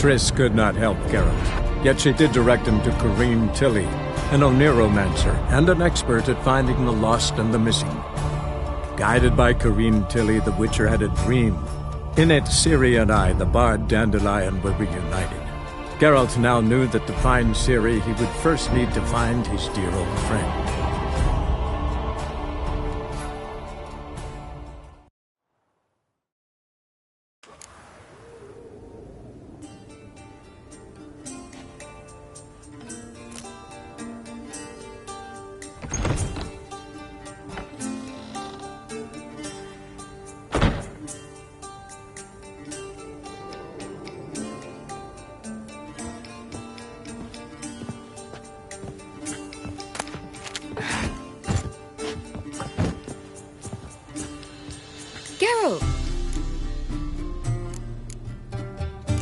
Triss could not help Geralt, yet she did direct him to Corrine Tilly, an Oniromancer and an expert at finding the lost and the missing. Guided by Corrine Tilly, the Witcher had a dream. In it, Ciri and I, the bard Dandelion, were reunited. Geralt now knew that to find Ciri, he would first need to find his dear old friend.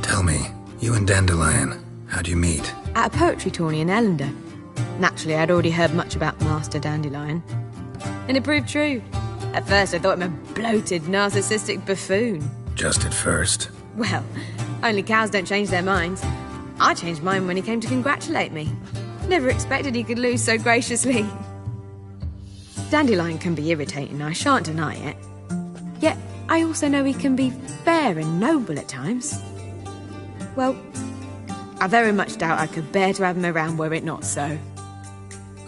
Tell me, you and Dandelion, how'd you meet? At a poetry tourney in Ellender. Naturally, I'd already heard much about Master Dandelion. And it proved true. At first, I thought him a bloated, narcissistic buffoon. Just at first. Well, only cows don't change their minds. I changed mine when he came to congratulate me. Never expected he could lose so graciously. Dandelion can be irritating, I shan't deny it. Yet, I also know he can be fair and noble at times. Well, I very much doubt I could bear to have him around were it not so.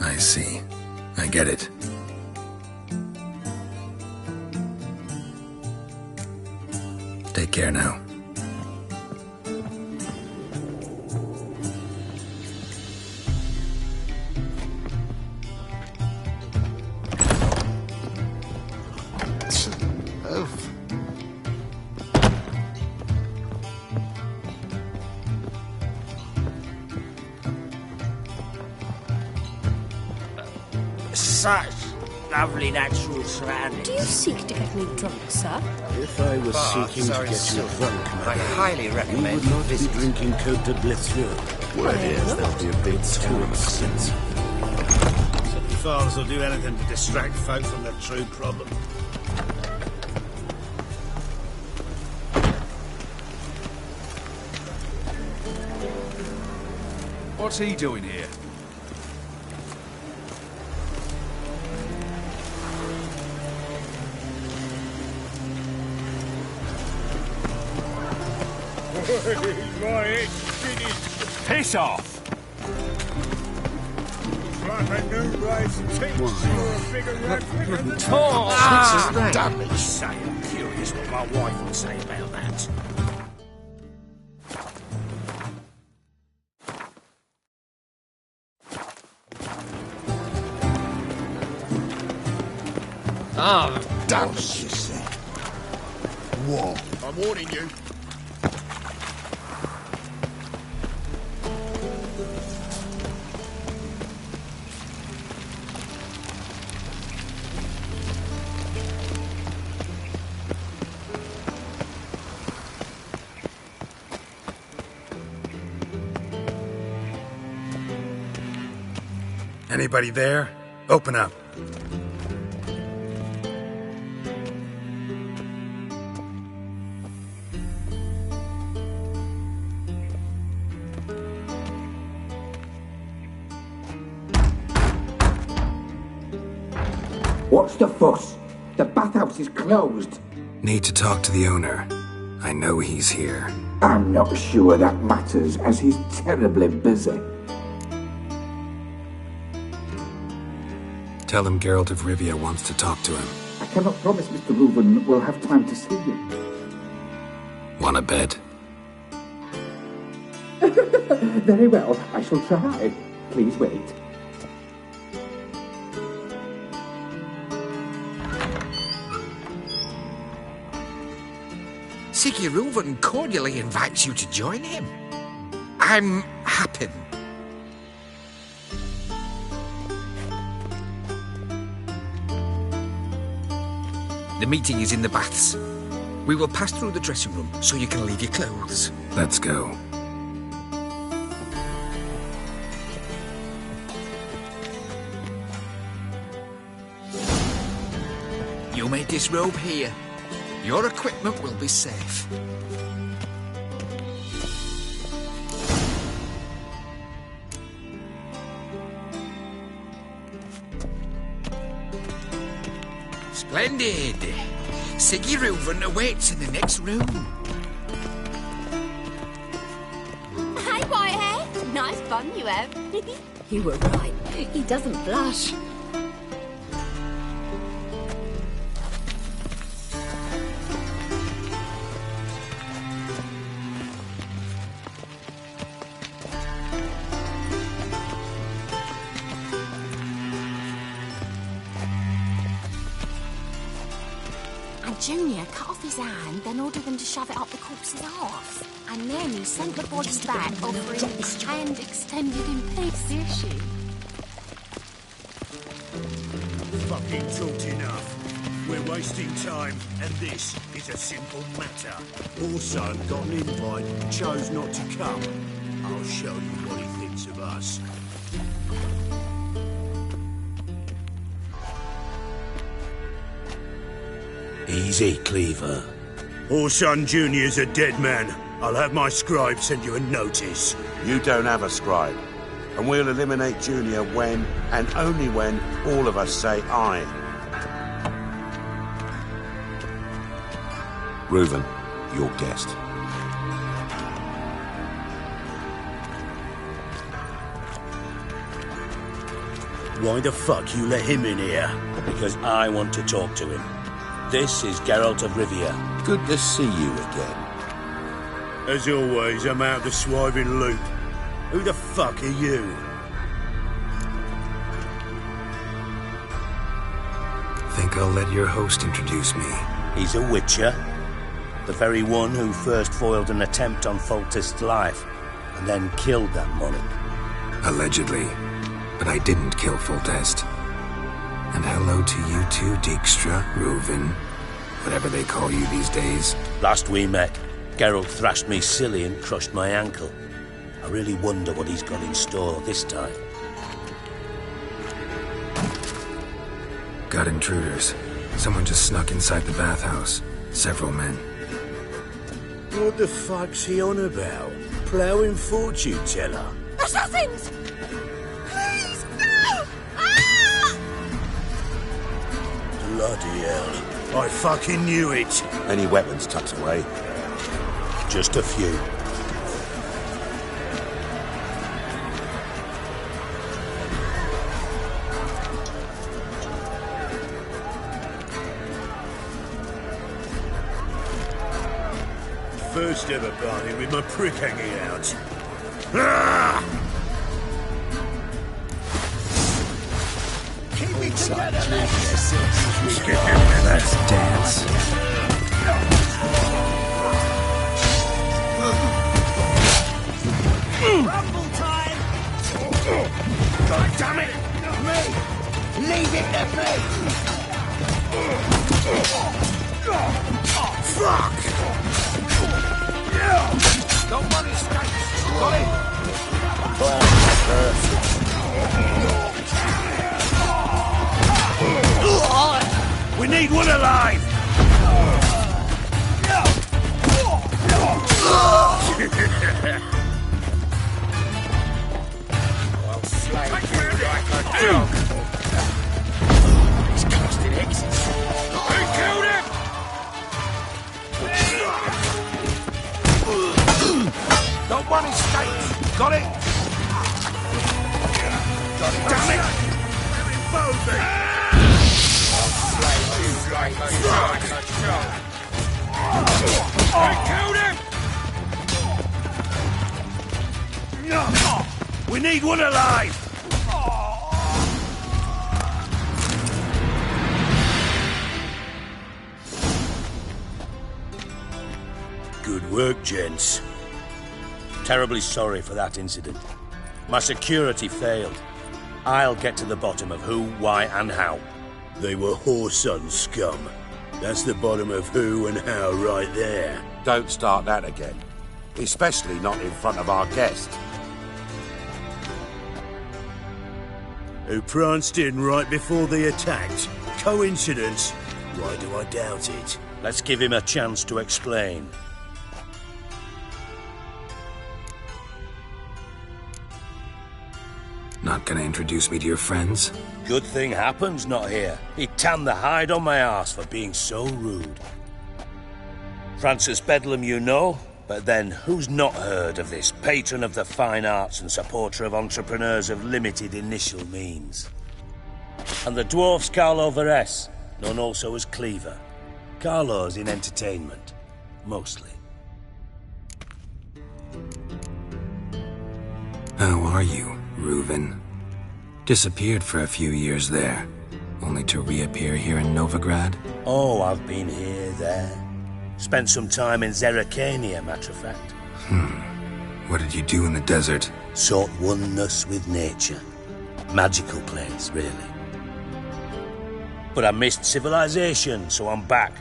I see. I get it. Take care now. Such lovely natural surroundings. Do you seek to get me drunk, sir? If I was seeking to get you drunk, I highly you recommend would not be visit. drinking Côte de Blessure. Word is there'll be a bit too expensive. Fathers will do anything to distract folk from their true problem. What's he doing here? Piss off! Like a new race teach or a bigger replica. Damn me, say I'm curious what my wife would say about that. Damn, she said. What? I'm warning you. Anybody there? Open up. What's the fuss? The bathhouse is closed. Need to talk to the owner. I know he's here. I'm not sure that matters, as he's terribly busy. Tell him Geralt of Rivia wants to talk to him. I cannot promise Mr. Reuven will have time to see you. Want a bed? Very well, I shall try. Please wait. Siggy Reuven cordially invites you to join him. I'm happy. The meeting is in the baths. We will pass through the dressing room so you can leave your clothes. Let's go. You may disrobe here. Your equipment will be safe. Splendid. Siggy Reuven awaits in the next room. Hey, Whitehead. Nice bun you have. You were right. He doesn't blush. Junior cut off his hand, then ordered them to shove it up the corpse's arse. And then he sent the body back, offering his hand extended in peace. Is she? Fucking talked enough. We're wasting time, and this is a simple matter. Orson got an invite, chose not to come. I'll show you what he thinks of us. Easy, Cleaver. Orson Jr.'s a dead man. I'll have my scribe send you a notice. You don't have a scribe. And we'll eliminate Junior when, and only when, all of us say aye. Reuven, your guest. Why the fuck you let him in here? Because I want to talk to him. This is Geralt of Rivia. Good to see you again. As always, I'm out the swiving loop. Who the fuck are you? Think I'll let your host introduce me. He's a witcher. The very one who first foiled an attempt on Foltest's life, and then killed that monarch. Allegedly. But I didn't kill Foltest. And hello to you too, Dijkstra, Reuven, whatever they call you these days. Last we met, Geralt thrashed me silly and crushed my ankle. I really wonder what he's got in store this time. Got intruders. Someone just snuck inside the bathhouse. Several men. What the fuck's he on about? Ploughing fortune teller? Assassins! Please, no! Ah! Bloody hell. I fucking knew it. Any weapons tucked away? Just a few. First ever party with my prick hanging out. Ah! Keep me together, Let's dance. Rumble time! God damn it! Me! Leave it to me! Fuck! Don't want his skates! Got it? We need one alive! I'll slay you like a dog! He's casting hexes! Who killed him? Don't want his skates! Got it? Damn it! Bowsy! I'll slay you like a dog! I killed him! We need one alive! Good work, gents. Terribly sorry for that incident. My security failed. I'll get to the bottom of who, why, and how. They were whoreson scum. That's the bottom of who and how right there. Don't start that again. Especially not in front of our guest. Who pranced in right before they attacked. Coincidence? Why do I doubt it? Let's give him a chance to explain. Not gonna introduce me to your friends? Good thing happens not here. He tanned the hide on my arse for being so rude. Francis Bedlam you know, but then who's not heard of this patron of the fine arts and supporter of entrepreneurs of limited initial means? And the dwarf's Carlo Veres, known also as Cleaver. Carlo's in entertainment, mostly. How are you, Reuven? Disappeared for a few years there, only to reappear here in Novigrad? Oh, I've been here, there. Spent some time in Zerrikania, matter of fact. What did you do in the desert? Sought oneness with nature. Magical place, really. But I missed civilization, so I'm back.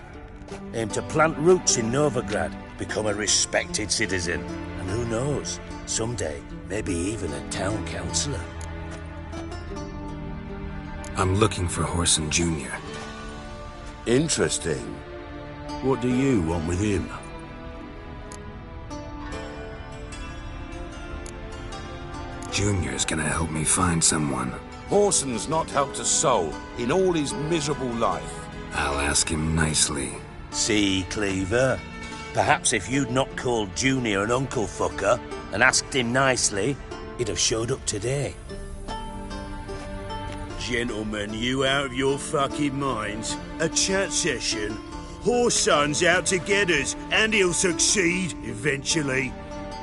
Aim to plant roots in Novigrad, become a respected citizen. And who knows, someday, maybe even a town councillor. I'm looking for Horson Jr. Interesting. What do you want with him? Junior's gonna help me find someone. Horson's not helped a soul in all his miserable life. I'll ask him nicely. See, Cleaver? Perhaps if you'd not called Junior an uncle fucker and asked him nicely, he'd have showed up today. Gentlemen, you out of your fucking minds? A chat session? Horson's out to get us, and he'll succeed eventually.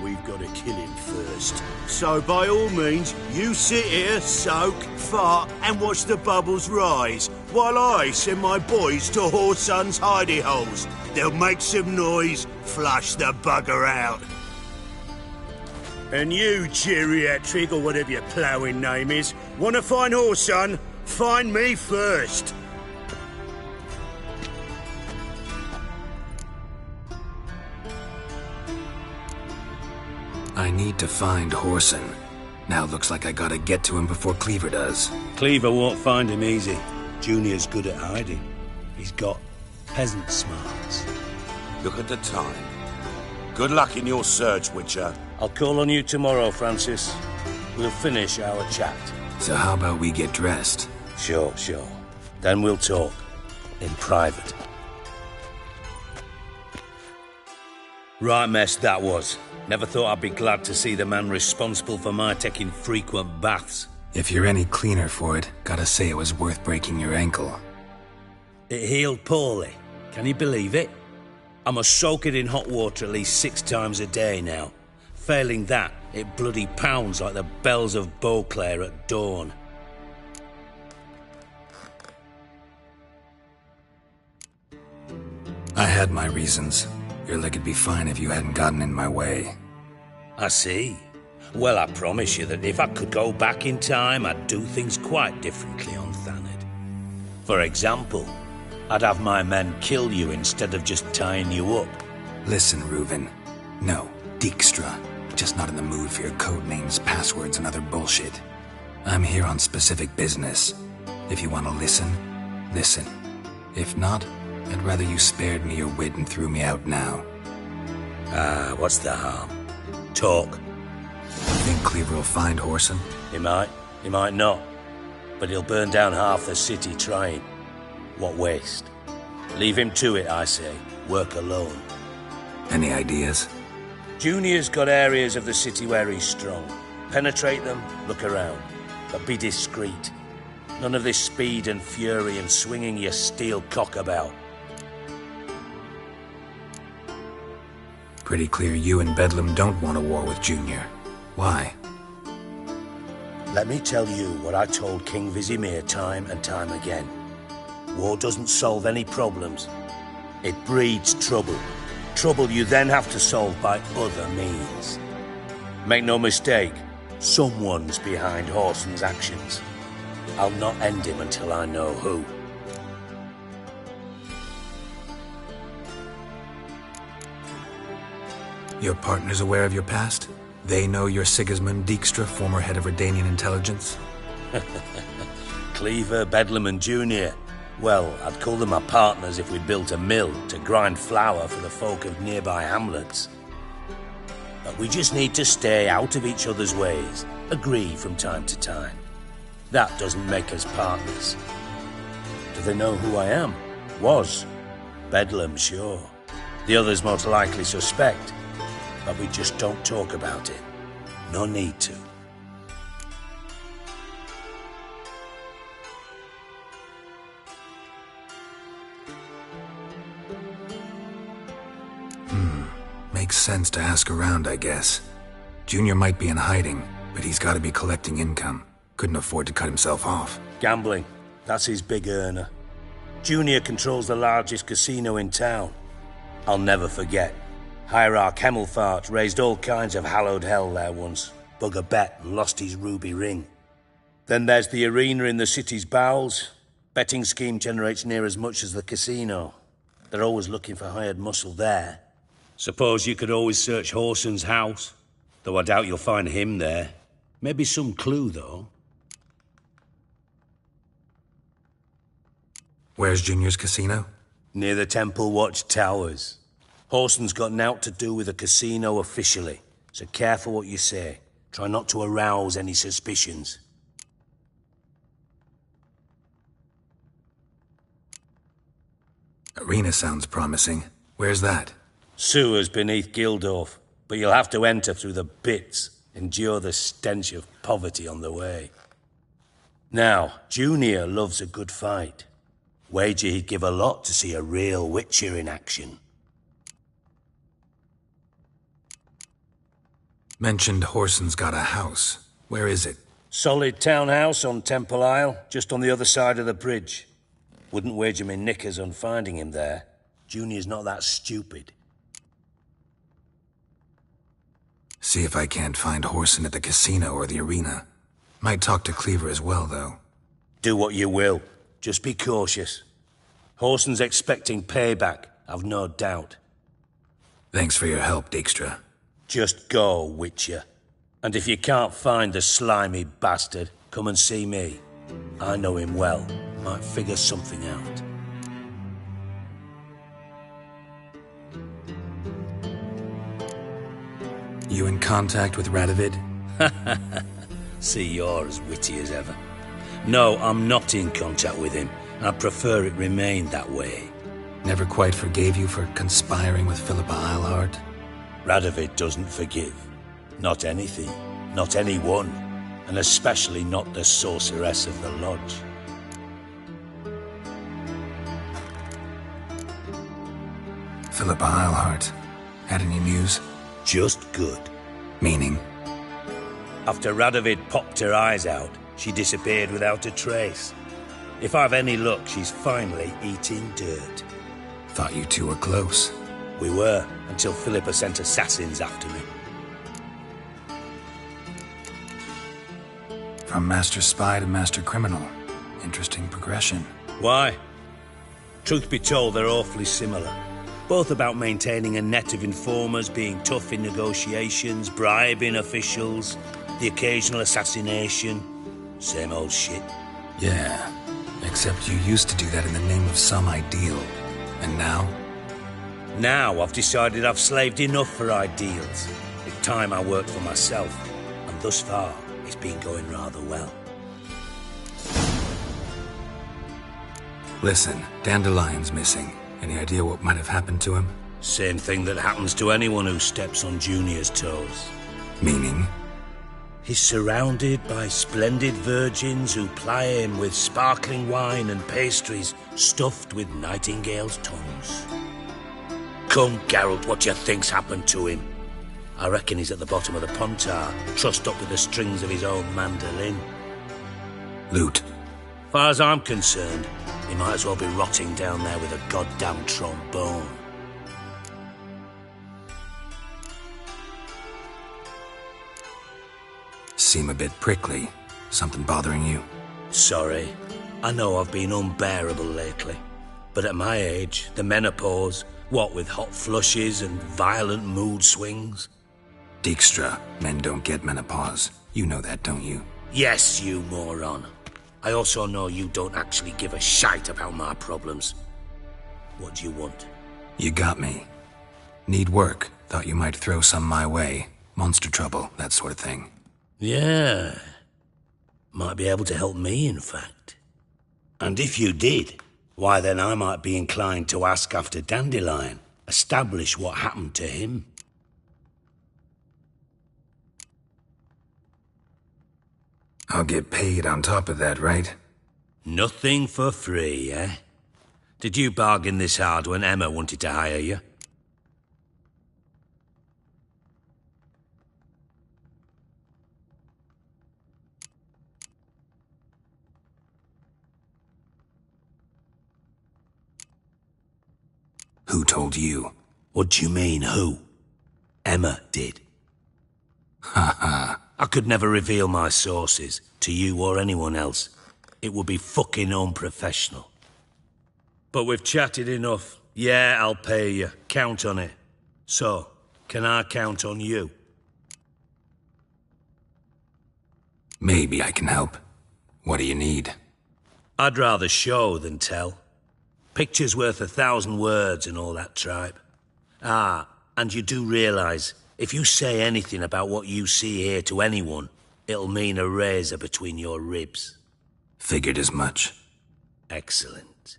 We've got to kill him first. So by all means, you sit here, soak, fart, and watch the bubbles rise, while I send my boys to Horson's hidey holes. They'll make some noise, flush the bugger out. And you, geriatric, or whatever your ploughing name is, want to find Horson? Find me first. I need to find Horson. Now looks like I gotta get to him before Cleaver does. Cleaver won't find him easy. Junior's good at hiding. He's got peasant smarts. Look at the time. Good luck in your search, Witcher. I'll call on you tomorrow, Francis. We'll finish our chat. So how about we get dressed? Sure. Then we'll talk. In private. Right mess that was. Never thought I'd be glad to see the man responsible for my taking frequent baths. If you're any cleaner for it, gotta say it was worth breaking your ankle. It healed poorly. Can you believe it? I must soak it in hot water at least 6 times a day now. Failing that, it bloody pounds like the bells of Beauclair at dawn. I had my reasons. Your leg would be fine if you hadn't gotten in my way. I see. Well, I promise you that if I could go back in time, I'd do things quite differently on Thanedd. For example, I'd have my men kill you instead of just tying you up. Listen, Reuven. No, Dijkstra. Just not in the mood for your code names, passwords, and other bullshit. I'm here on specific business. If you want to listen, listen. If not, I'd rather you spared me your wit and threw me out now. What's the harm? Talk. You think Cleaver will find Horson? He might not. But he'll burn down half the city trying. What waste? Leave him to it, I say. Work alone. Any ideas? Junior's got areas of the city where he's strong. Penetrate them, look around. But be discreet. None of this speed and fury and swinging your steel cock about. Pretty clear you and Bedlam don't want a war with Junior. Why? Let me tell you what I told King Vizimir time and time again. War doesn't solve any problems. It breeds trouble. Trouble you then have to solve by other means. Make no mistake, someone's behind Horson's actions. I'll not end him until I know who. Your partner's aware of your past? They know you're Sigismund Dijkstra, former head of Redanian intelligence? Cleaver, Bedlam and Junior. Well, I'd call them my partners if we built a mill to grind flour for the folk of nearby hamlets. But we just need to stay out of each other's ways. agree from time to time. That doesn't make us partners. Do they know who I am? Was. Bedlam, sure. The others most likely suspect, but we just don't talk about it. No need to. Makes sense to ask around, I guess. Junior might be in hiding, but he's got to be collecting income. Couldn't afford to cut himself off. Gambling. That's his big earner. Junior controls the largest casino in town. I'll never forget. Hierarch Hemmelfart raised all kinds of hallowed hell there once. Bug a bet and lost his ruby ring. Then there's the arena in the city's bowels. Betting scheme generates near as much as the casino. They're always looking for hired muscle there. Suppose you could always search Horson's house. Though I doubt you'll find him there. Maybe some clue, though. Where's Junior's casino? Near the Temple Watch Towers. Horson's got nought to do with the casino officially, so careful what you say. Try not to arouse any suspicions. Arena sounds promising. Where's that? Sewers beneath Gildorf, but you'll have to enter through the bits, endure the stench of poverty on the way. Now, Junior loves a good fight. Wager he'd give a lot to see a real Witcher in action. Mentioned Horson's got a house. Where is it? Solid townhouse on Temple Isle, just on the other side of the bridge. Wouldn't wager me knickers on finding him there. Junior's not that stupid. See if I can't find Horson at the casino or the arena. Might talk to Cleaver as well, though. Do what you will. Just be cautious. Horson's expecting payback, I've no doubt. Thanks for your help, Dijkstra. Just go, Witcher. And if you can't find the slimy bastard, come and see me. I know him well. Might figure something out. You in contact with Radovid? See, you're as witty as ever. No, I'm not in contact with him. I prefer it remained that way. Never quite forgave you for conspiring with Philippa Eilhart? Radovid doesn't forgive. Not anything. Not anyone. And especially not the sorceress of the Lodge. Philippa Eilhart. Had any news? Just good. Meaning? After Radovid popped her eyes out, she disappeared without a trace. If I've any luck, she's finally eating dirt. Thought you two were close. We were, until Philippa sent assassins after me. From Master Spy to Master Criminal. Interesting progression. Why? Truth be told, they're awfully similar. Both about maintaining a net of informers, being tough in negotiations, bribing officials, the occasional assassination. Same old shit. Yeah, except you used to do that in the name of some ideal. And now? Now I've decided I've slaved enough for ideals. It's time I worked for myself. And thus far, it's been going rather well. Listen, Dandelion's missing. Any idea what might have happened to him? Same thing that happens to anyone who steps on Junior's toes. Meaning? He's surrounded by splendid virgins who ply him with sparkling wine and pastries stuffed with nightingales' tongues. Come, Geralt, what do you think's happened to him? I reckon he's at the bottom of the Pontar, trussed up with the strings of his own mandolin. Loot. Far as I'm concerned, he might as well be rotting down there with a goddamn trombone. Seem a bit prickly. Something bothering you? Sorry. I know I've been unbearable lately. But at my age, the menopause, what with hot flushes and violent mood swings? Dijkstra, men don't get menopause. You know that, don't you? Yes, you moron. I also know you don't actually give a shite about my problems. What do you want? You got me. Need work. Thought you might throw some my way. Monster trouble, that sort of thing. Yeah. Might be able to help me, in fact. And if you did, why then I might be inclined to ask after Dandelion, establish what happened to him. I'll get paid on top of that, right? Nothing for free, eh? Did you bargain this hard when Emma wanted to hire you? Who told you? What do you mean, who? Emma did. Ha ha. I could never reveal my sources, to you or anyone else. It would be fucking unprofessional. But we've chatted enough. Yeah, I'll pay you. Count on it. So, can I count on you? Maybe I can help. What do you need? I'd rather show than tell. Picture's worth 1,000 words and all that tripe. Ah, and you do realise, if you say anything about what you see here to anyone, it'll mean a razor between your ribs. Figured as much. Excellent.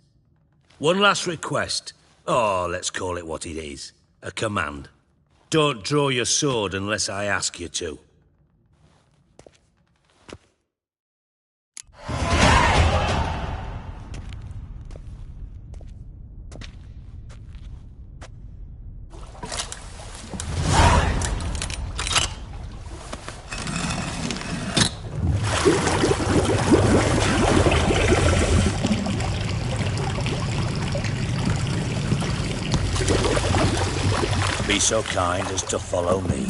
One last request. Oh, let's call it what it is. A command. Don't draw your sword unless I ask you to. Be so kind as to follow me.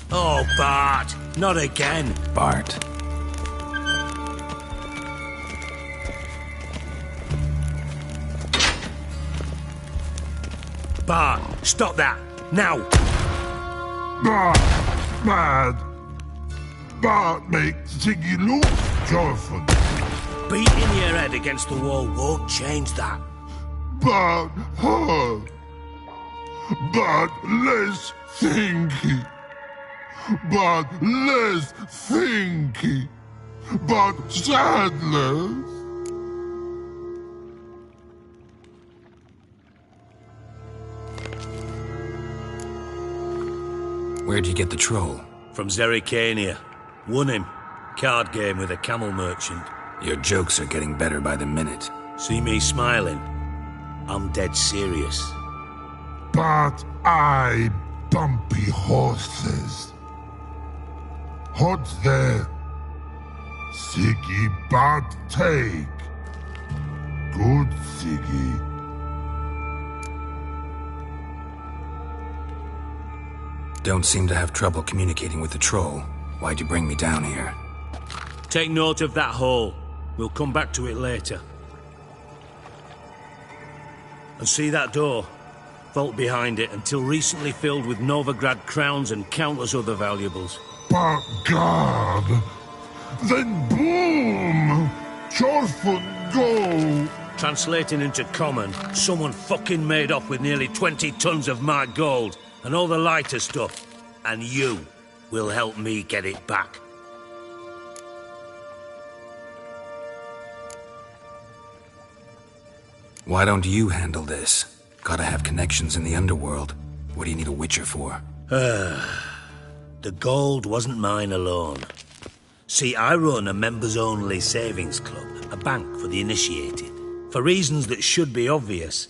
Oh, Bart! Not again! Bart. Bart, stop that! Now! Bart, mad. Bart make Ziggy look joyful. Beating your head against the wall won't change that. Bart hurt. Bart less thinky. But less thinky, but sadless. Where'd you get the troll? From Zerrikania. Won him. Card game with a camel merchant. Your jokes are getting better by the minute. See me smiling? I'm dead serious. But I bumpy horses. What's there? Siggy but take. Good Siggy. Don't seem to have trouble communicating with the troll. Why'd you bring me down here? Take note of that hole. We'll come back to it later. And see that door? Vault behind it, until recently filled with Novigrad crowns and countless other valuables. But God, then boom! Joyful go! Translating into common, someone fucking made off with nearly 20 tons of my gold and all the lighter stuff. And you will help me get it back. Why don't you handle this? Gotta have connections in the underworld. What do you need a witcher for? The gold wasn't mine alone. See, I run a members-only savings club, a bank for the initiated. For reasons that should be obvious,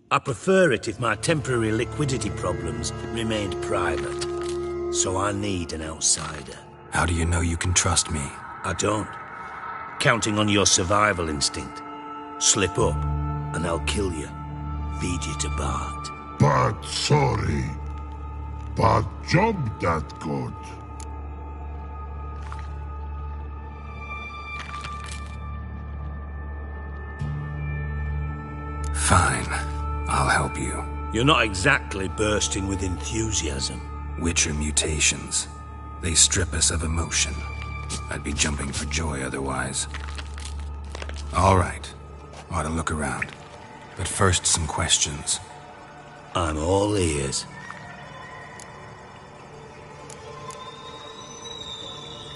I prefer it if my temporary liquidity problems remained private. So I need an outsider. How do you know you can trust me? I don't. Counting on your survival instinct. Slip up, and I'll kill you. Feed you to Bart. But sorry. But job that good. Fine. I'll help you. You're not exactly bursting with enthusiasm. Witcher mutations. They strip us of emotion. I'd be jumping for joy otherwise. All right. Ought to look around. But first, some questions. I'm all ears.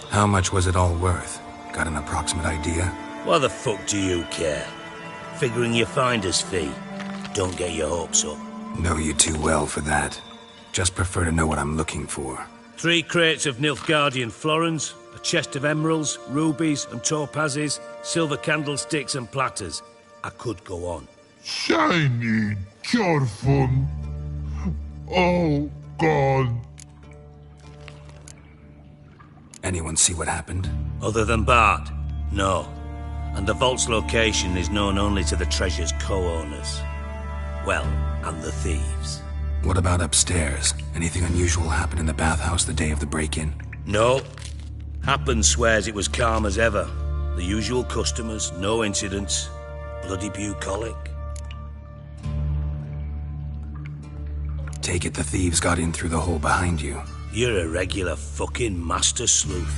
How much was it all worth? Got an approximate idea? Why the fuck do you care? Figuring your finder's fee. Don't get your hopes up. Know you too well for that. Just prefer to know what I'm looking for. 3 crates of Nilfgaardian florins, a chest of emeralds, rubies and topazes, silver candlesticks and platters. I could go on. Shiny, careful. Oh, God. Anyone see what happened? Other than Bart? No. And the vault's location is known only to the treasure's co-owners. Well, and the thieves. What about upstairs? Anything unusual happen in the bathhouse the day of the break-in? No. Happen swears it was calm as ever. The usual customers, no incidents. Bloody bucolic. Take it the thieves got in through the hole behind you. You're a regular fucking master sleuth.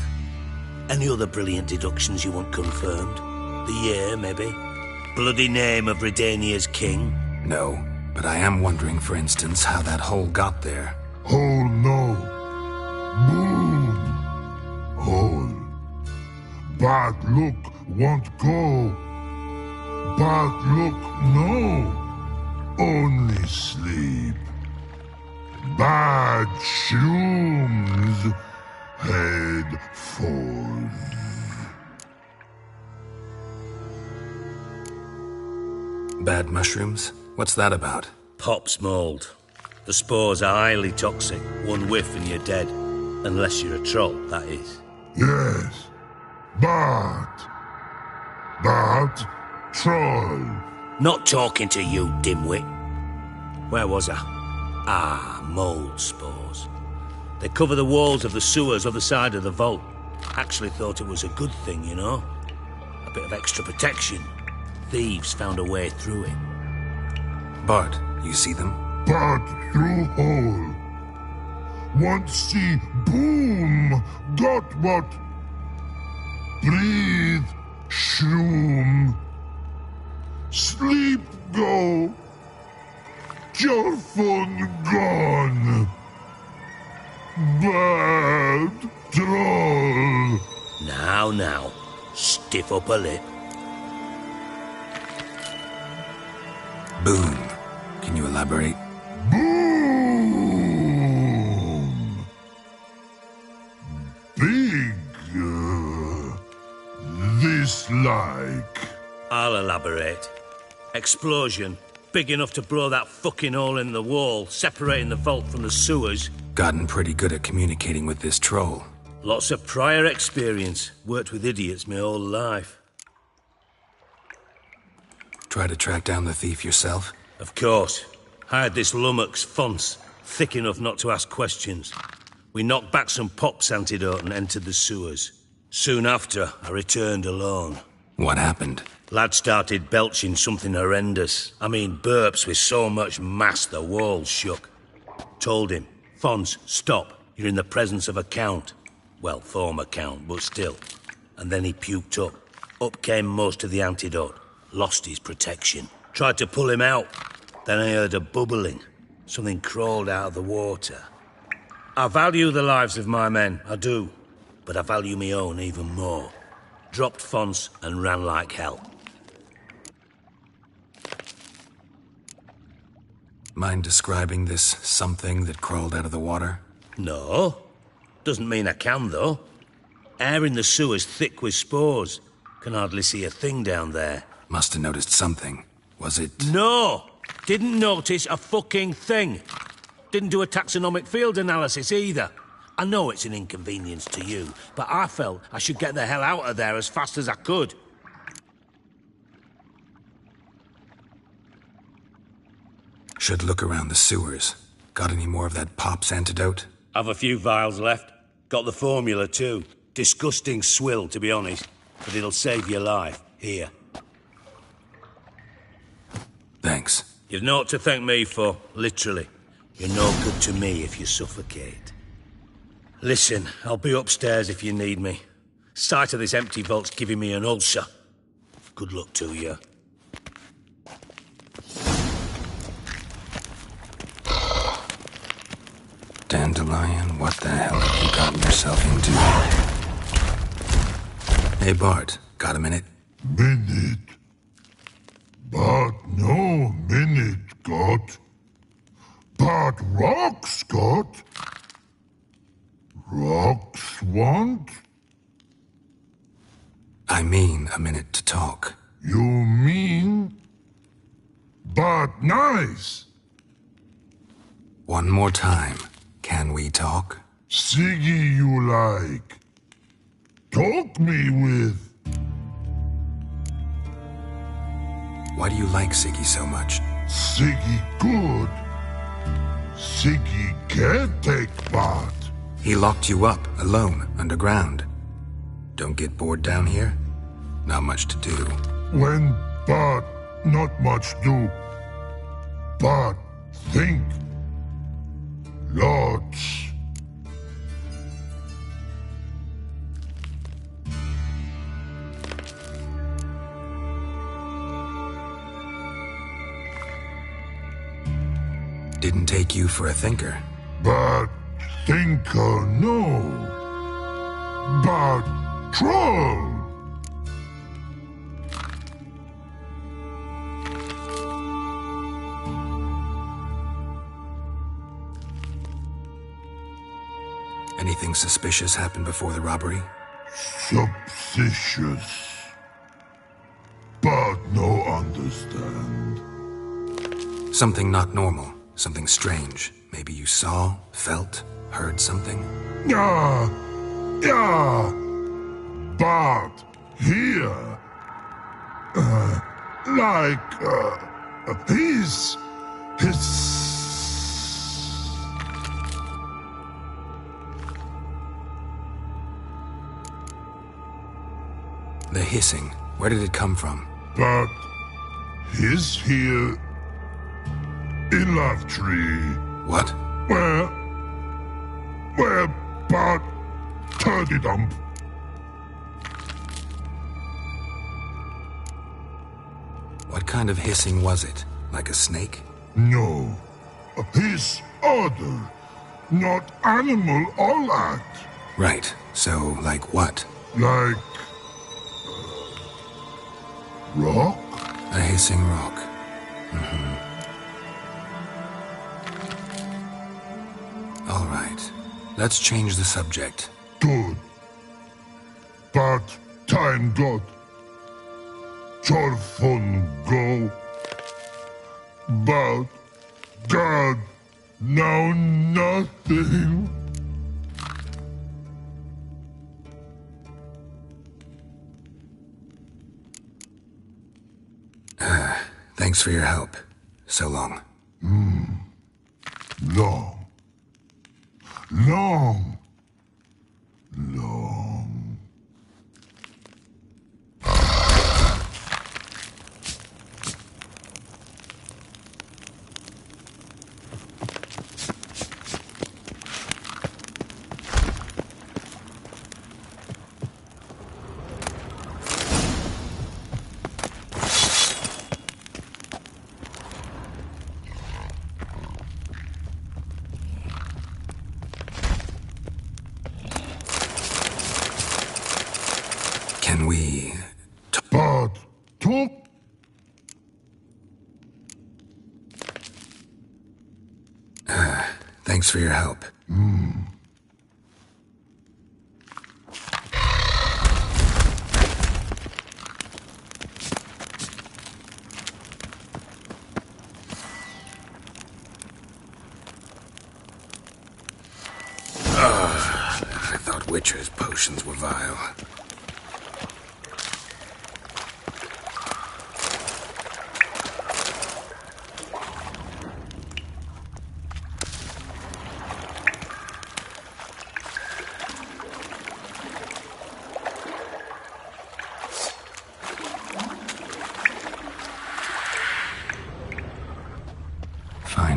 Any other brilliant deductions you want confirmed? The year, maybe? Bloody name of Redania's king? No, but I am wondering, for instance, how that hole got there. Oh no. Boom. Hole. Bad look won't go. Bad look no. Only sleep. Bad shrooms. Head falls. Bad mushrooms? What's that about? Pop's mold. The spores are highly toxic. One whiff and you're dead. Unless you're a troll, that is. Yes. Bad. Bad troll. Not talking to you, dimwit. Where was I? Ah, mold spores. They cover the walls of the sewers other side of the vault. Actually thought it was a good thing, you know? A bit of extra protection. Thieves found a way through it. Bart, you see them? Bad through hole. Want see boom. Got what? Breathe. Shroom. Sleep go. Your phone gone. Bad troll. Now. Stiff up a lip. Boom. Can you elaborate? Boom. Big. This like. I'll elaborate. Explosion. Big enough to blow that fucking hole in the wall, separating the vault from the sewers. Gotten pretty good at communicating with this troll. Lots of prior experience. Worked with idiots my whole life. Try to track down the thief yourself? Of course. Hired this lummox, Fons, thick enough not to ask questions. We knocked back some Pop's antidote and entered the sewers. Soon after, I returned alone. What happened? Lad started belching something horrendous. I mean, burps with so much mass the walls shook. Told him, Fons, stop. You're in the presence of a count. Well, former count, but still. And then he puked up. Up came most of the antidote. Lost his protection. Tried to pull him out. Then I heard a bubbling. Something crawled out of the water. I value the lives of my men, I do. But I value my own even more. Dropped Fons and ran like hell. Mind describing this something that crawled out of the water? No. Doesn't mean I can, though. Air in the sewer's thick with spores. Can hardly see a thing down there. Must have noticed something. Was it... No! Didn't notice a fucking thing. Didn't do a taxonomic field analysis either. I know it's an inconvenience to you, but I felt I should get the hell out of there as fast as I could. Should look around the sewers. Got any more of that Pop's antidote? Have a few vials left. Got the formula too. Disgusting swill, to be honest. But it'll save your life. Here. Thanks. You've naught to thank me for, literally. You're no good to me if you suffocate. Listen, I'll be upstairs if you need me. Sight of this empty vault's giving me an ulcer. Good luck to you. Dandelion, what the hell have you gotten yourself into? Hey, Bart, got a minute? Minute. But no minute got. But rocks got. Rocks want? I mean a minute to talk. You mean? But nice. One more time. Can we talk? Siggy you like. Talk me with. Why do you like Siggy so much? Siggy good. Siggy can't take part. He locked you up, alone, underground. Don't get bored down here? Not much to do. When but not much do. But think. Lots. Didn't take you for a thinker. But thinker no. But troll. Anything suspicious happened before the robbery? Suspicious. But no understand. Something not normal. Something strange. Maybe you saw, felt, heard something? Yeah. But here. His. The hissing. Where did it come from? But his here in Love Tree. What? Where but Turdy Dump. What kind of hissing was it? Like a snake? No. His other. Not animal all act. Right. So, like what? Like rock? A hissing rock. Mm-hmm. All right. Let's change the subject. Good. But time got. Chorfun go. But God, now nothing. Thanks for your help. So long. Long. Can we... But talk. Thanks for your help. I thought Witcher's potions were vile.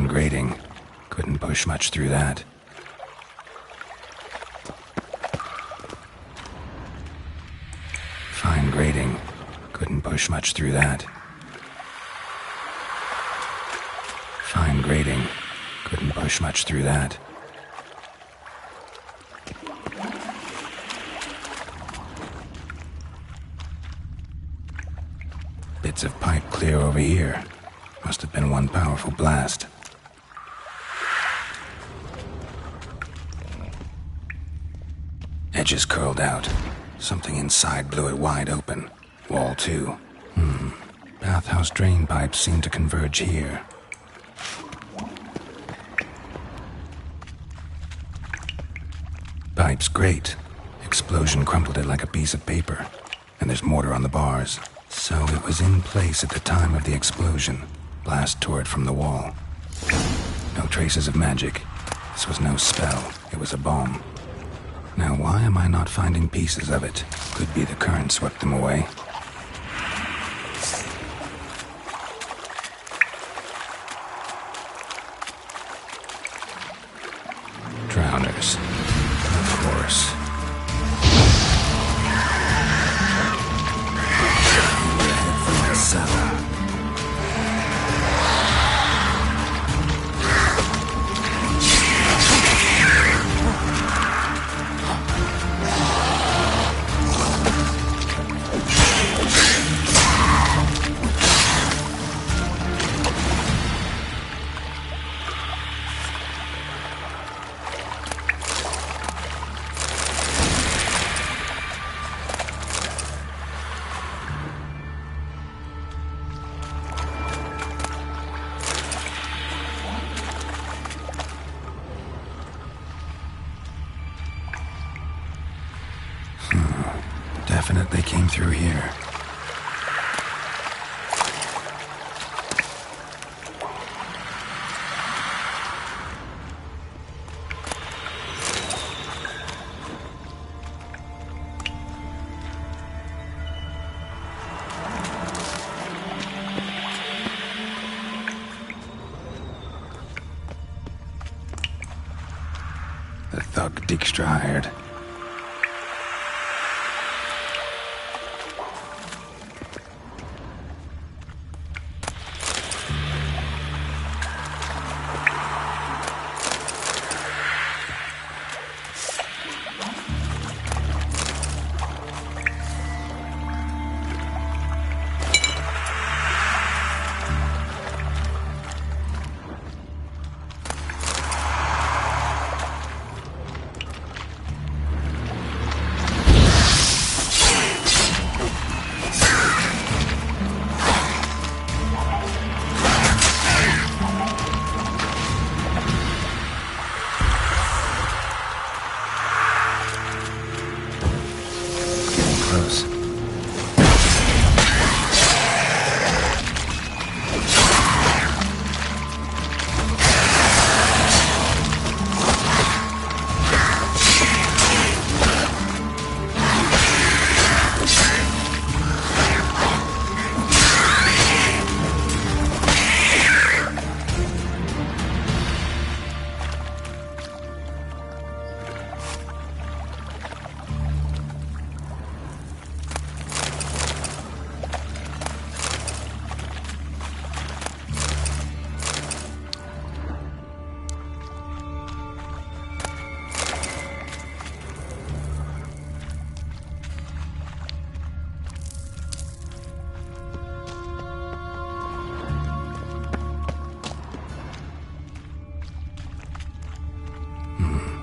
Fine grating. Couldn't push much through that. Fine grating. Couldn't push much through that. Fine grating. Couldn't push much through that. Bits of pipe clear over here. Must have been one powerful blast. Edges curled out. Something inside blew it wide open. Wall too. Bathhouse drain pipes seem to converge here. Pipe's great. Explosion crumpled it like a piece of paper. And there's mortar on the bars. So it was in place at the time of the explosion. Blast tore it from the wall. No traces of magic. This was no spell. It was a bomb. Now why am I not finding pieces of it? Could be the current swept them away. Drowners. Of course. Definitely came through here. The thug Dijkstra hired.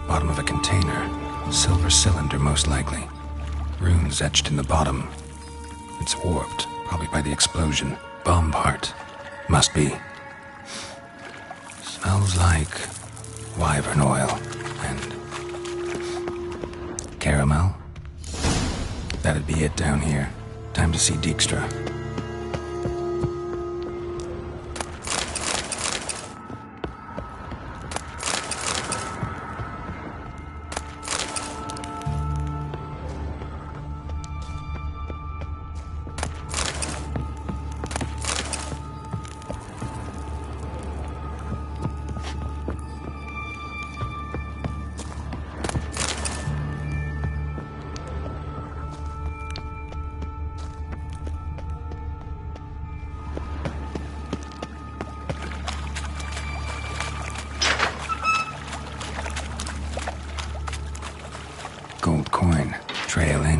Bottom of a container. Silver cylinder, most likely. Runes etched in the bottom. It's warped, probably by the explosion. Bomb part. Must be. Smells like wyvern oil and caramel. That'd be it down here. Time to see Dijkstra.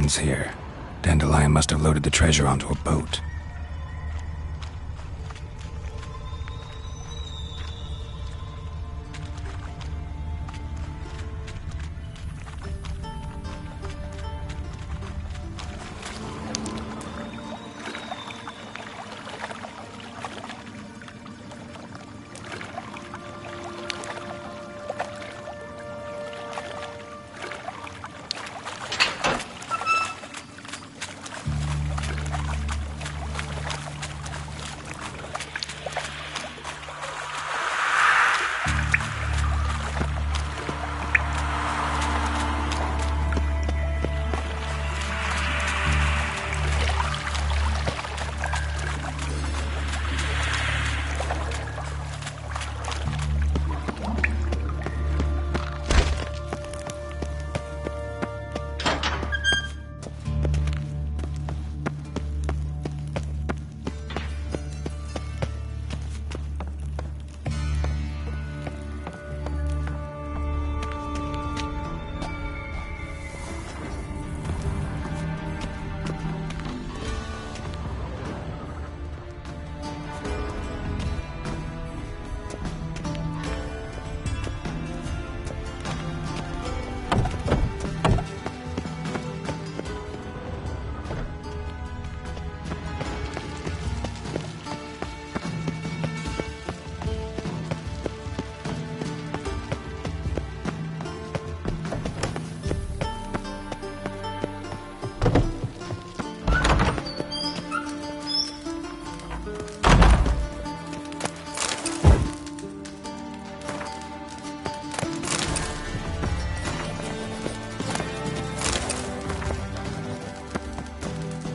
ends here. Dandelion must have loaded the treasure onto a boat.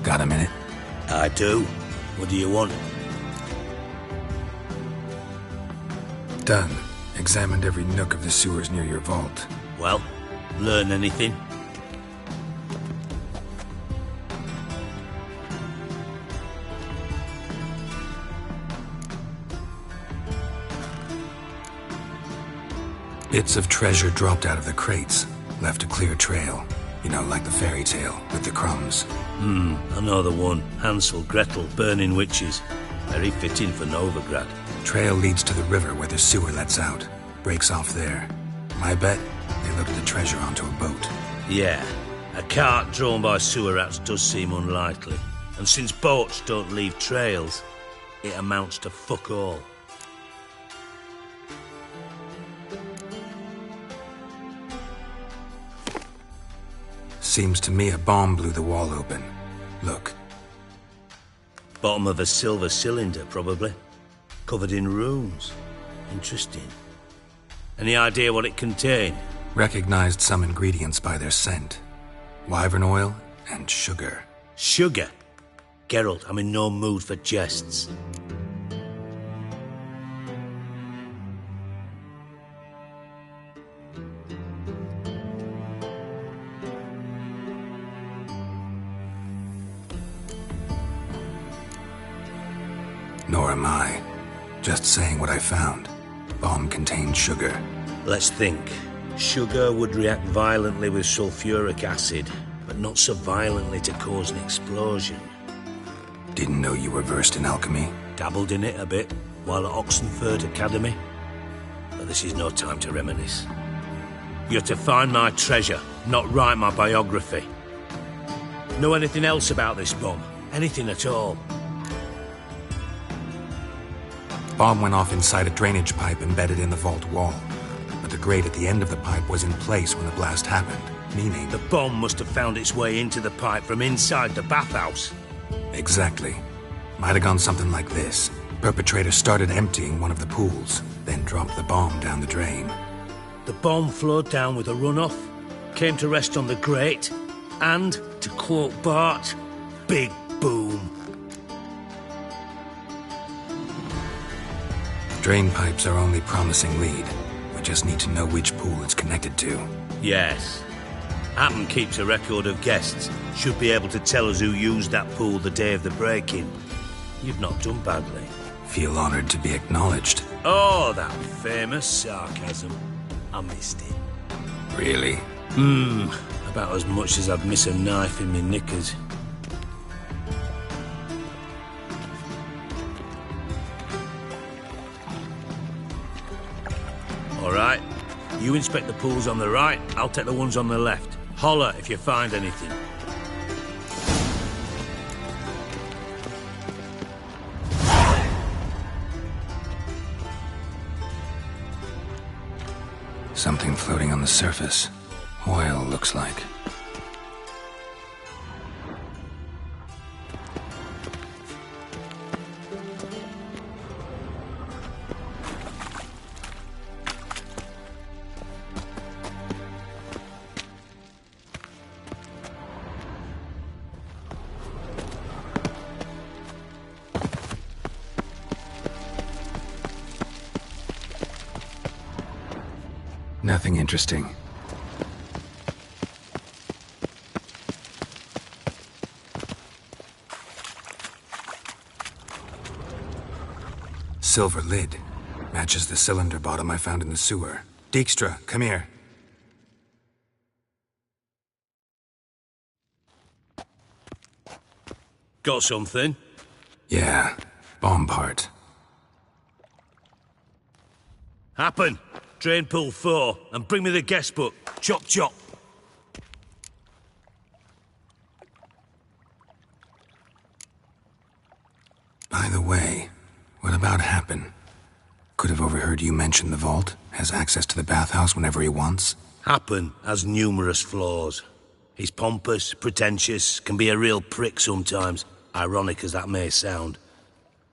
Got a minute? I do. What do you want? Done. Examined every nook of the sewers near your vault. Well, learn anything? Bits of treasure dropped out of the crates, left a clear trail. You know, like the fairy tale, with the crumbs. I know the one. Hansel, Gretel, burning witches. Very fitting for Novigrad. Trail leads to the river where the sewer lets out. Breaks off there. My bet, they loaded the treasure onto a boat. Yeah. A cart drawn by sewer rats does seem unlikely. And since boats don't leave trails, it amounts to fuck all. Seems to me a bomb blew the wall open. Look. Bottom of a silver cylinder, probably. Covered in runes. Interesting. Any idea what it contained? Recognized some ingredients by their scent. Wyvern oil and sugar. Sugar? Geralt, I'm in no mood for jests. Nor am I. Just saying what I found. Bomb contained sugar. Let's think. Sugar would react violently with sulfuric acid, but not so violently to cause an explosion. Didn't know you were versed in alchemy. Dabbled in it a bit, while at Oxenford Academy. But this is no time to reminisce. You're to find my treasure, not write my biography. Know anything else about this bomb? Anything at all? Bomb went off inside a drainage pipe embedded in the vault wall. But the grate at the end of the pipe was in place when the blast happened, meaning... The bomb must have found its way into the pipe from inside the bathhouse. Exactly. Might have gone something like this. Perpetrator started emptying one of the pools, then dropped the bomb down the drain. The bomb flowed down with a runoff, came to rest on the grate, and, to quote Bart, big boom. Drain pipes are only promising lead. We just need to know which pool it's connected to. Yes. Hammond keeps a record of guests. Should be able to tell us who used that pool the day of the break-in. You've not done badly. Feel honored to be acknowledged. Oh, that famous sarcasm. I missed it. Really? About as much as I'd miss a knife in me knickers. All right. You inspect the pools on the right, I'll take the ones on the left. Holler if you find anything. Something floating on the surface. Oil, looks like. Nothing interesting. Silver lid. Matches the cylinder bottom I found in the sewer. Dijkstra, come here. Got something? Yeah, bomb part. Happen. Drain pool 4, and bring me the guest book. Chop chop. By the way, what about Happen? Could have overheard you mention the vault. Has access to the bathhouse whenever he wants. Happen has numerous flaws. He's pompous, pretentious, can be a real prick sometimes, ironic as that may sound.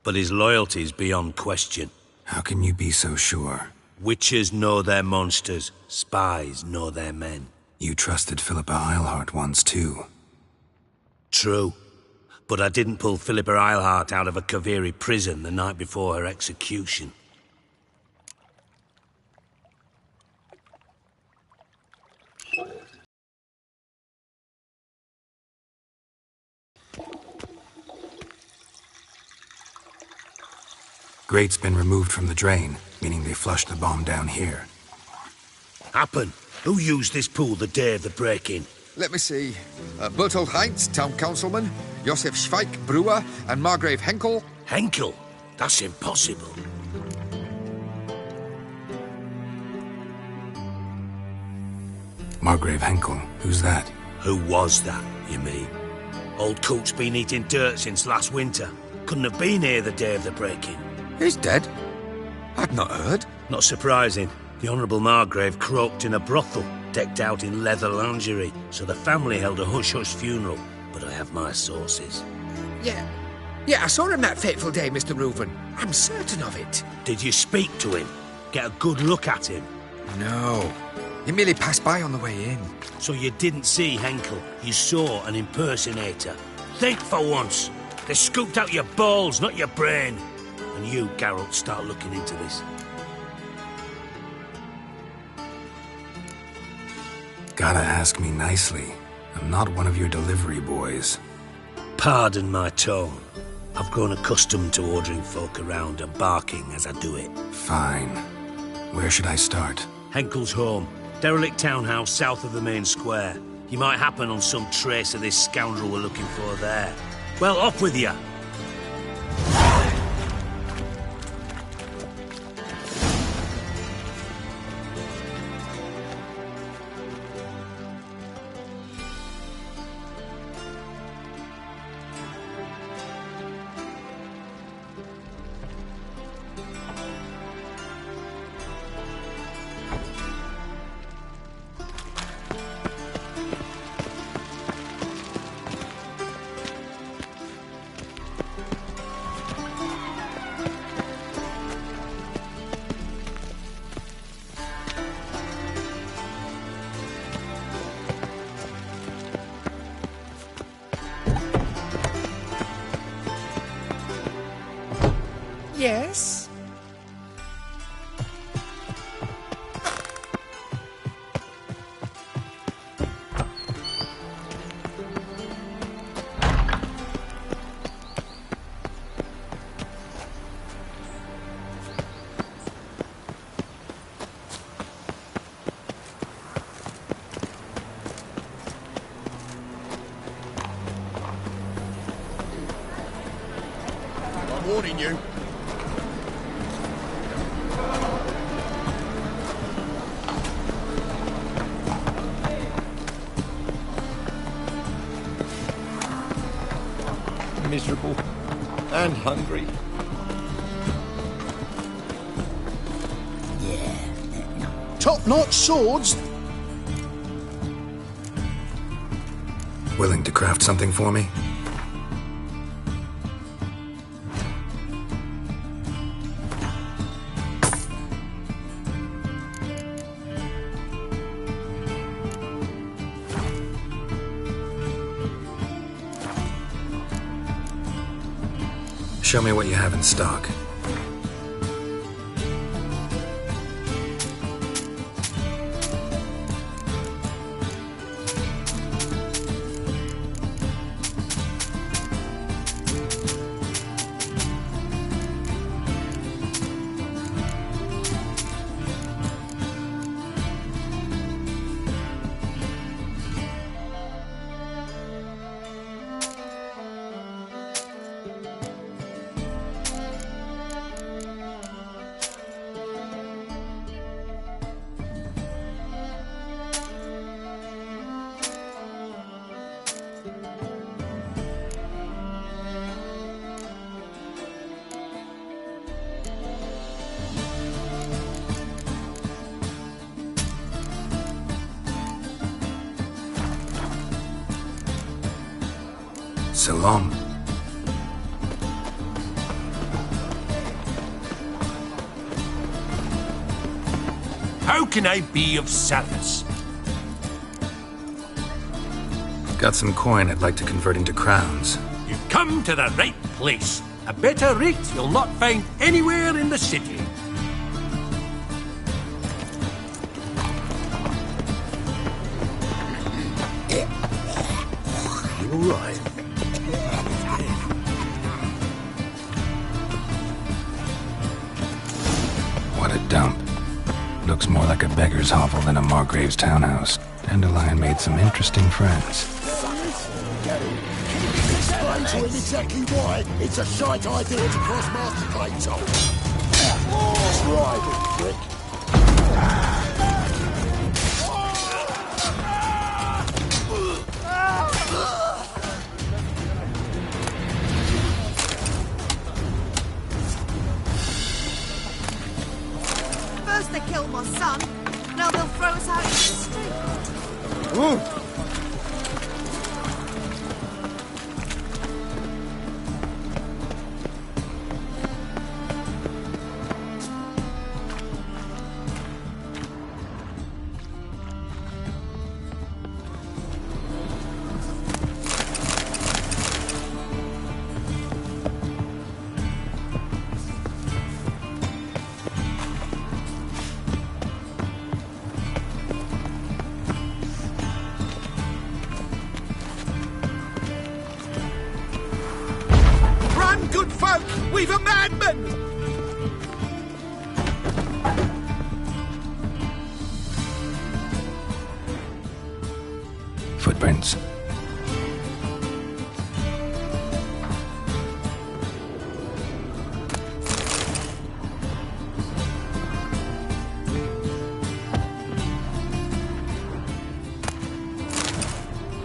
But his loyalty's beyond question. How can you be so sure? Witches know their monsters, spies know their men. You trusted Philippa Eilhart once too. True. But I didn't pull Philippa Eilhart out of a Kaviri prison the night before her execution. Grate's been removed from the drain, meaning they flushed the bomb down here. Happen. Who used this pool the day of the break-in? Let me see. Bertold Heinz, town councilman, Josef Schweik, brewer, and Margrave Henkel. Henkel? That's impossible. Margrave Henkel? Who's that? Who was that, you mean? Old Coot's been eating dirt since last winter. Couldn't have been here the day of the break-in. He's dead? I'd not heard. Not surprising. The Honourable Margrave croaked in a brothel, decked out in leather lingerie, so the family held a hush-hush funeral. But I have my sources. Yeah, I saw him that fateful day, Mr. Reuven. I'm certain of it. Did you speak to him? Get a good look at him? No. He merely passed by on the way in. So you didn't see Henkel? You saw an impersonator? Think for once. They scooped out your balls, not your brain. And you, Geralt, start looking into this. Gotta ask me nicely. I'm not one of your delivery boys. Pardon my tone. I've grown accustomed to ordering folk around and barking as I do it. Fine. Where should I start? Henkel's home. Derelict townhouse south of the main square. You might happen on some trace of this scoundrel we're looking for there. Well, off with you. Yes? warning you. Miserable and hungry. Top-notch swords? Willing to craft something for me? Show me what you have in stock. So long. How can I be of service? Got some coin I'd like to convert into crowns. You've come to the right place. A better rate you'll not find anywhere in the city. You all right? What a dump. Looks more like a beggar's hovel than a Margrave's townhouse. Dandelion made some interesting friends. Explain to him exactly why it's a shite idea to cross Master Claytop. Try it, prick. First they killed my son, now they'll throw us out into the street. Ooh. Good folk, we've a madman! Footprints.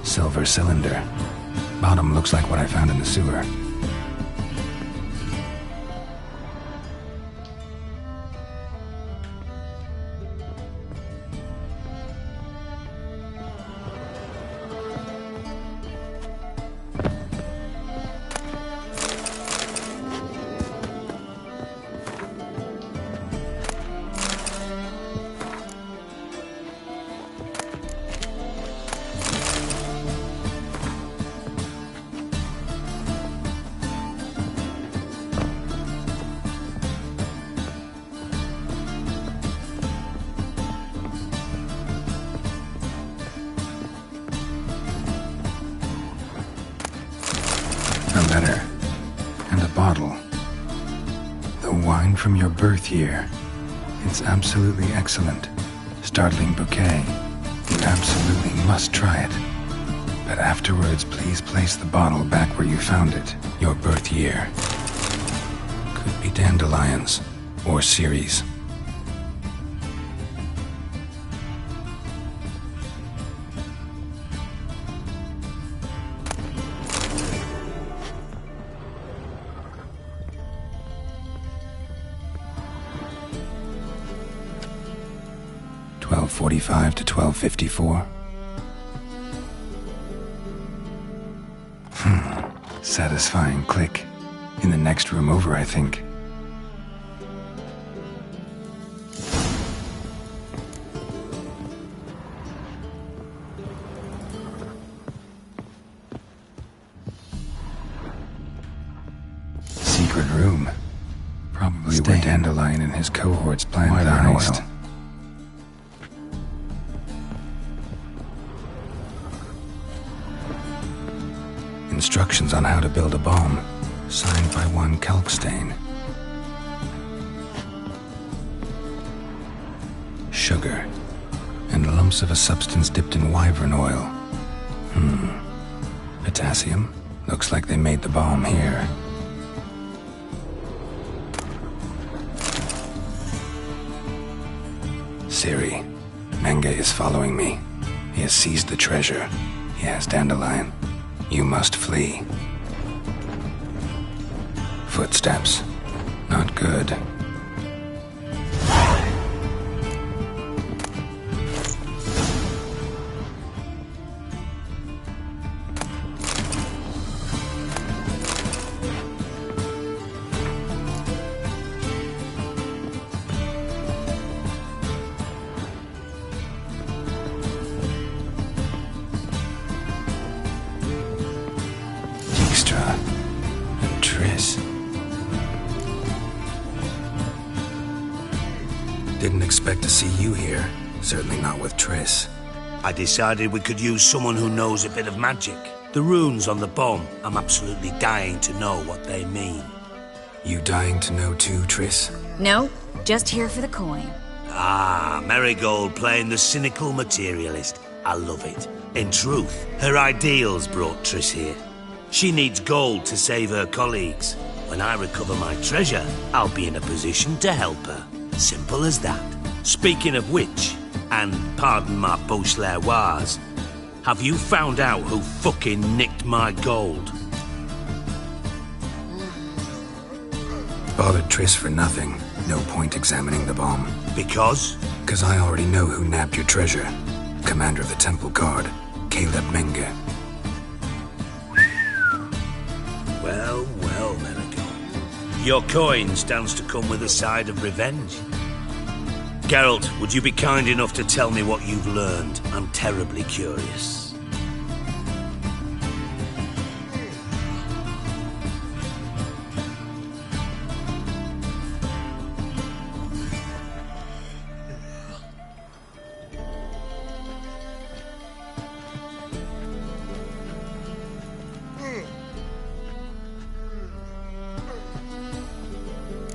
Silver cylinder. Bottom looks like what I found in the sewer. A letter. And a bottle. The wine from your birth year. It's absolutely excellent. Startling bouquet. You absolutely must try it. But afterwards, please place the bottle back where you found it. Your birth year. Dandelions. Or Ceres. .45 to 12:54. Satisfying click. In the next room over, I think. Secret room. Probably where Dandelion and his cohorts planned the heist. Instructions on how to build a bomb, signed by one Kalkstain. Sugar, and lumps of a substance dipped in wyvern oil. Potassium? Looks like they made the bomb here. Ciri, Menge is following me. He has seized the treasure. He has Dandelion. You must flee. Footsteps. Not good. And Triss. Didn't expect to see you here. Certainly not with Triss. I decided we could use someone who knows a bit of magic. The runes on the bomb, I'm absolutely dying to know what they mean. You dying to know too, Triss? No, just here for the coin. Ah, Marigold playing the cynical materialist. I love it. In truth, her ideals brought Triss here. She needs gold to save her colleagues. When I recover my treasure, I'll be in a position to help her. Simple as that. Speaking of which, and pardon my Beauclervoise, have you found out who fucking nicked my gold? Bothered Triss for nothing. No point examining the bomb. Because? Because I already know who nabbed your treasure. Commander of the Temple Guard, Caleb Menge. Well, well, Marigold. Your coin stands to come with a side of revenge. Geralt, would you be kind enough to tell me what you've learned? I'm terribly curious.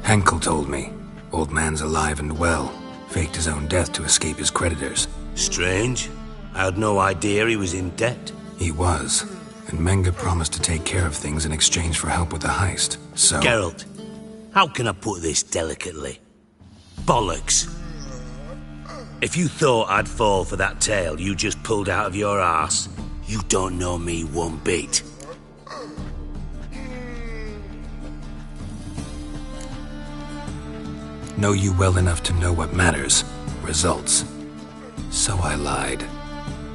Henkel told me. Old man's alive and well. Faked his own death to escape his creditors. Strange. I had no idea he was in debt. He was. And Menge promised to take care of things in exchange for help with the heist. So... Geralt, how can I put this delicately? Bollocks. If you thought I'd fall for that tale you just pulled out of your arse, you don't know me one bit. Know you well enough to know what matters. Results. So I lied.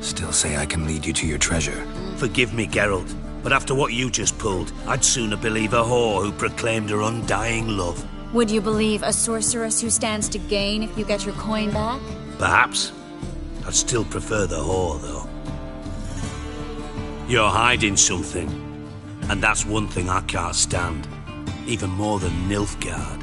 Still say I can lead you to your treasure. Forgive me, Geralt, but after what you just pulled, I'd sooner believe a whore who proclaimed her undying love. Would you believe a sorceress who stands to gain if you get your coin back? Perhaps. I'd still prefer the whore, though. You're hiding something, and that's one thing I can't stand. Even more than Nilfgaard.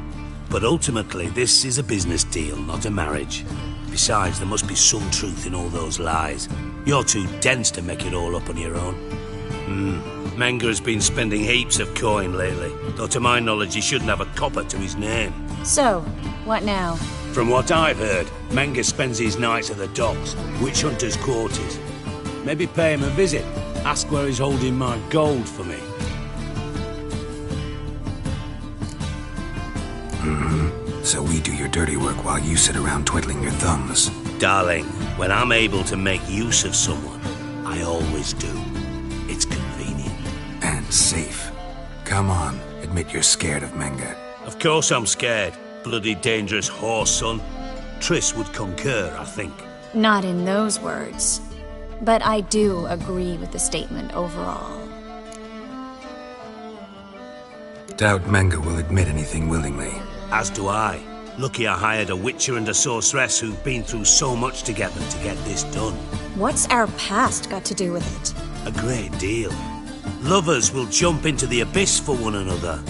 But ultimately, this is a business deal, not a marriage. Besides, there must be some truth in all those lies. You're too dense to make it all up on your own. Menge has been spending heaps of coin lately, though to my knowledge he shouldn't have a copper to his name. So, what now? From what I've heard, Menge spends his nights at the docks, witch hunters' quarters. Maybe pay him a visit, ask where he's holding my gold for me. Mm-hmm. So we do your dirty work while you sit around twiddling your thumbs. Darling, when I'm able to make use of someone, I always do. It's convenient. And safe. Come on, admit you're scared of Menga. Of course I'm scared. Bloody dangerous horse, son. Triss would concur, I think. Not in those words. But I do agree with the statement overall. Doubt Menga will admit anything willingly. As do I. Lucky I hired a witcher and a sorceress who've been through so much together to get this done. What's our past got to do with it? A great deal. Lovers will jump into the abyss for one another.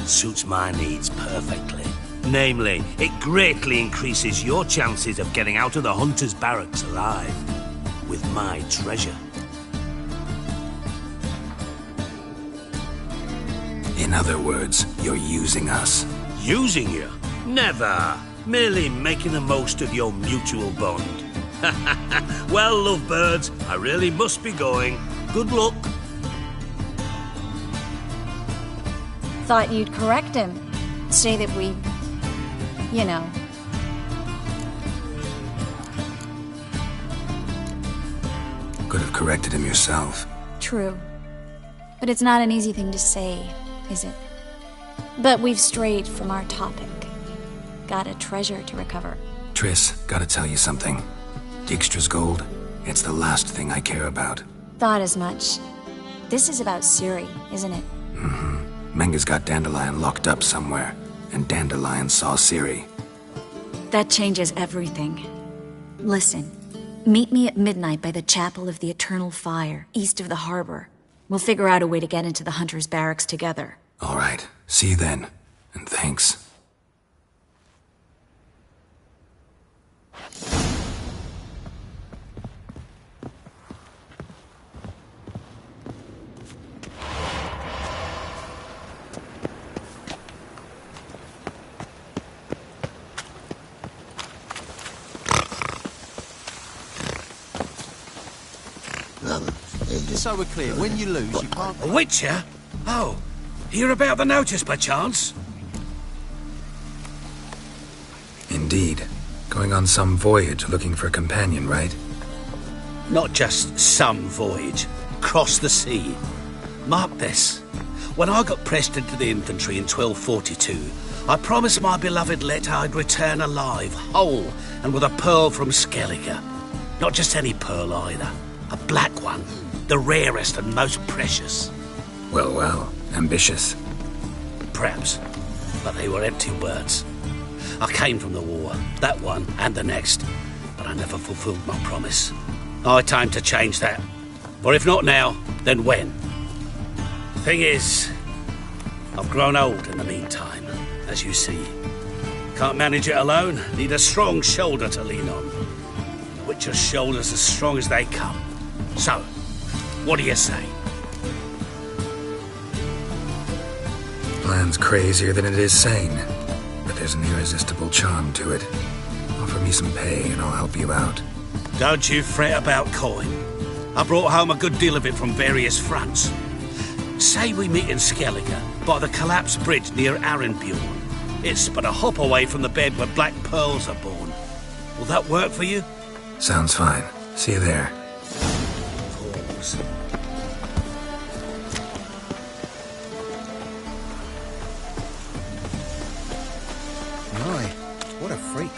Suits my needs perfectly. Namely, it greatly increases your chances of getting out of the hunter's barracks alive. With my treasure. In other words, you're using us. Using you? Never. Merely making the most of your mutual bond. Well, lovebirds, I really must be going. Good luck. Thought you'd correct him. Say that we... you know... Could have corrected him yourself. True. But it's not an easy thing to say, is it? But we've strayed from our topic. Got a treasure to recover. Triss, gotta tell you something. Dijkstra's gold, it's the last thing I care about. Thought as much. This is about Ciri, isn't it? Mm-hmm. Menga's got Dandelion locked up somewhere, and Dandelion saw Ciri. That changes everything. Listen, meet me at midnight by the Chapel of the Eternal Fire, east of the harbor. We'll figure out a way to get into the Hunter's barracks together. All right. See you then. And thanks. Just so we're clear, when you lose, you can't... A witcher? Oh, hear about the notice by chance? Indeed. Going on some voyage looking for a companion, right? Not just some voyage. Cross the sea. Mark this. When I got pressed into the infantry in 1242, I promised my beloved Let I'd return alive, whole, and with a pearl from Skellige. Not just any pearl either. A black one. The rarest and most precious. Well, well. Ambitious. Perhaps. But they were empty words. I came from the war. That one and the next. But I never fulfilled my promise. High time to change that. For if not now, then when? Thing is, I've grown old in the meantime, as you see. Can't manage it alone. Need a strong shoulder to lean on. Witcher's shoulders as strong as they come. So, what do you say? Plan's crazier than it is sane, but there's an irresistible charm to it. Offer me some pay and I'll help you out. Don't you fret about coin. I brought home a good deal of it from various fronts. Say we meet in Skellige, by the collapsed bridge near Arenbjorn. It's but a hop away from the bed where black pearls are born. Will that work for you? Sounds fine. See you there. Pause. My, what a freak.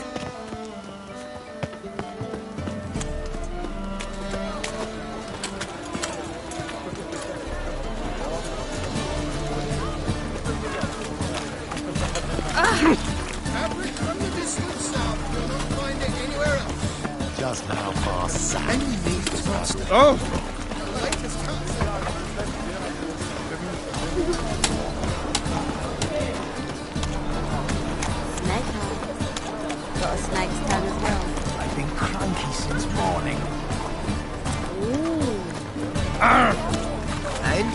Just how far south? And you need to trust it. Oh! Snake hunt. Got a snake's tongue as well. I've been cranky since morning. Ooh. And?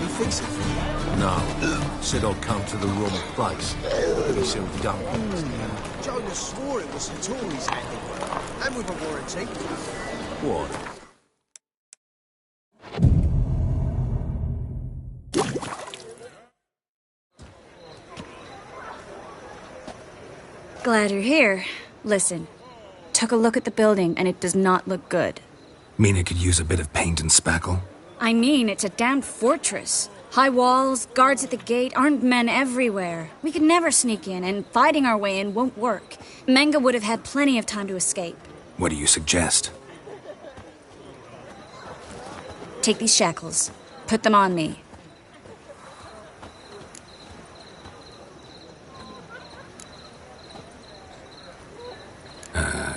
You fix it for me? No. Said I'd come to the wrong place. He sell dumplings. Jonah swore it was the Tories' handiwork. And with a warranty. What? Glad you're here. Listen, took a look at the building and it does not look good. Mean it could use a bit of paint and spackle? I mean, it's a damn fortress. High walls, guards at the gate, armed men everywhere. We could never sneak in, and fighting our way in won't work. Menga would have had plenty of time to escape. What do you suggest? Take these shackles. Put them on me.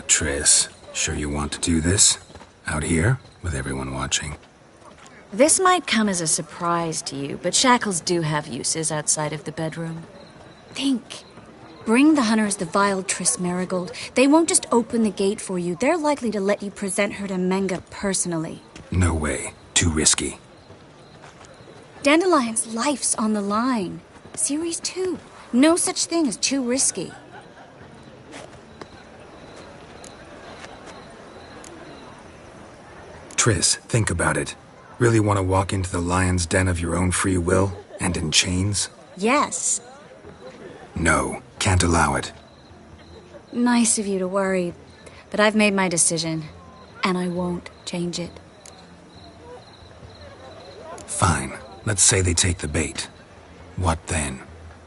Triss, sure you want to do this? Out here, with everyone watching? This might come as a surprise to you, but shackles do have uses outside of the bedroom. Think. Bring the hunters the vile Triss Marigold. They won't just open the gate for you. They're likely to let you present her to Menga personally. No way. Too risky. Dandelion's life's on the line. Series 2. No such thing as too risky. Triss, think about it. Really want to walk into the lion's den of your own free will, and in chains? Yes. No, can't allow it. Nice of you to worry, but I've made my decision, and I won't change it. Fine. Let's say they take the bait. What then?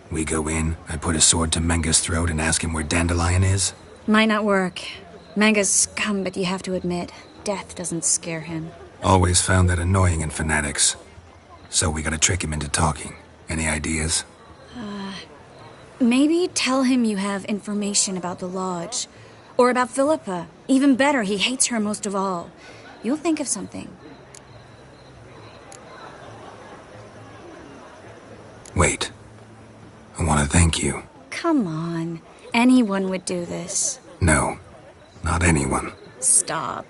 We go in, I put a sword to Menga's throat and ask him where Dandelion is? Might not work. Menga's scum, but you have to admit, death doesn't scare him. Always found that annoying in fanatics. So we gotta trick him into talking. Any ideas? Maybe tell him you have information about the lodge. Or about Philippa. Even better, he hates her most of all. You'll think of something. Wait. I want to thank you. Come on. Anyone would do this. No. Not anyone. Stop.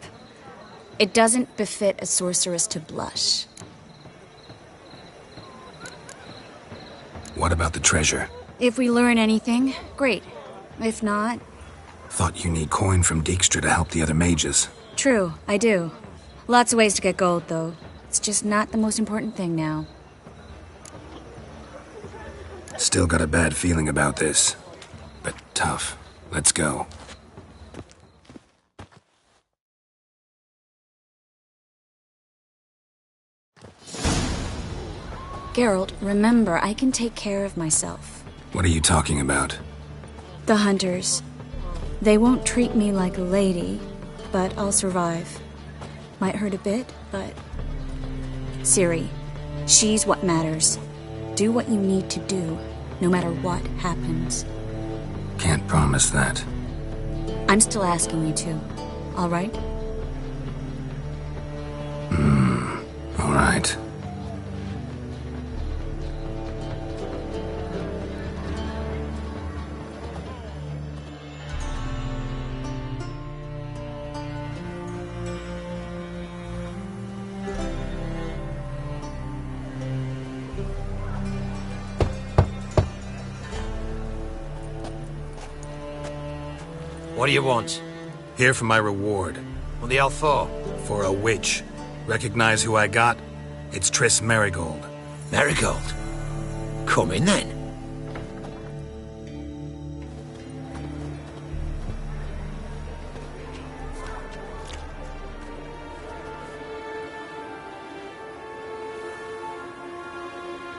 It doesn't befit a sorceress to blush. What about the treasure? If we learn anything, great. If not... Thought you need coin from Dijkstra to help the other mages. True, I do. Lots of ways to get gold, though. It's just not the most important thing now. Still got a bad feeling about this. But tough. Let's go. Geralt, remember, I can take care of myself. What are you talking about? The hunters. They won't treat me like a lady, but I'll survive. Might hurt a bit, but... Ciri, she's what matters. Do what you need to do, no matter what happens. Can't promise that. I'm still asking you to, all right? All right. What do you want? Here for my reward. What the hell for? For a witch. Recognize who I got? It's Triss Marigold. Marigold? Come in then.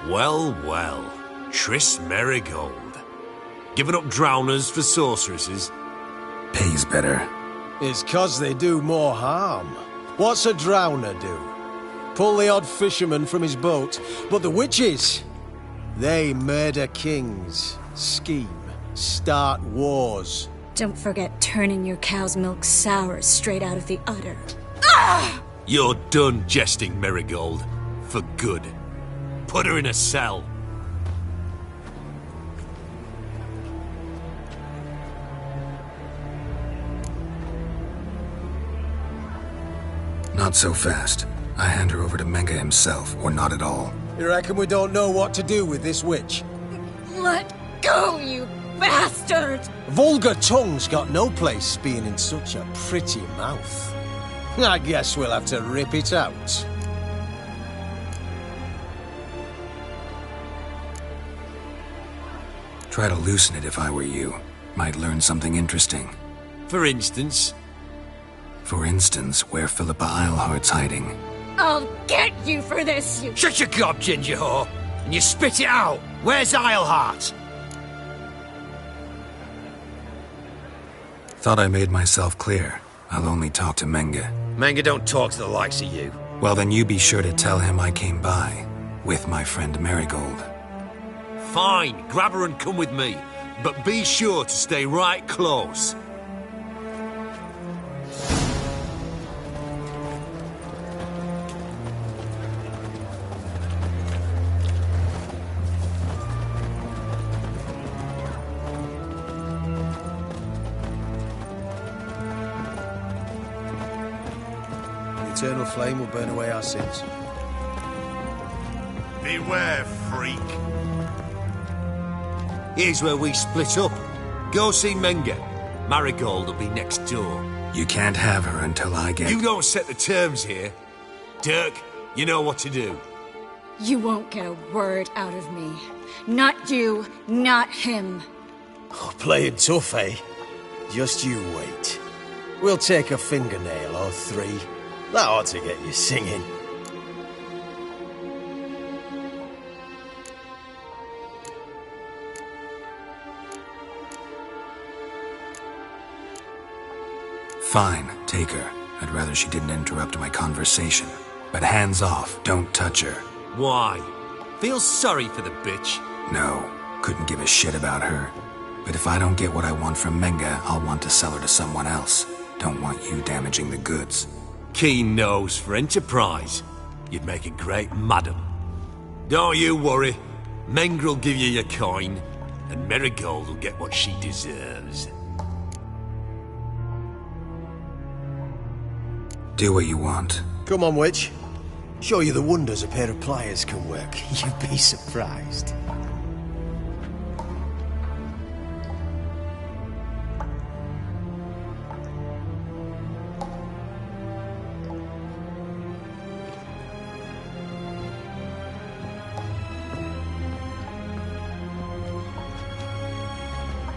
Well, well. Triss Marigold. Giving up drowners for sorceresses? Pays better. It's 'cause they do more harm. What's a drowner do? Pull the odd fisherman from his boat. But the witches, they murder kings, scheme, start wars. Don't forget turning your cow's milk sour straight out of the udder. You're done jesting, Marigold. For good. Put her in a cell. Not so fast. I hand her over to Menga himself, or not at all. You reckon we don't know what to do with this witch? Let go, you bastard! Vulgar tongue's got no place being in such a pretty mouth. I guess we'll have to rip it out. Try to loosen it if I were you. Might learn something interesting. For instance? For instance, where Philippa Eilhart's hiding. I'll get you for this, you... Shut your gob, ginger whore, and you spit it out. Where's Eilhart? Thought I made myself clear. I'll only talk to Menge. Menge don't talk to the likes of you. Well, then you be sure to tell him I came by. With my friend Marigold. Fine, grab her and come with me. But be sure to stay right close. The eternal flame will burn away our sins. Beware, freak. Here's where we split up. Go see Menge. Marigold will be next door. You can't have her until I get... You don't set the terms here. Dirk, you know what to do. You won't get a word out of me. Not you, not him. Oh, playing tough, eh? Just you wait. We'll take a fingernail or three. That ought to get you singing. Fine, take her. I'd rather she didn't interrupt my conversation. But hands off, don't touch her. Why? Feel sorry for the bitch? No, couldn't give a shit about her. But if I don't get what I want from Menge, I'll want to sell her to someone else. Don't want you damaging the goods. Keen nose for enterprise. You'd make a great madam. Don't you worry. Menge will give you your coin, and Marigold will get what she deserves. Do what you want. Come on, witch. Show you the wonders a pair of pliers can work. You'd be surprised.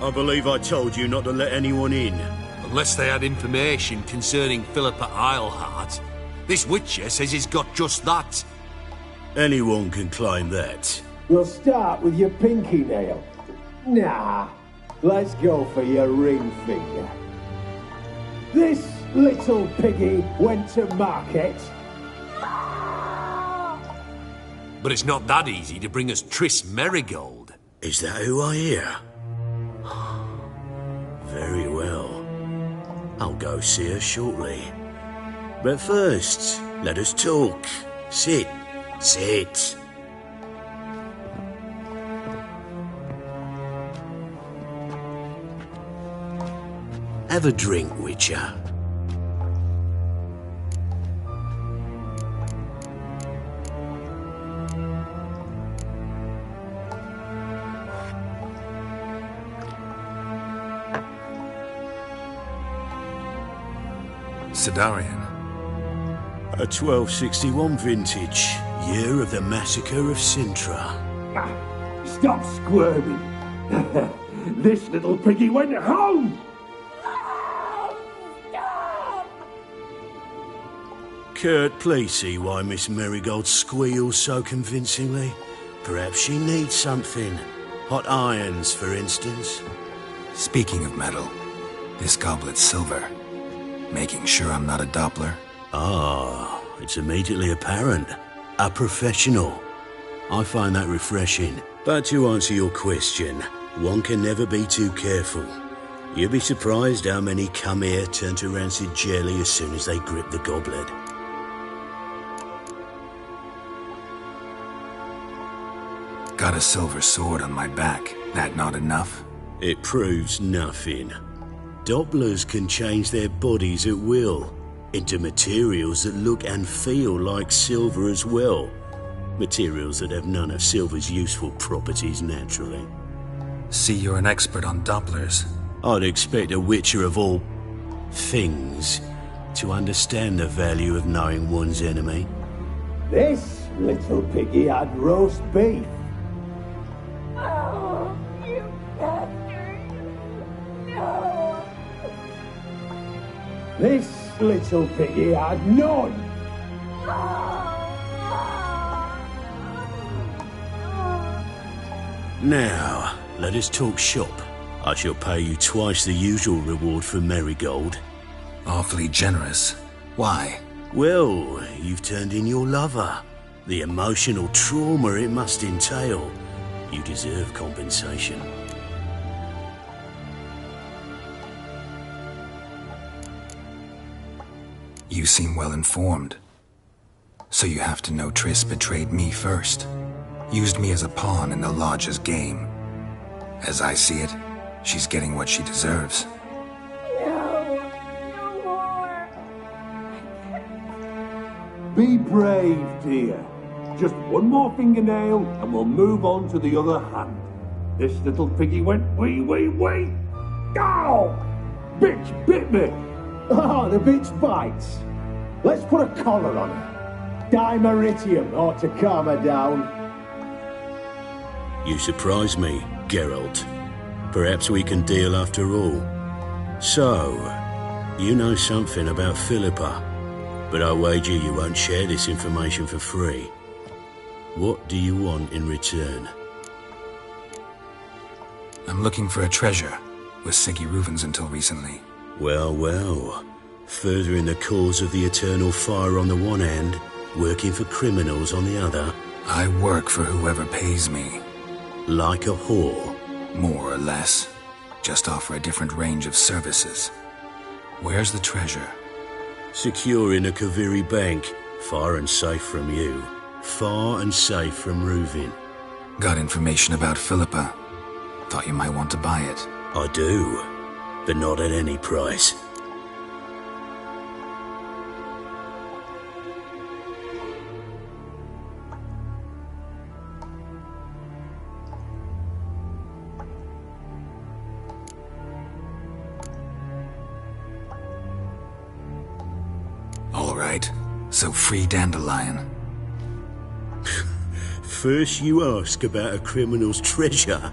I believe I told you not to let anyone in. Unless they had information concerning Philippa Eilhart. This witcher says he's got just that. Anyone can claim that. We'll start with your pinky nail. Nah, let's go for your ring finger. This little piggy went to market. But it's not that easy to bring us Triss Marigold. Is that who I hear? Very well. I'll go see her shortly. But first, let us talk. Sit. Sit. Have a drink, Witcher. Dandelion. A 1261 vintage, year of the massacre of Sintra. Stop squirming. This little piggy went home. Kurt, please see why Miss Marigold squeals so convincingly. Perhaps she needs something. Hot irons, for instance. Speaking of metal, this goblet's silver. Making sure I'm not a Doppler? Ah, it's immediately apparent. A professional. I find that refreshing. But to answer your question, one can never be too careful. You'll be surprised how many come here turn to rancid jelly as soon as they grip the goblet. Got a silver sword on my back. That not enough? It proves nothing. Dopplers can change their bodies at will, into materials that look and feel like silver as well. Materials that have none of silver's useful properties naturally. See, you're an expert on Dopplers. I'd expect a witcher of all things to understand the value of knowing one's enemy. This little piggy had roast beef. Oh, you bastard. This little piggy had none. Now, let us talk shop. I shall pay you twice the usual reward for Marigold. Awfully generous. Why? Well, you've turned in your lover. The emotional trauma it must entail. You deserve compensation. You seem well informed. So you have to know Triss betrayed me first. Used me as a pawn in the Lodge's game. As I see it, she's getting what she deserves. No more. Be brave, dear. Just one more fingernail and we'll move on to the other hand. This little piggy went wee. Ow! Bitch bit me. Oh, the bitch bites. Let's put a collar on her. Dimeritium ought to calm her down. You surprise me, Geralt. Perhaps we can deal after all. So, you know something about Philippa, but I wager you won't share this information for free. What do you want in return? I'm looking for a treasure. Was Siggy Reuven's until recently. Well. Furthering the cause of the eternal fire on the one hand, working for criminals on the other. I work for whoever pays me. Like a whore? More or less. Just offer a different range of services. Where's the treasure? Secure in a Kaviri bank, far and safe from you. Far and safe from Reuven. Got information about Philippa. Thought you might want to buy it. I do, but not at any price. All right, so free Dandelion. First you ask about a criminal's treasure.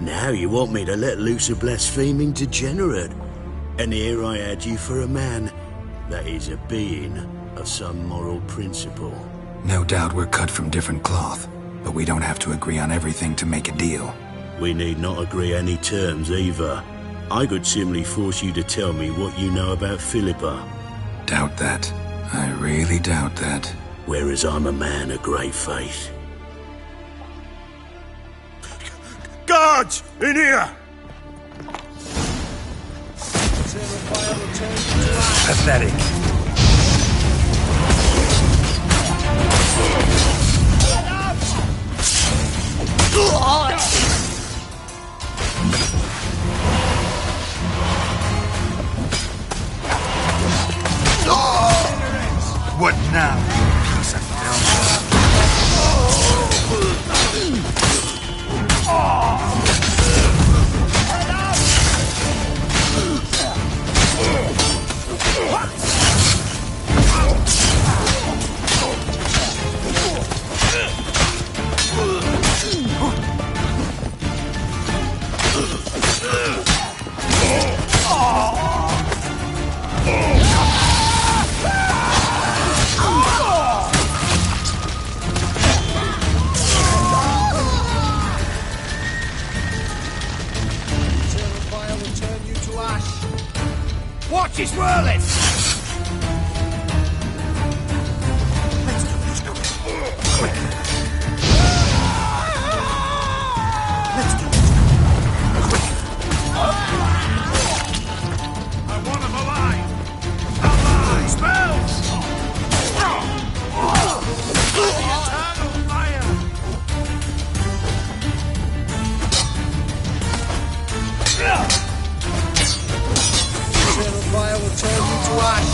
Now you want me to let loose a blaspheming degenerate. And here I had you for a man. That is a being of some moral principle. No doubt we're cut from different cloth, but we don't have to agree on everything to make a deal. We need not agree any terms either. I could simply force you to tell me what you know about Philippa. Doubt that. I really doubt that. Whereas I'm a man of great faith. Guards! In here! Pathetic. What now, you piece of filth? Watch his whirling! I want him alive! Alive! Spells! The eternal fire! Eternal fire will turn you to ash.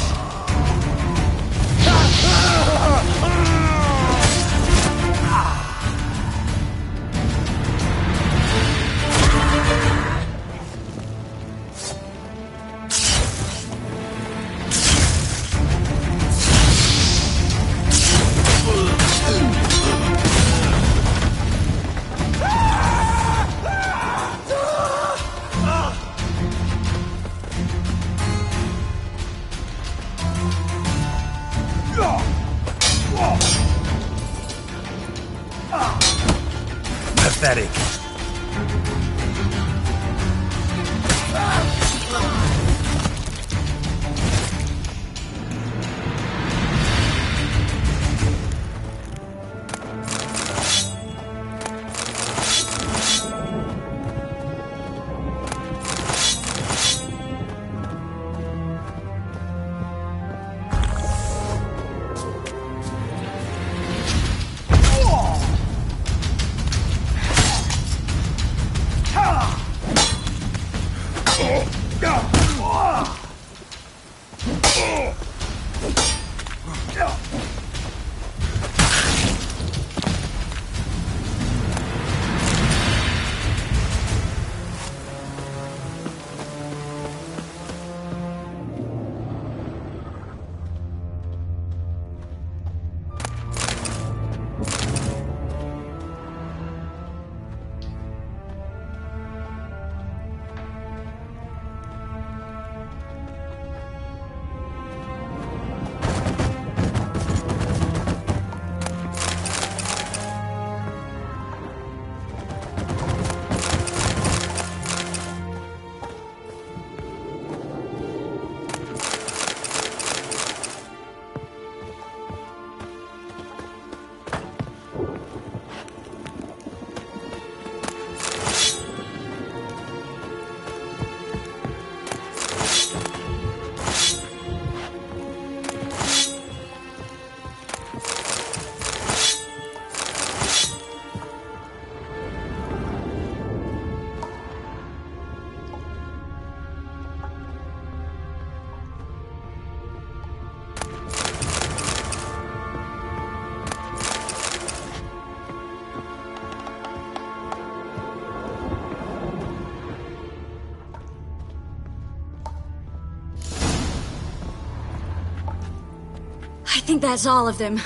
I think that's all of them.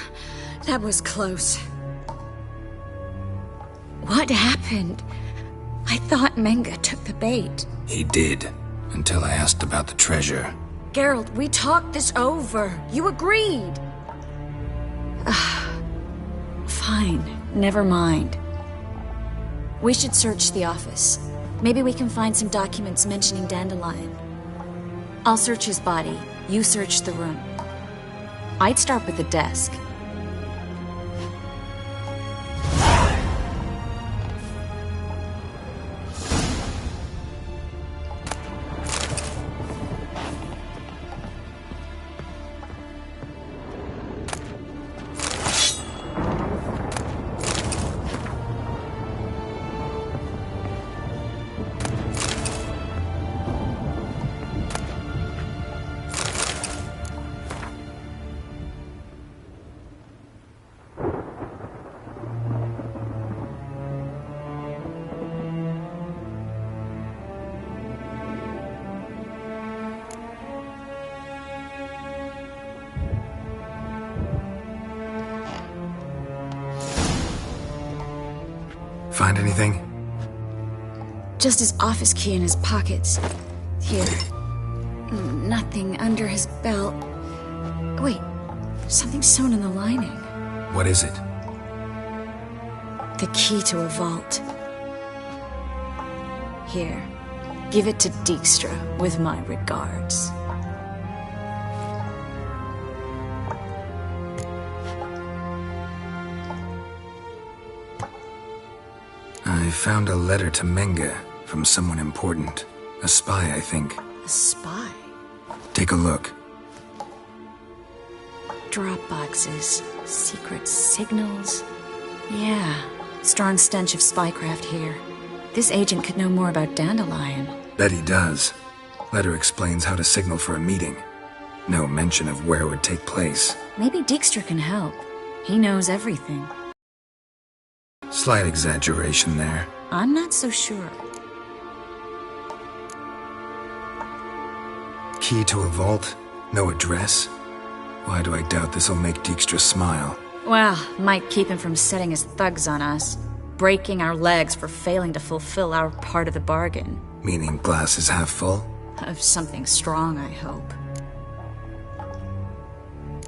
That was close. What happened? I thought Menga took the bait. He did, until I asked about the treasure. Geralt, we talked this over. You agreed. Fine, never mind. We should search the office. Maybe we can find some documents mentioning Dandelion. I'll search his body. You search the room. I'd start with the desk. Find anything? Just his office key in his pockets. Here. Nothing under his belt. Wait, something sewn in the lining. What is it? The key to a vault. Here, give it to Dijkstra with my regards. I found a letter to Menga from someone important. A spy, I think. A spy? Take a look. Drop boxes, secret signals. Yeah, strong stench of spycraft here. This agent could know more about Dandelion. Bet he does. Letter explains how to signal for a meeting. No mention of where it would take place. Maybe Dijkstra can help. He knows everything. Slight exaggeration there. I'm not so sure. Key to a vault? No address? Why do I doubt this'll make Dijkstra smile? Well, might keep him from setting his thugs on us. Breaking our legs for failing to fulfill our part of the bargain. Meaning glass is half full? Of something strong, I hope.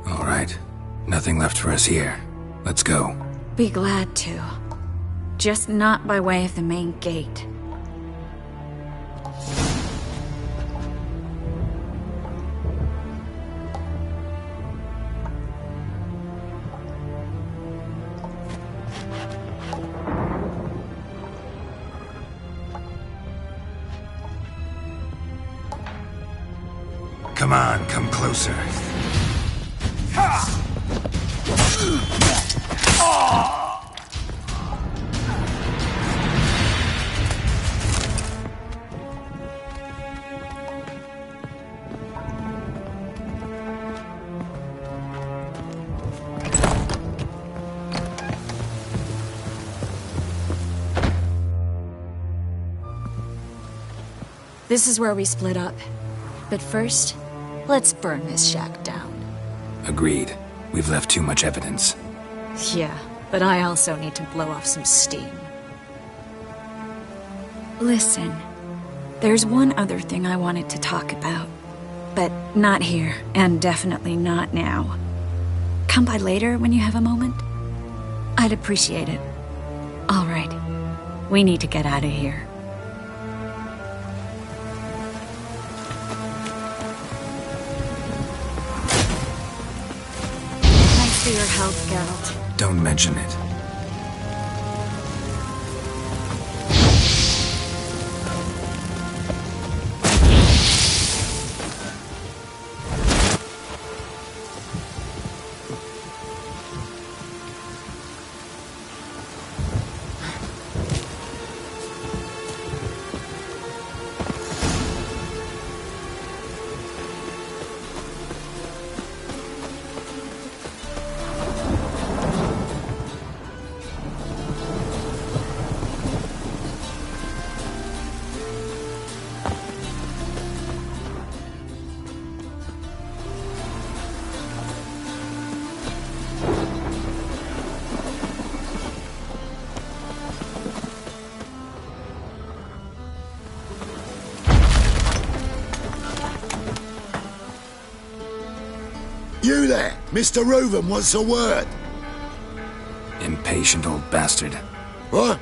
All right. Nothing left for us here. Let's go. Be glad to. Just not by way of the main gate. Come on, come closer. This is where we split up. But first, let's burn this shack down. Agreed. We've left too much evidence. Yeah, but I also need to blow off some steam. Listen, there's one other thing I wanted to talk about. But not here, and definitely not now. Come by later when you have a moment? I'd appreciate it. All right. We need to get out of here. Thanks for your help, Geralt. Don't mention it. You there! Mr. Reuven wants a word. Impatient old bastard. What?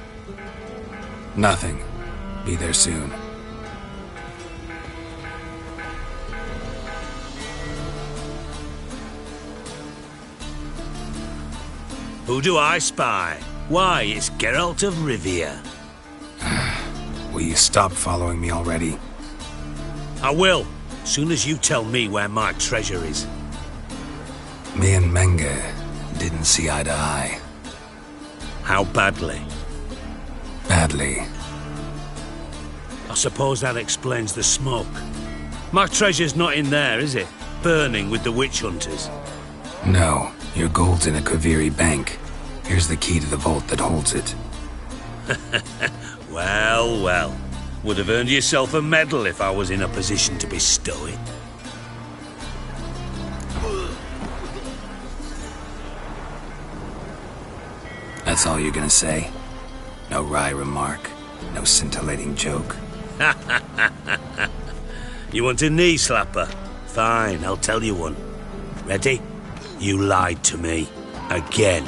Nothing. Be there soon. Who do I spy? Why, it's Geralt of Rivia. Will you stop following me already? I will, soon as you tell me where my treasure is. Me and Menge didn't see eye to eye. How badly? Badly. I suppose that explains the smoke. My treasure's not in there, is it? Burning with the witch hunters. No, your gold's in a Kaviri bank. Here's the key to the vault that holds it. Well, well. Would have earned yourself a medal if I was in a position to bestow it. That's all you're gonna say? No wry remark, no scintillating joke. You want a knee slapper? Fine, I'll tell you one. Ready? You lied to me. Again.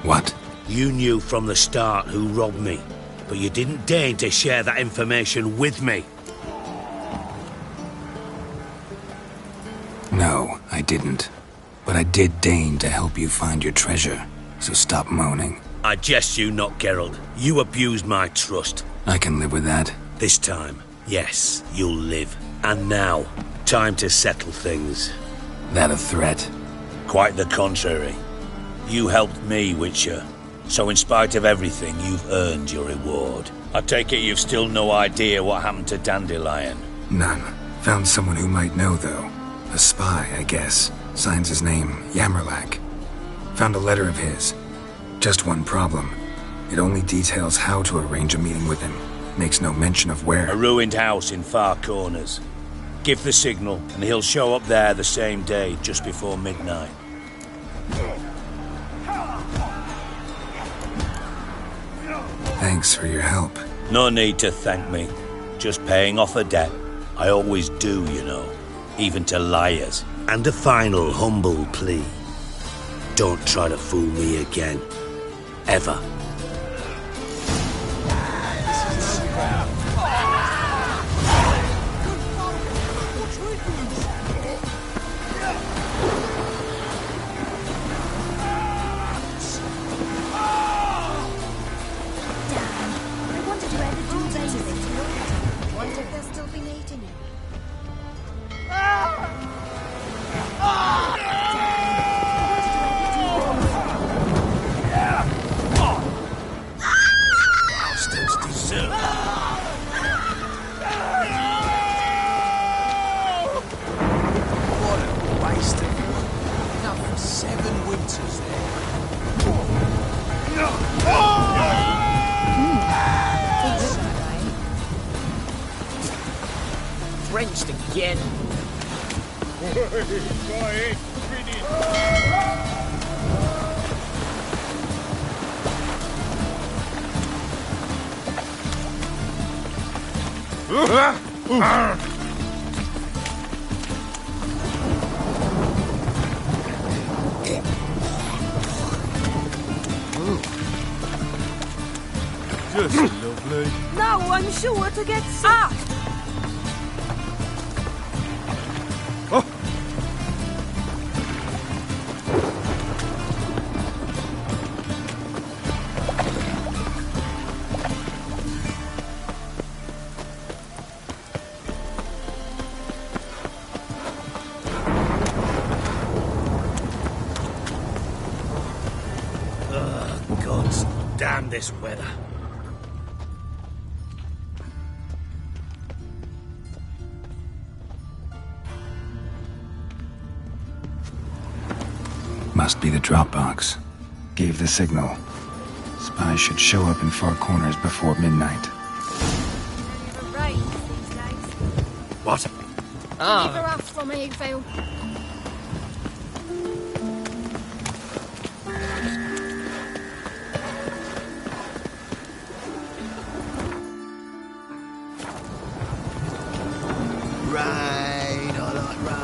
What? You knew from the start who robbed me, but you didn't deign to share that information with me. No, I didn't. But I did deign to help you find your treasure. So stop moaning. I jest you not, Geralt. You abused my trust. I can live with that. This time, yes, you'll live. And now, time to settle things. That a threat? Quite the contrary. You helped me, Witcher. So in spite of everything, you've earned your reward. I take it you've still no idea what happened to Dandelion? None. Found someone who might know, though. A spy, I guess. Signs his name, Yamerlak. Found a letter of his. Just one problem. It only details how to arrange a meeting with him. Makes no mention of where. A ruined house in Far Corners. Give the signal, and he'll show up there the same day, just before midnight. Thanks for your help. No need to thank me. Just paying off a debt. I always do, you know. Even to liars. And a final humble plea. Don't try to fool me again. Ever. drenched again. Just lovely. No, I'm sure to get sacked. Gods damn this weather. Must be the drop box. Gave the signal. Spies should show up in far corners before midnight. What? Never off from me, Phil. Rain, I like rain.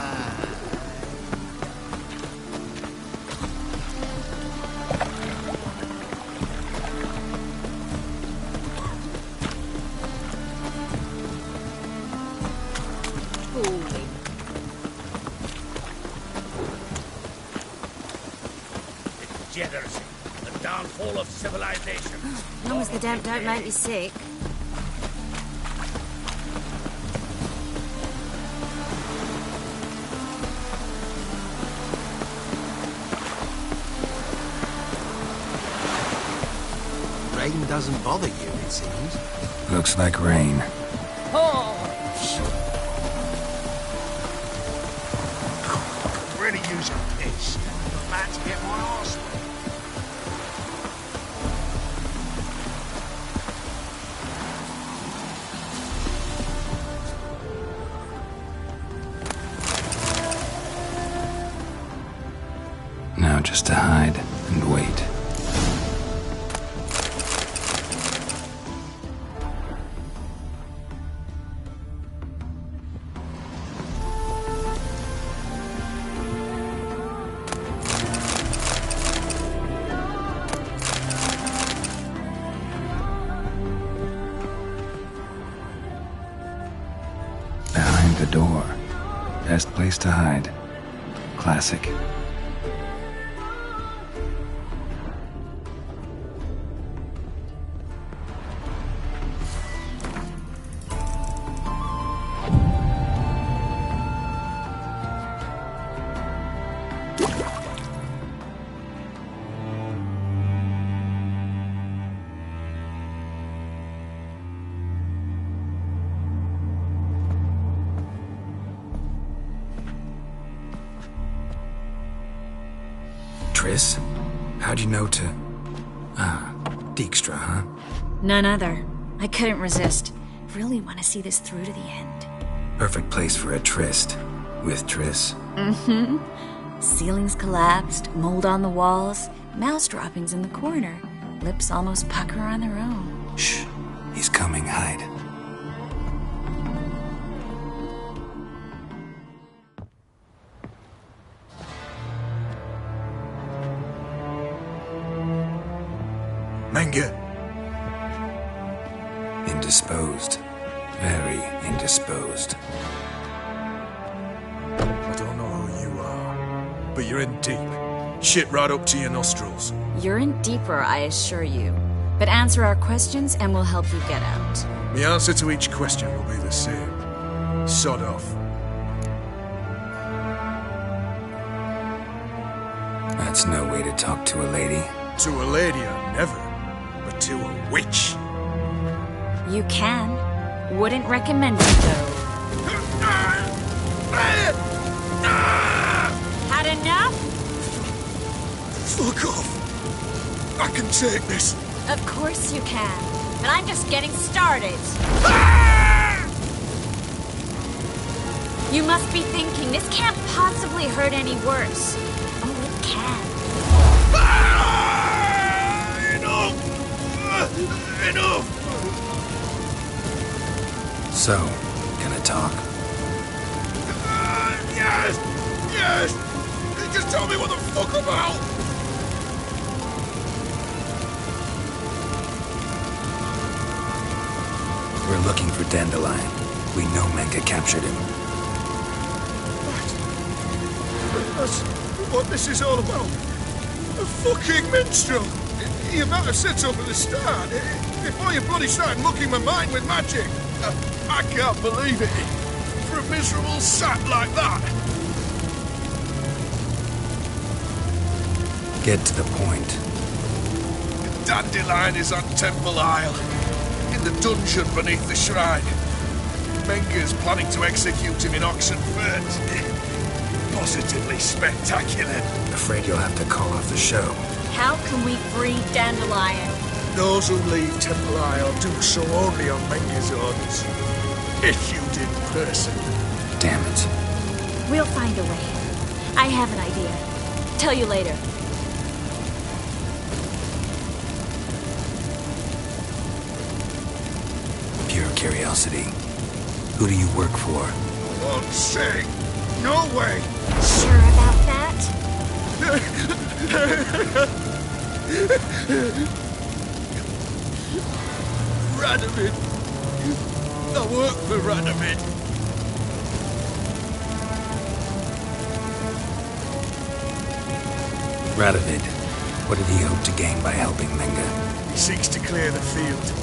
Degeneracy, the downfall of civilization. As long as the damp don't make you sick. Rain doesn't bother you, it seems. Looks like rain. Really use a piss. I'm about to get my arse wet. Now just to hide and wait. Behind the door. Best place to hide. Classic. Triss? How'd you know to... Dijkstra, huh? None other. I couldn't resist. Really want to see this through to the end. Perfect place for a tryst. With Triss. Mm-hmm. Ceilings collapsed, mold on the walls, mouse droppings in the corner. Lips almost pucker on their own. Shh. He's coming. Hide. Manga. Indisposed. Very indisposed. I don't know who you are, but you're in deep. Shit right up to your nostrils. You're in deeper, I assure you. But answer our questions and we'll help you get out. The answer to each question will be the same. Sod off. That's no way to talk to a lady. To a lady, I never. But to a witch. You can. Wouldn't recommend it, though. Had enough? Fuck off. I can take this. Of course you can. But I'm just getting started. You must be thinking, this can't possibly hurt any worse. Oh, it can. Enough! So, gonna talk? Yes! Yes! Just tell me what the fuck about! We're looking for Dandelion. We know Menka captured him. That's what this is all about. A fucking minstrel! You might have said so from the start. Before you bloody started mucking my mind with magic. I can't believe it. For a miserable sap like that. Get to the point. Dandelion is on Temple Isle. In the dungeon beneath the shrine. Menga's planning to execute him in Oxenfurt. Positively spectacular. Afraid you'll have to call off the show. How can we free Dandelion? Those who leave Temple Isle do so only on Menga's orders. Issued in person. Damn it. We'll find a way. I have an idea. Tell you later. Pure curiosity. Who do you work for? Won't say. No way. Sure about that? Radovid. I work for Radovid. Radovid. What did he hope to gain by helping Menga? He seeks to clear the field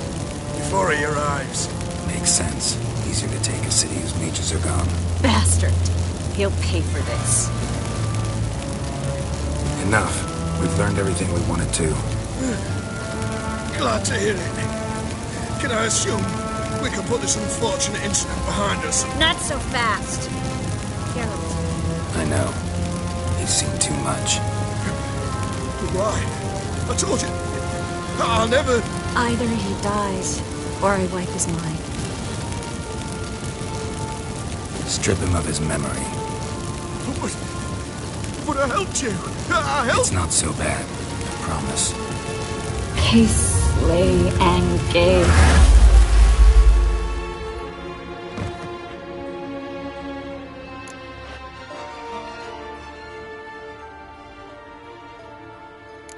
before he arrives. Makes sense. Easier to take a city whose mages are gone. Bastard. He'll pay for this. Enough. We've learned everything we wanted to. Glad to hear it. Can I assume we can put this unfortunate incident behind us? Not so fast. Geralt. I know. He's seen too much. Why? I told you. I'll never... Either he dies, or I wipe his mind. Strip him of his memory. But I helped you. I helped... It's not so bad. I promise. Peace, lay, and gay.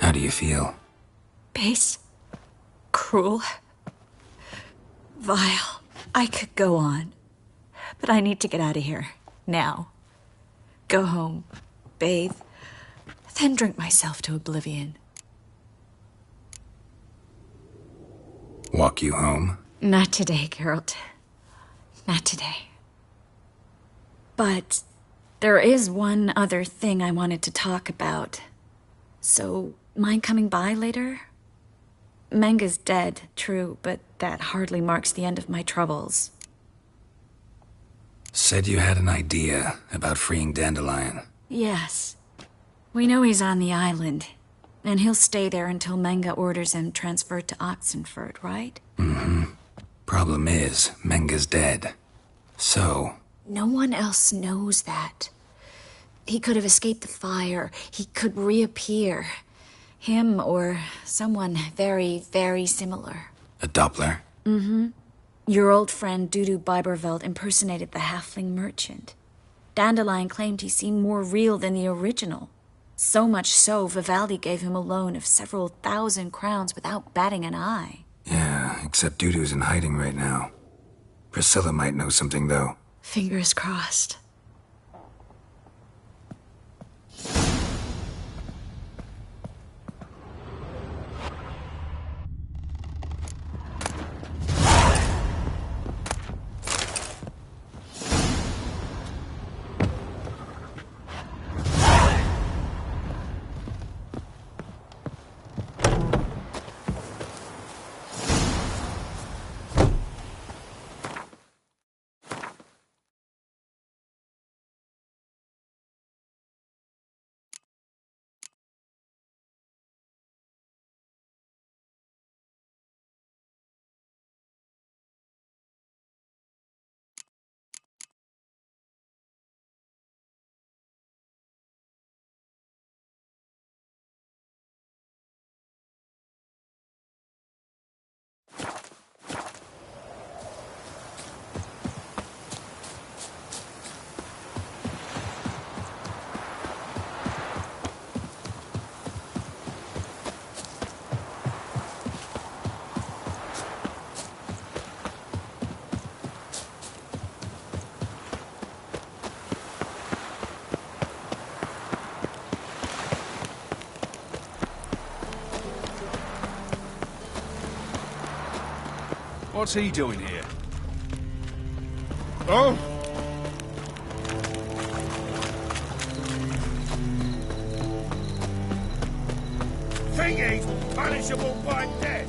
How do you feel? Base. Cruel. Vile. I could go on. But I need to get out of here. Now. Go home. Bathe. Then drink myself to oblivion. Walk you home? Not today, Geralt. Not today. But there is one other thing I wanted to talk about. So, mind coming by later? Menga's dead, true, but that hardly marks the end of my troubles. Said you had an idea about freeing Dandelion. Yes. We know he's on the island, and he'll stay there until Menga orders him transferred to Oxenfurt, right? Mm-hmm. Problem is, Menga's dead. So... No one else knows that. He could have escaped the fire. He could reappear. Him or someone very, very similar. A Doppler? Mm-hmm. Your old friend Dudu Biberveld impersonated the halfling merchant. Dandelion claimed he seemed more real than the original. So much so, Vivaldi gave him a loan of several thousand crowns without batting an eye. Yeah, except Dudu's in hiding right now. Priscilla might know something, though. Fingers crossed. What's he doing here? Oh! Thingy's punishable by death.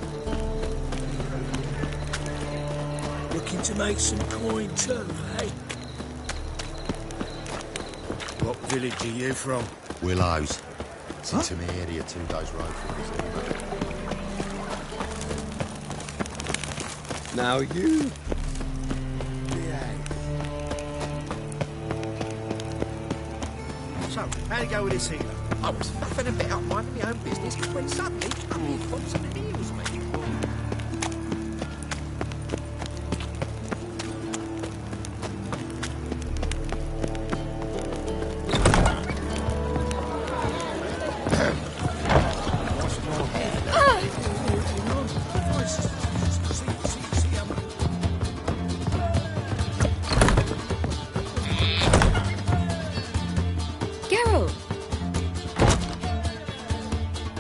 Looking to make some coin too, eh? What village are you from? Willows. It's into my area 2 days' road from this. Now you. So, how'd it go with this healer? I was faffing about minding my own business when suddenly up he comes and heals me.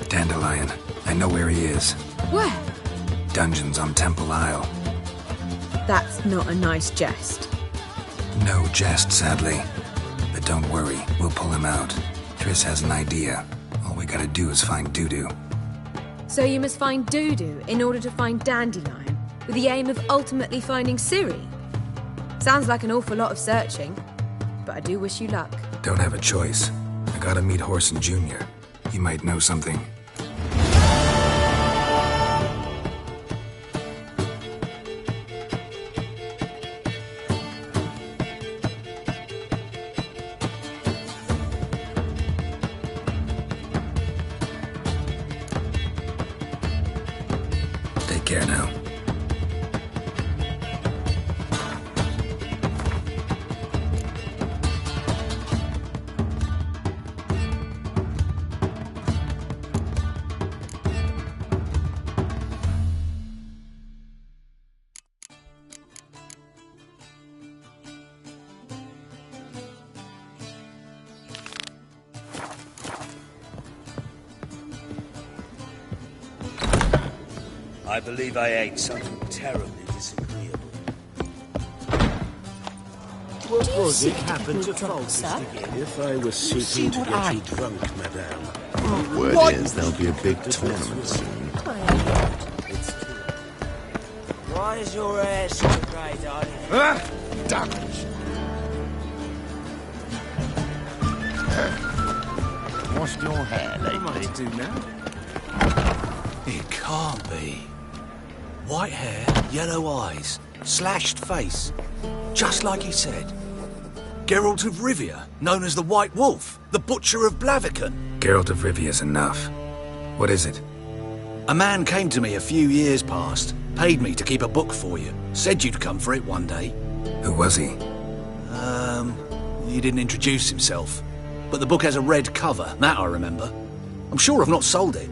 Dandelion. I know where he is. Where? Dungeons on Temple Isle. That's not a nice jest. No jest, sadly. But don't worry, we'll pull him out. Triss has an idea. All we gotta do is find Dudu. So you must find Dudu in order to find Dandelion, with the aim of ultimately finding Ciri? Sounds like an awful lot of searching, but I do wish you luck. Don't have a choice. I gotta meet Horson Jr. He might know something. Take care now. I believe I ate something terribly disagreeable. What was it happened to folks again? If I was seeking to get you drunk, madame. Word is there'll be a big tournament soon. Why is your hair so grey, darling? Damage. Washed your hair lately? What am I to do now? It can't be. White hair, yellow eyes, slashed face. Just like he said. Geralt of Rivia, known as the White Wolf, the Butcher of Blaviken. Geralt of Rivia's enough. What is it? A man came to me a few years past, paid me to keep a book for you, said you'd come for it one day. Who was he? He didn't introduce himself. But the book has a red cover, that I remember. I'm sure I've not sold it.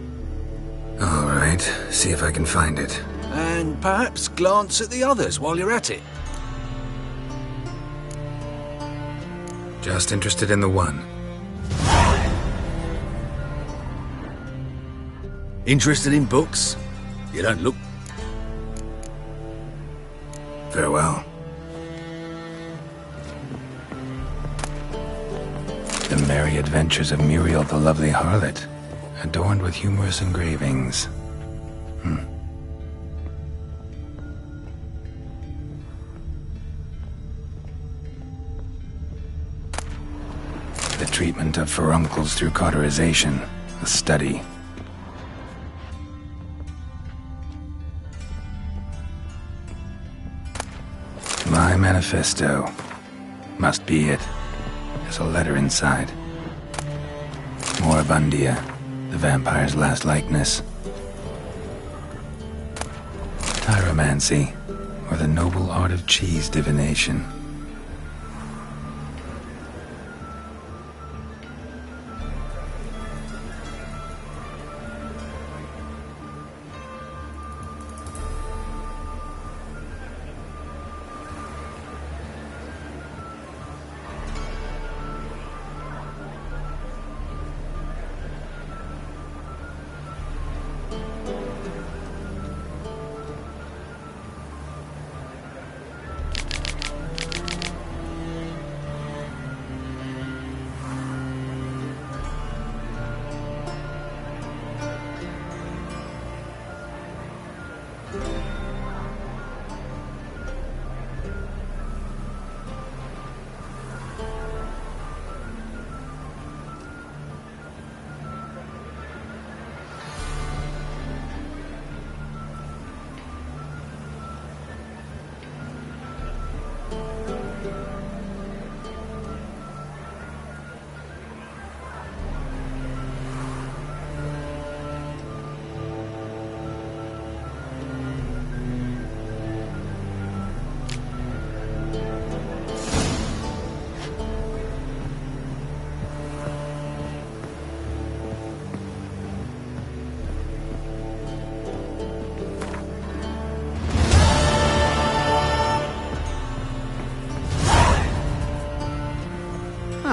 All right, see if I can find it. And perhaps glance at the others while you're at it. Just interested in the one. Interested in books? You don't look... Farewell. The Merry Adventures of Muriel the Lovely Harlot, adorned with humorous engravings. The treatment of furuncles through cauterization, a study. My manifesto. Must be it. There's a letter inside. Moribundia, the vampire's last likeness. Tyromancy, or the noble art of cheese divination.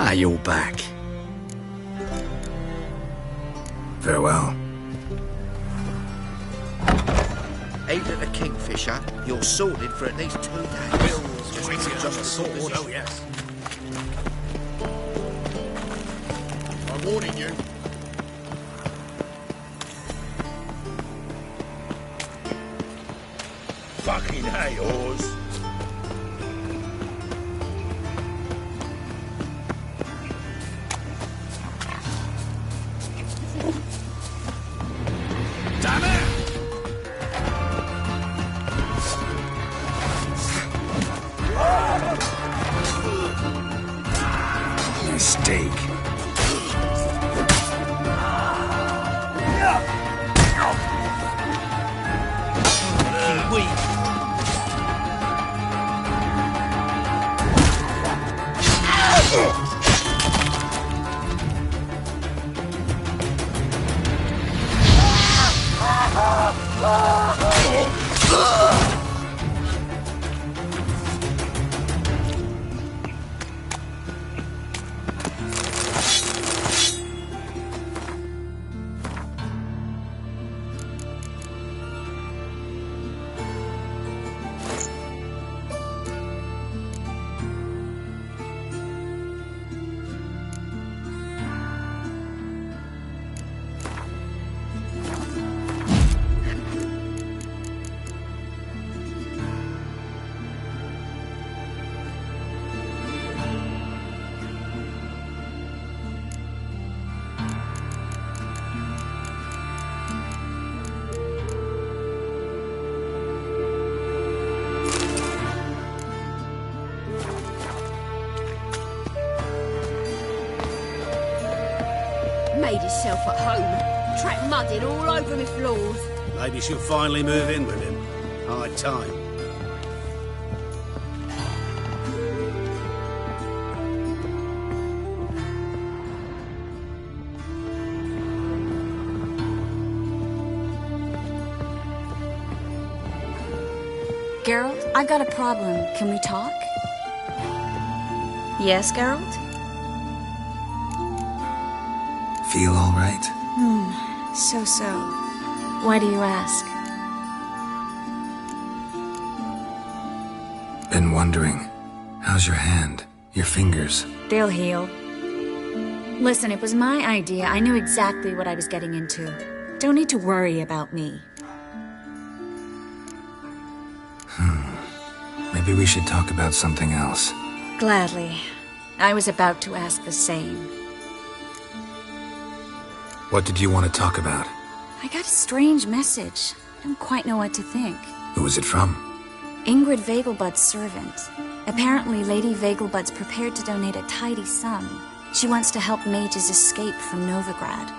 Ah, you're back. Farewell. Aimed at the Kingfisher, you're sorted for at least 2 days. Just sword, oh yes. I'm warning you. Fucking hey, Oars. Damn it! Mistake. Made herself at home. Track mudded all over me floors. Maybe she'll finally move in with him. High time. Geralt, I've got a problem. Can we talk? Yes, Geralt? Feel all right? So. Why do you ask? Been wondering. How's your hand? Your fingers? They'll heal. Listen, it was my idea. I knew exactly what I was getting into. Don't need to worry about me. Maybe we should talk about something else. Gladly. I was about to ask the same. What did you want to talk about? I got a strange message. I don't quite know what to think. Who was it from? Ingrid Vegelbud's servant. Apparently, Lady Vegelbud's prepared to donate a tidy sum. She wants to help mages escape from Novigrad.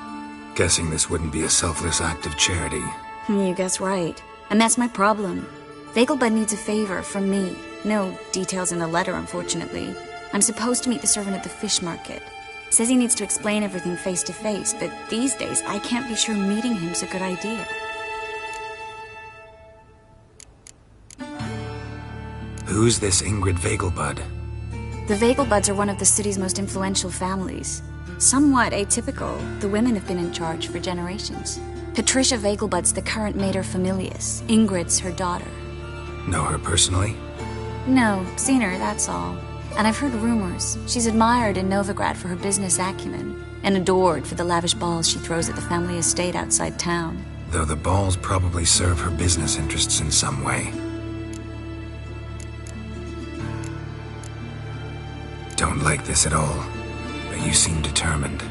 Guessing this wouldn't be a selfless act of charity. You guess right. And that's my problem. Vegelbud needs a favor from me. No details in the letter, unfortunately. I'm supposed to meet the servant at the fish market. Says he needs to explain everything face to face, but these days I can't be sure meeting him's a good idea. Who's this Ingrid Vegelbud? The Vegelbuds are one of the city's most influential families. Somewhat atypical, the women have been in charge for generations. Patricia Vegelbud's the current mater familias. Ingrid's her daughter. Know her personally? No, seen her, that's all. And I've heard rumors. She's admired in Novigrad for her business acumen, and adored for the lavish balls she throws at the family estate outside town. Though the balls probably serve her business interests in some way. Don't like this at all, but you seem determined.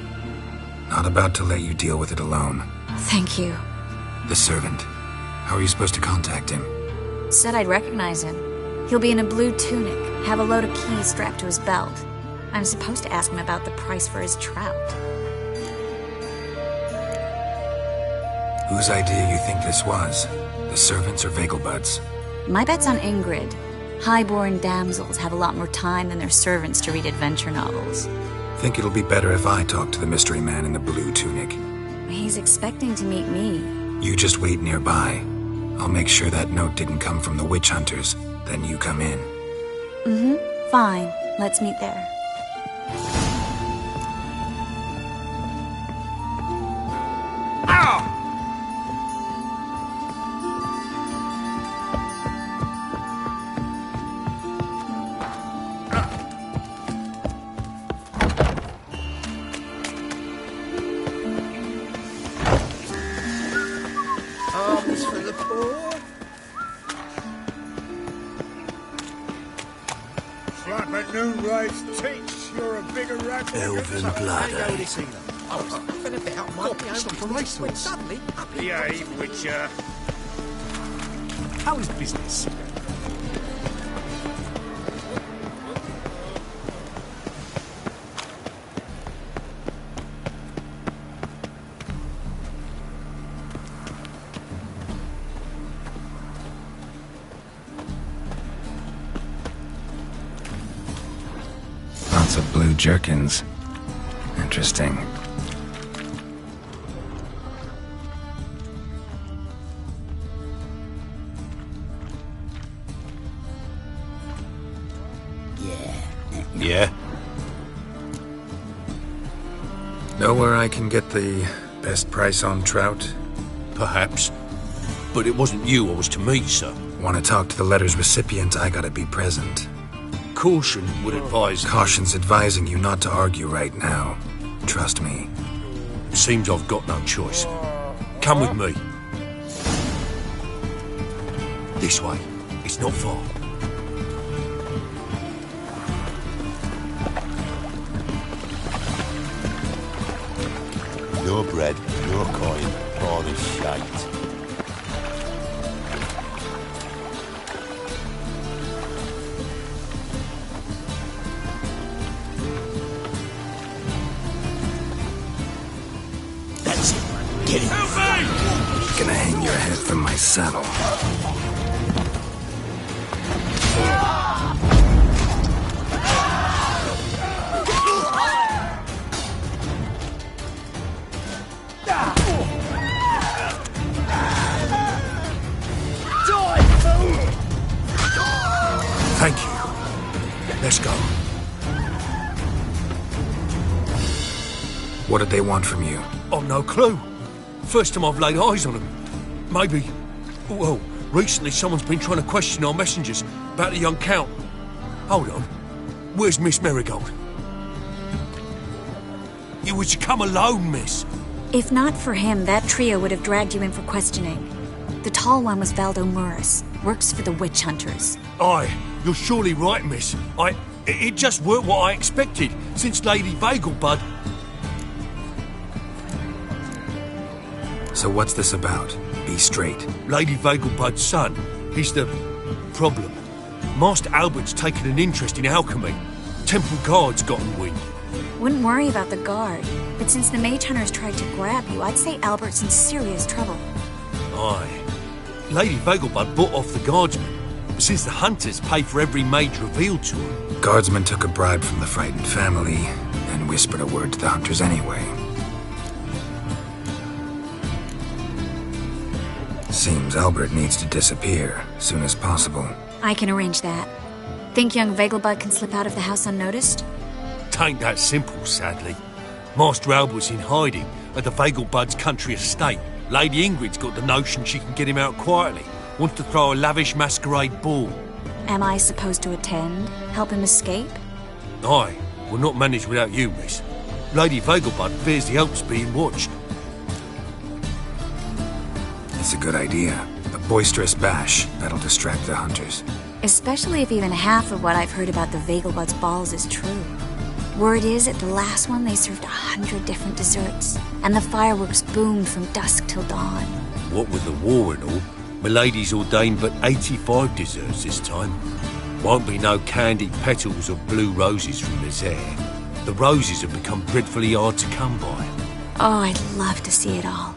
Not about to let you deal with it alone. Thank you. The servant. How are you supposed to contact him? Said I'd recognize him. He'll be in a blue tunic, have a load of keys strapped to his belt. I'm supposed to ask him about the price for his trout. Whose idea you think this was? The servants or Vegelbud's? My bet's on Ingrid. Highborn damsels have a lot more time than their servants to read adventure novels. Think it'll be better if I talk to the mystery man in the blue tunic. He's expecting to meet me. You just wait nearby. I'll make sure that note didn't come from the witch hunters. Then you come in. Fine. Let's meet there. Flap at noon raised teats. You're a bigger rat. Elven blood, eh? I was having a bit out my own for racehorse. Suddenly, Behave, Witcher. how is business? Lots of blue jerkins. Interesting. Yeah? Know where I can get the best price on trout? Perhaps. But it wasn't you I was to meet, sir. Want to talk to the letter's recipient, I gotta be present. Caution would advise... Caution's advising you not to argue right now. Trust me. Seems I've got no choice. Come with me. This way. It's not far. No bread, no coin, all this shite. That's it. Get him. Help me! Gonna hang your head from my saddle. Thank you. Let's go. What did they want from you? I've no clue. First time I've laid eyes on them. Maybe... Well, recently someone's been trying to question our messengers about the young Count. Hold on. Where's Miss Marigold? You was to come alone, miss. If not for him, that trio would have dragged you in for questioning. The tall one was Valdo Muris, works for the witch hunters. Aye, you're surely right, miss. It just weren't what I expected, since Lady Vagelbud... So what's this about? Be straight. Lady Vagelbud's son. He's the... problem. Master Albert's taken an interest in alchemy. Temple Guard's gotten wind. Wouldn't worry about the guard, but since the mage hunters tried to grab you, I'd say Albert's in serious trouble. Aye. Lady Vagelbud bought off the guardsmen, since the hunters pay for every mage revealed to them. Guardsmen took a bribe from the frightened family, and whispered a word to the hunters anyway. Seems Albert needs to disappear, soon as possible. I can arrange that. Think young Vagelbud can slip out of the house unnoticed? Tain't that simple, sadly. Master Albert's in hiding at the Vagelbud's country estate. Lady Ingrid's got the notion she can get him out quietly. Wants to throw a lavish masquerade ball. Am I supposed to attend? Help him escape? Aye, we'll not manage without you, miss. Lady Vagelbud fears the Alps being watched. It's a good idea. A boisterous bash that'll distract the hunters. Especially if even half of what I've heard about the Vagelbud's balls is true. Word is, at the last one, they served 100 different desserts, and the fireworks boomed from dusk till dawn. What with the war and all, Milady's ordained but 85 desserts this time. Won't be no candied petals or blue roses from this air. The roses have become dreadfully hard to come by. Oh, I'd love to see it all.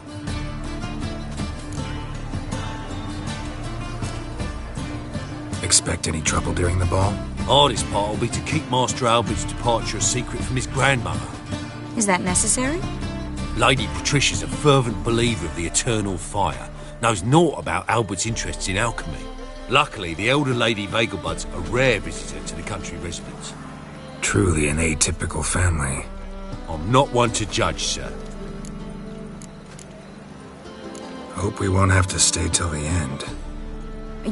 Expect any trouble during the ball? Hardest part will be to keep Master Albert's departure a secret from his grandmother. Is that necessary? Lady Patricia's a fervent believer of the eternal fire. Knows naught about Albert's interests in alchemy. Luckily, the elder Lady Vagelbud's a rare visitor to the country residence. Truly an atypical family. I'm not one to judge, sir. Hope we won't have to stay till the end.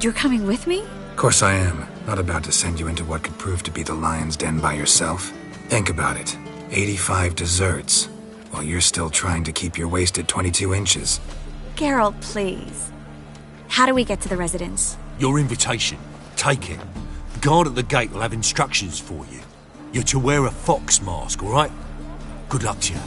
You're coming with me? Of course I am. Not about to send you into what could prove to be the lion's den by yourself. Think about it. 85 desserts, while you're still trying to keep your waist at 22 inches. Geralt, please. How do we get to the residence? Your invitation. Take it. The guard at the gate will have instructions for you. You're to wear a fox mask, all right? Good luck to you.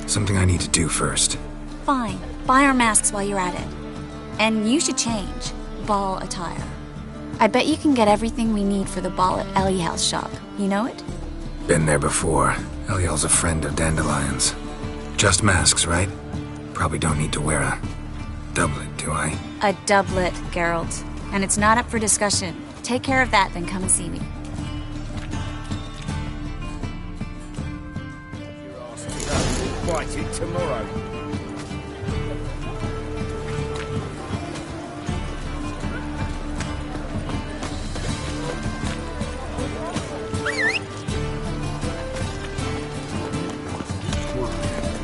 Something I need to do first. Fine. Buy our masks while you're at it. And you should change. Ball attire. I bet you can get everything we need for the ball at Eliel's shop. You know it? Been there before. Eliel's a friend of Dandelion's. Just masks, right? Probably don't need to wear a doublet, do I? A doublet, Geralt. And it's not up for discussion. Take care of that, then come and see me. Fight it tomorrow.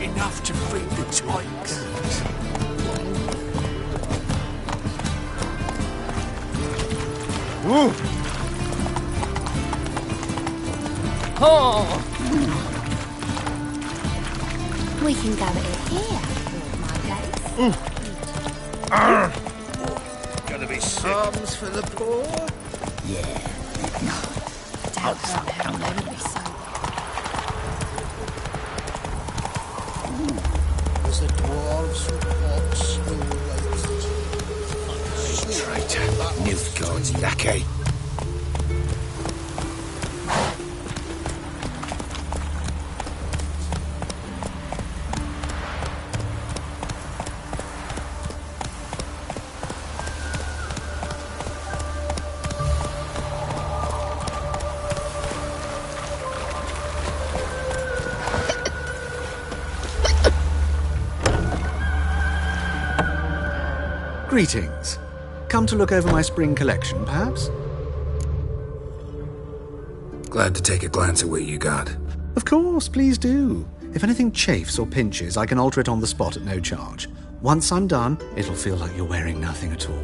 Enough to feed the tykes. Woo! Oh! We can go at it here, my days. Gonna be sick. Arms for the poor? Yeah. Don't hurt how they would be so. As the dwarves report Traitor. Nilfgaard's lackey. Greetings. Come to look over my spring collection, perhaps? Glad to take a glance at what you got. Of course, please do. If anything chafes or pinches, I can alter it on the spot at no charge. Once I'm done, it'll feel like you're wearing nothing at all.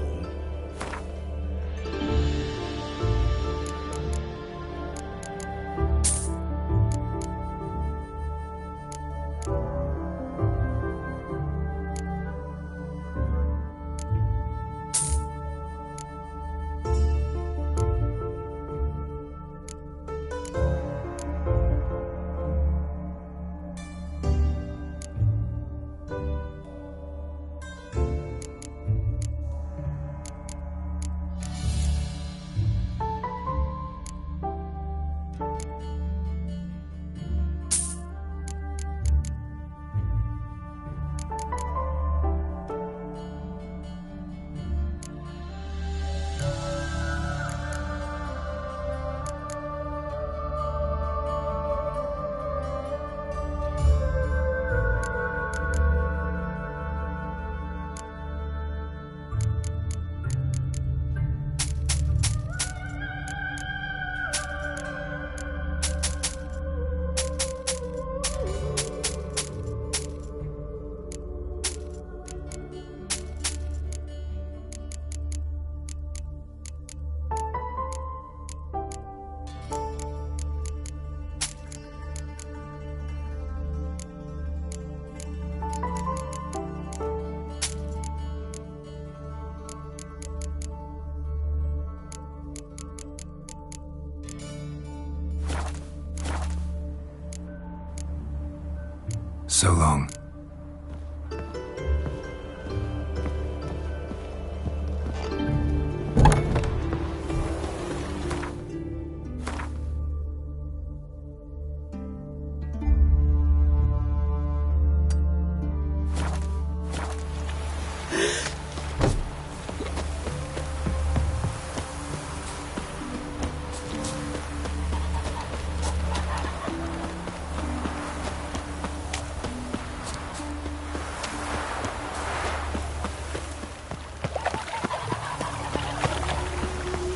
So long.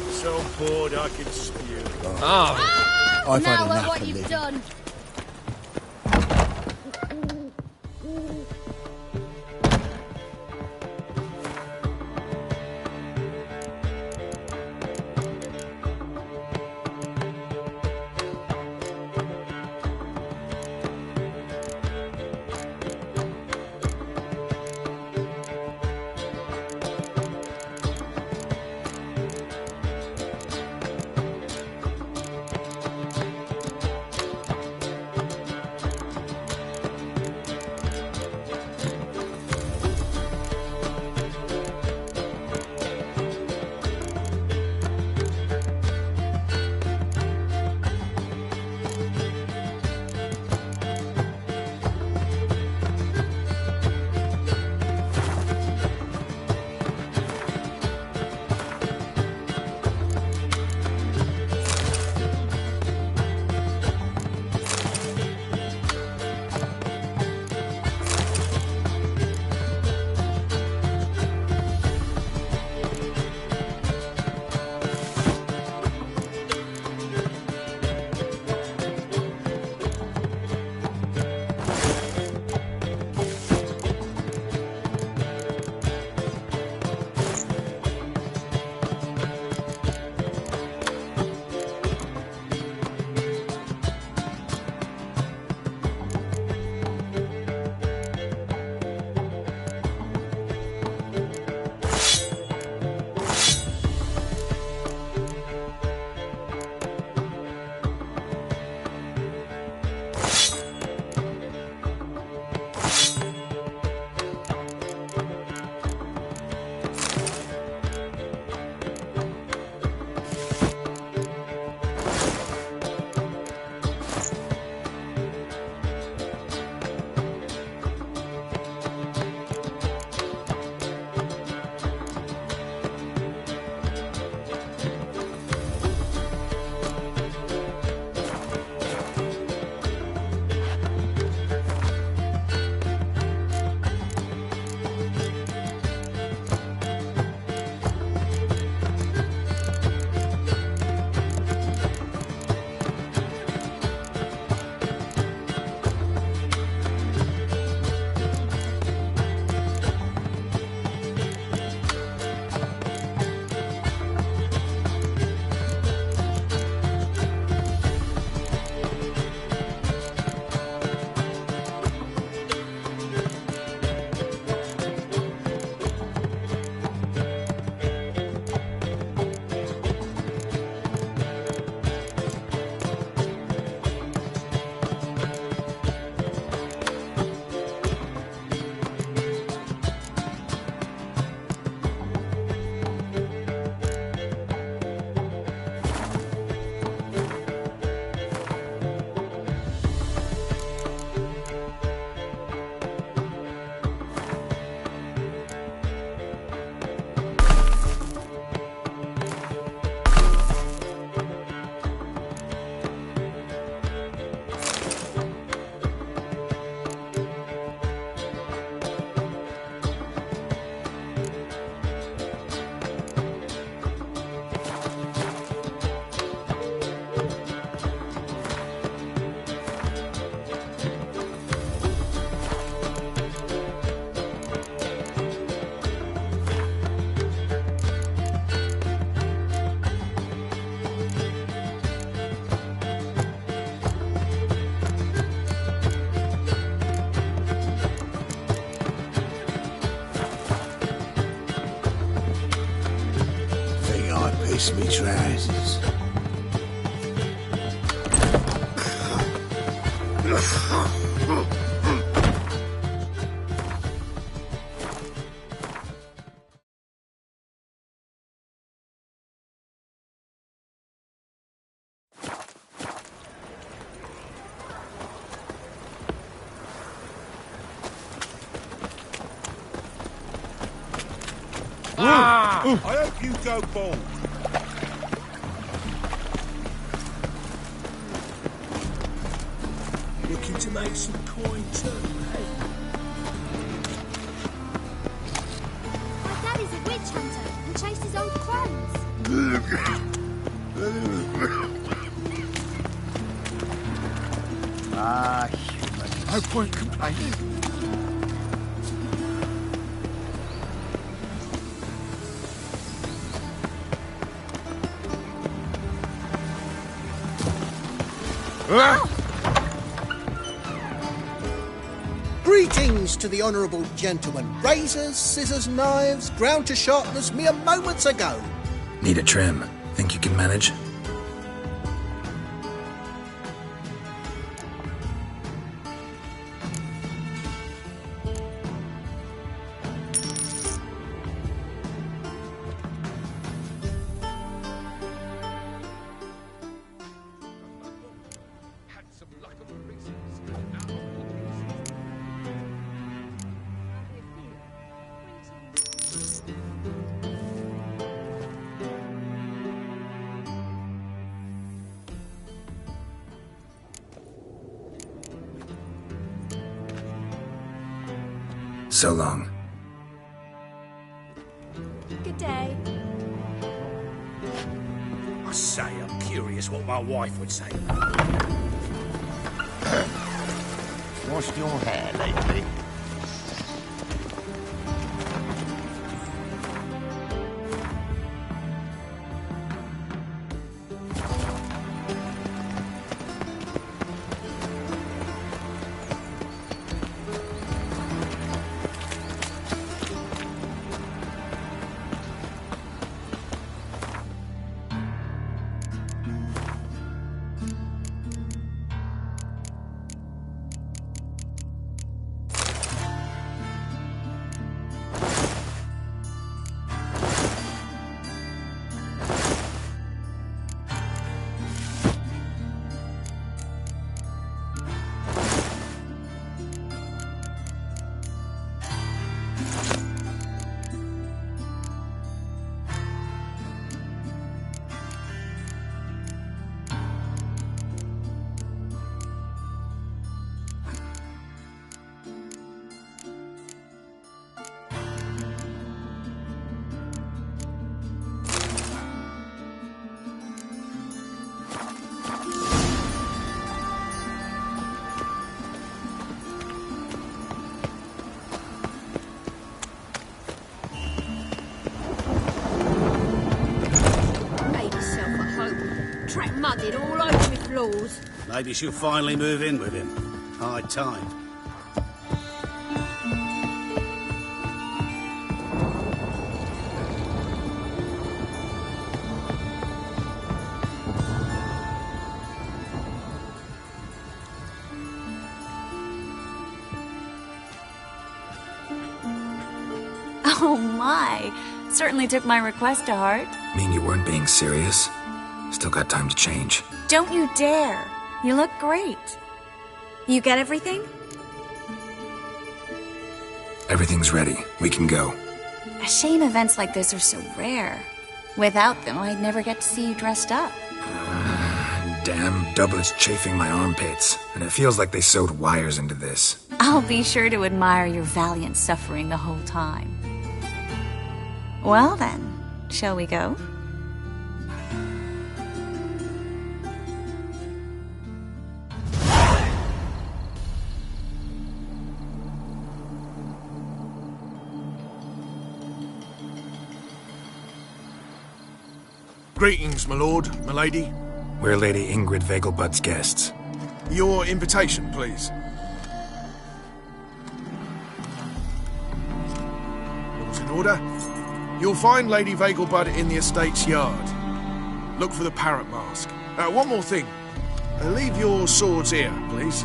So bored I could spew. I've had Now enough look what of you've living. done. Kiss me trousers. I hope you go bald. Looking to make some coin too, eh? My daddy's a witch hunter and chases old crones. Human. No point complaining. Greetings to the honourable gentleman. Razors, scissors, knives, ground to sharpness mere moments ago. Need a trim. Think you can manage? So long. Good day. I say, I'm curious what my wife would say. Washed your hair lately? Mudded all over my floors. Maybe she'll finally move in with him. High time. Oh my! Certainly took my request to heart. Mean you weren't being serious? Still got time to change. Don't you dare! You look great. You get everything? Everything's ready. We can go. A shame events like this are so rare. Without them, I'd never get to see you dressed up. Damn doublet's chafing my armpits, and it feels like they sewed wires into this. I'll be sure to admire your valiant suffering the whole time. Well then, shall we go? Greetings, my lord, my lady. We're Lady Ingrid Vegelbud's guests. Your invitation, please. All's in order. You'll find Lady Vegelbud in the estate's yard. Look for the parrot mask. One more thing. Leave your swords here, please.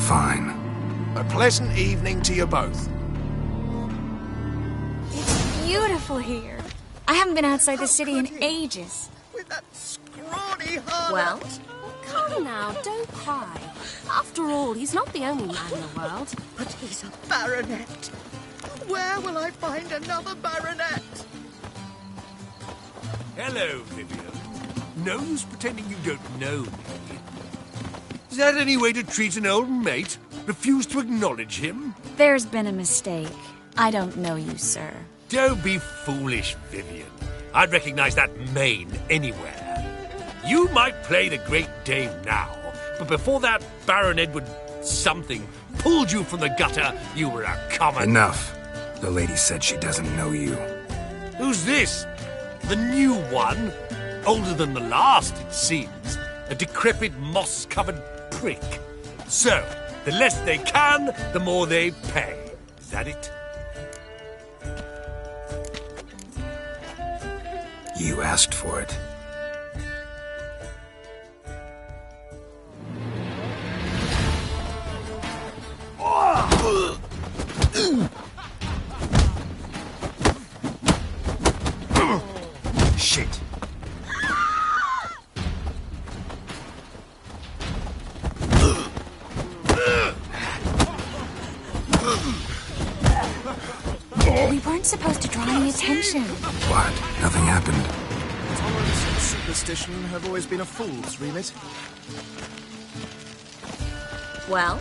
Fine. A pleasant evening to you both. It's beautiful here. I haven't been outside the city in ages. With that scrawny heart. Well, come now, don't cry. After all, he's not the only man in the world. But he's a baronet. Where will I find another baronet? Hello, Vivian. No use pretending you don't know me. Is that any way to treat an old mate? Refuse to acknowledge him? There's been a mistake. I don't know you, sir. Don't be foolish, Vivian. I'd recognize that mane anywhere. You might play the Great Dame now, but before that Baron Edward something pulled you from the gutter, you were a common... Enough. The lady said she doesn't know you. Who's this? The new one? Older than the last, it seems. A decrepit, moss-covered prick. So, the less they can, the more they pay. Is that it? You asked for it. Shit. We weren't supposed to draw any attention. What? Nothing happened. Tolerance and superstition have always been a fool's remit. Well?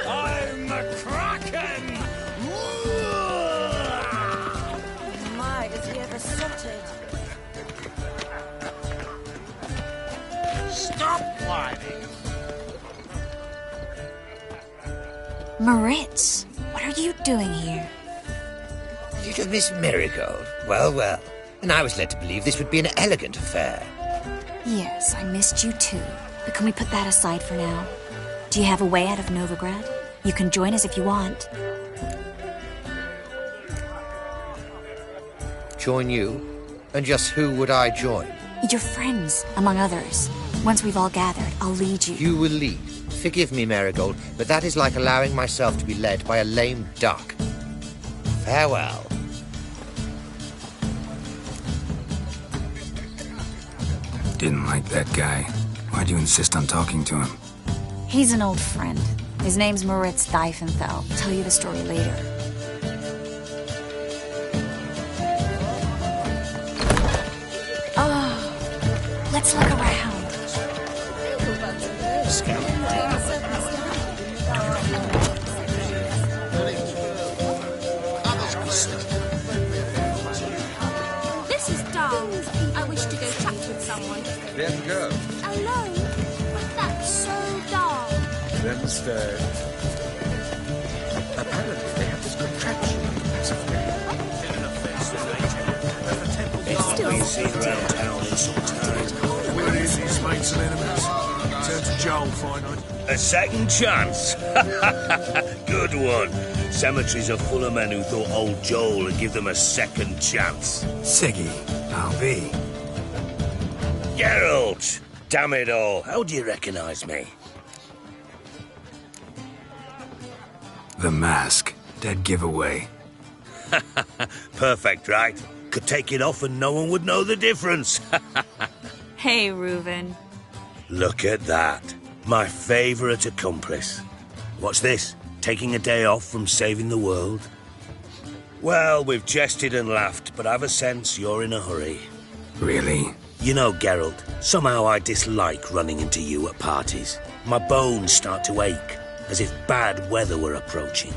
I'm a kraken! My, is he ever sorted? Stop whining! Moritz, what are you doing here? Little Miss Marigold. Well, well. And I was led to believe this would be an elegant affair. Yes, I missed you too. But can we put that aside for now? Do you have a way out of Novigrad? You can join us if you want. Join you? And just who would I join? Your friends, among others. Once we've all gathered, I'll lead you. You will lead. Forgive me, Marigold, but that is like allowing myself to be led by a lame duck. Farewell. Didn't like that guy. Why'd you insist on talking to him? He's an old friend. His name's Moritz Diefenthal. I'll tell you the story later. Oh, let's look around. This is dull. I wish to go chat with someone. Then go. Alone? But that's so dull. Then stay. Apparently they have this contraption. It's still seen around town in some time. Where is his mates and enemies? Turn to Joel, finite. A second chance. Good one. Cemeteries are full of men who thought old Joel would give them a second chance. Siggy, I'll be. Geralt! Damn it all. How do you recognize me? The mask. Dead giveaway. Perfect, right? Could take it off and no one would know the difference. Hey, Reuven. Look at that. My favourite accomplice. What's this? Taking a day off from saving the world? Well, we've jested and laughed, but I've a sense you're in a hurry. Really? You know, Geralt, somehow I dislike running into you at parties. My bones start to ache, as if bad weather were approaching.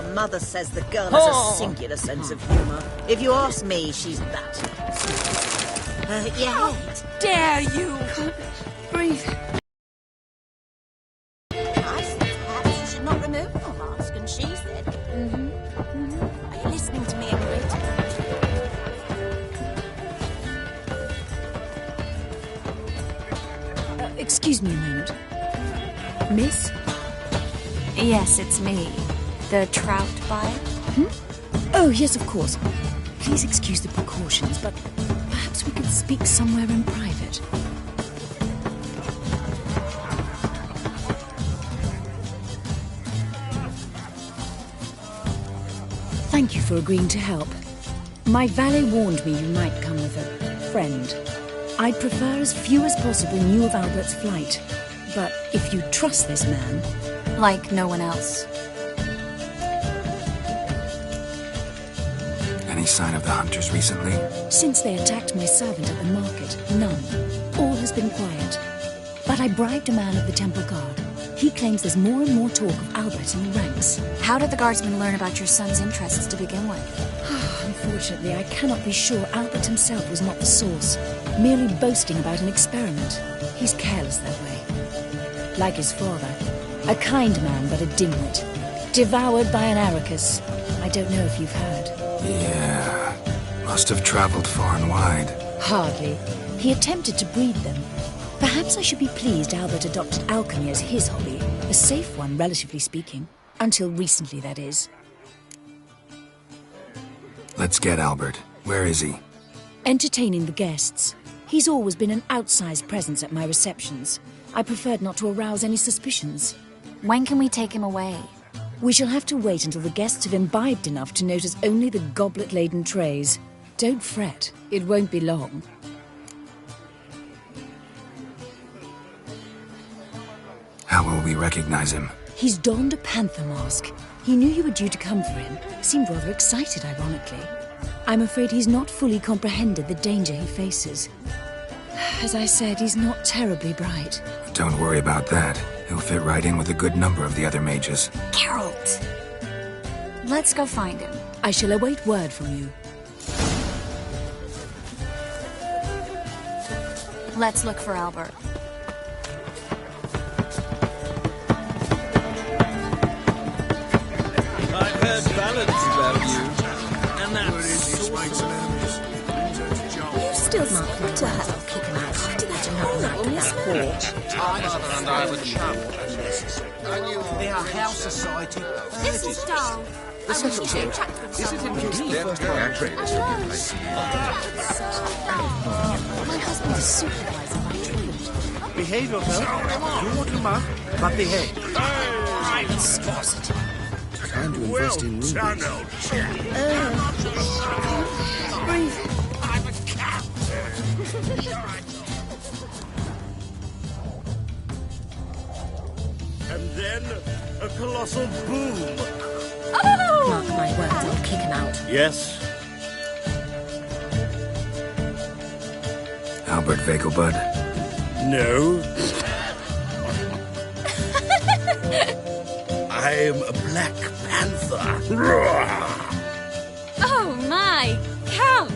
My mother says the girl has a singular sense of humour. If you ask me, she's that. How dare you! Breathe. Nice. Perhaps you should not remove your mask, and she said. Are you listening to me, Ingrid? Excuse me a moment. Miss? Yes, it's me. The trout buyer? Oh, yes, of course. Please excuse the precautions, but perhaps we could speak somewhere in private. Thank you for agreeing to help. My valet warned me you might come with a friend. I'd prefer as few as possible knew of Albert's flight. But if you trust this man... Like no one else. Any sign of the hunters recently? Since they attacked my servant at the market, none. All has been quiet. But I bribed a man of the Temple Guard. He claims there's more and more talk of Albert in the ranks. How did the guardsmen learn about your son's interests to begin with? Unfortunately, I cannot be sure Albert himself was not the source, merely boasting about an experiment. He's careless that way. Like his father, a kind man but a dimwit, devoured by an Arachus. I don't know if you've heard. Yeah, must have traveled far and wide. Hardly. He attempted to breed them. Perhaps I should be pleased Albert adopted alchemy as his hobby, a safe one, relatively speaking. Until recently, that is. Let's get Albert. Where is he? Entertaining the guests. He's always been an outsized presence at my receptions. I preferred not to arouse any suspicions. When can we take him away? We shall have to wait until the guests have imbibed enough to notice only the goblet-laden trays. Don't fret, it won't be long. How will we recognize him? He's donned a panther mask. He knew you were due to come for him. Seemed rather excited, ironically. I'm afraid he's not fully comprehended the danger he faces. As I said, he's not terribly bright. Don't worry about that. He'll fit right in with a good number of the other mages. Geralt! Let's go find him. I shall await word from you. Let's look for Albert. I've heard ballads about you. And that's You still smart to have kick him out. After that, you're not like that porch. And I would chum. They are House Society. This is dull. I wish you should chat with someone. My husband is supervising my treatment. Behave yourself. Do what you must, but behave. Monstrosity. Time to invest in rubies. Breathe. I'm a cat. And then a colossal boom. Oh! Mark my words, I'll kick him out. Yes. Albert Vegelbud? No. I'm a Black Panther. Oh my, Count!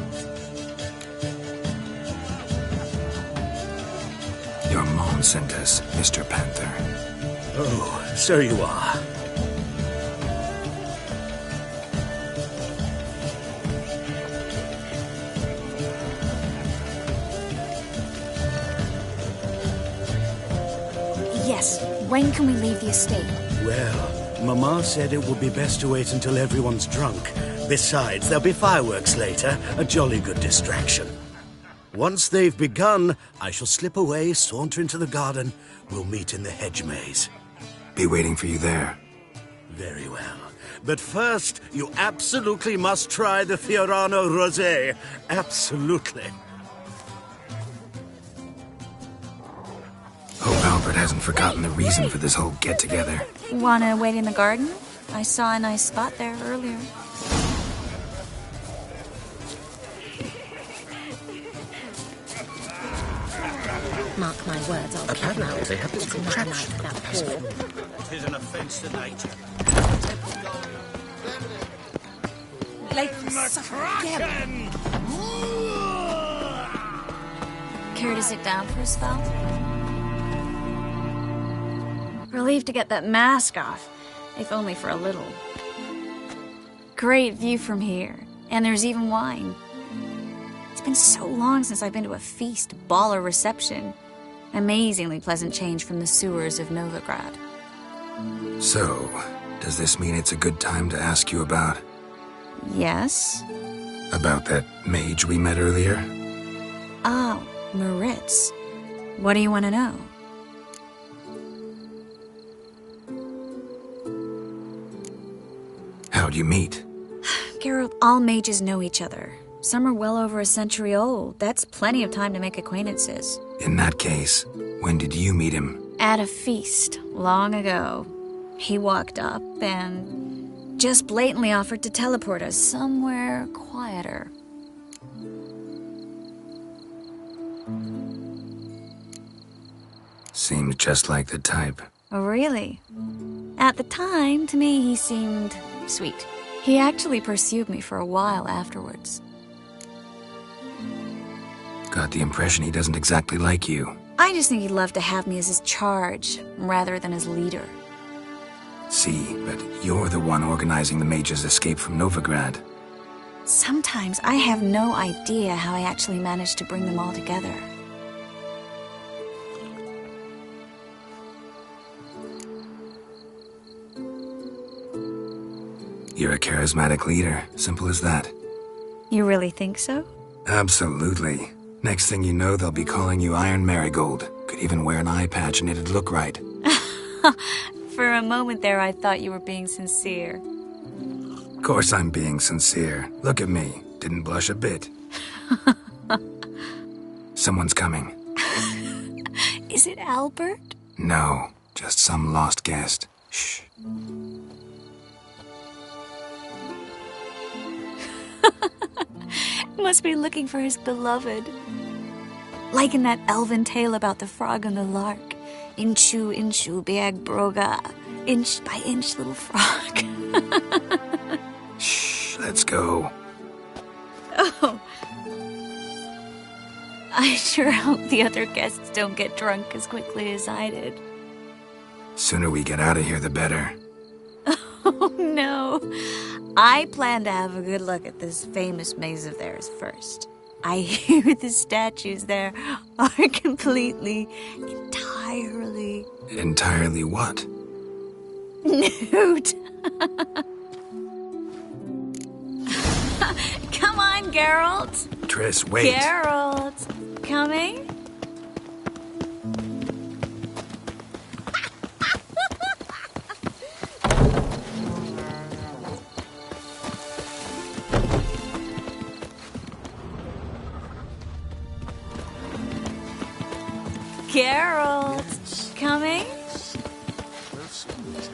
Your mom sent us, Mr. Panther. Oh, so you are. Yes, when can we leave the estate? Well, Mama said it would be best to wait until everyone's drunk. Besides, there'll be fireworks later, a jolly good distraction. Once they've begun, I shall slip away, saunter into the garden. We'll meet in the hedge maze. Be waiting for you there. Very well. But first, you absolutely must try the Fiorano Rosé. Absolutely. Hope Albert hasn't forgotten the reason for this whole get-together. Wanna wait in the garden? I saw a nice spot there earlier. Mark my words, I'll kick him out. They have this contraption. It is an offence to nature. late for supper again. Care to sit down for a spell? Relieved to get that mask off, if only for a little. Great view from here, and there's even wine. It's been so long since I've been to a feast, ball, or reception. Amazingly pleasant change from the sewers of Novigrad. So, does this mean it's a good time to ask you about... Yes? About that mage we met earlier? Oh, Maritz. What do you want to know? How'd you meet? Geralt, all mages know each other. Some are well over a century old. That's plenty of time to make acquaintances. In that case, when did you meet him? At a feast, long ago. He walked up and just blatantly offered to teleport us somewhere quieter. Seemed just like the type. Oh, really? At the time, to me, he seemed sweet. He actually pursued me for a while afterwards. Got the impression he doesn't exactly like you. I just think he'd love to have me as his charge, rather than his leader. See, but you're the one organizing the mage's escape from Novigrad. Sometimes I have no idea how I actually managed to bring them all together. You're a charismatic leader. Simple as that. You really think so? Absolutely. Next thing you know, they'll be calling you Iron Marigold. Could even wear an eye patch and it'd look right. For a moment there, I thought you were being sincere. Of course I'm being sincere. Look at me. Didn't blush a bit. Someone's coming. Is it Albert? No, just some lost guest. Shh. Must be looking for his beloved. Like in that elven tale about the frog and the lark. Inchu, inchu, biag broga. Inch by inch, little frog. Shh, let's go. Oh. I sure hope the other guests don't get drunk as quickly as I did. Sooner we get out of here, the better. Oh, no. I plan to have a good look at this famous maze of theirs first. I hear the statues there are entirely... Entirely what? Nude. Come on, Geralt. Triss, wait. Geralt. Coming? Geralt, yes. Coming? Well, sweet.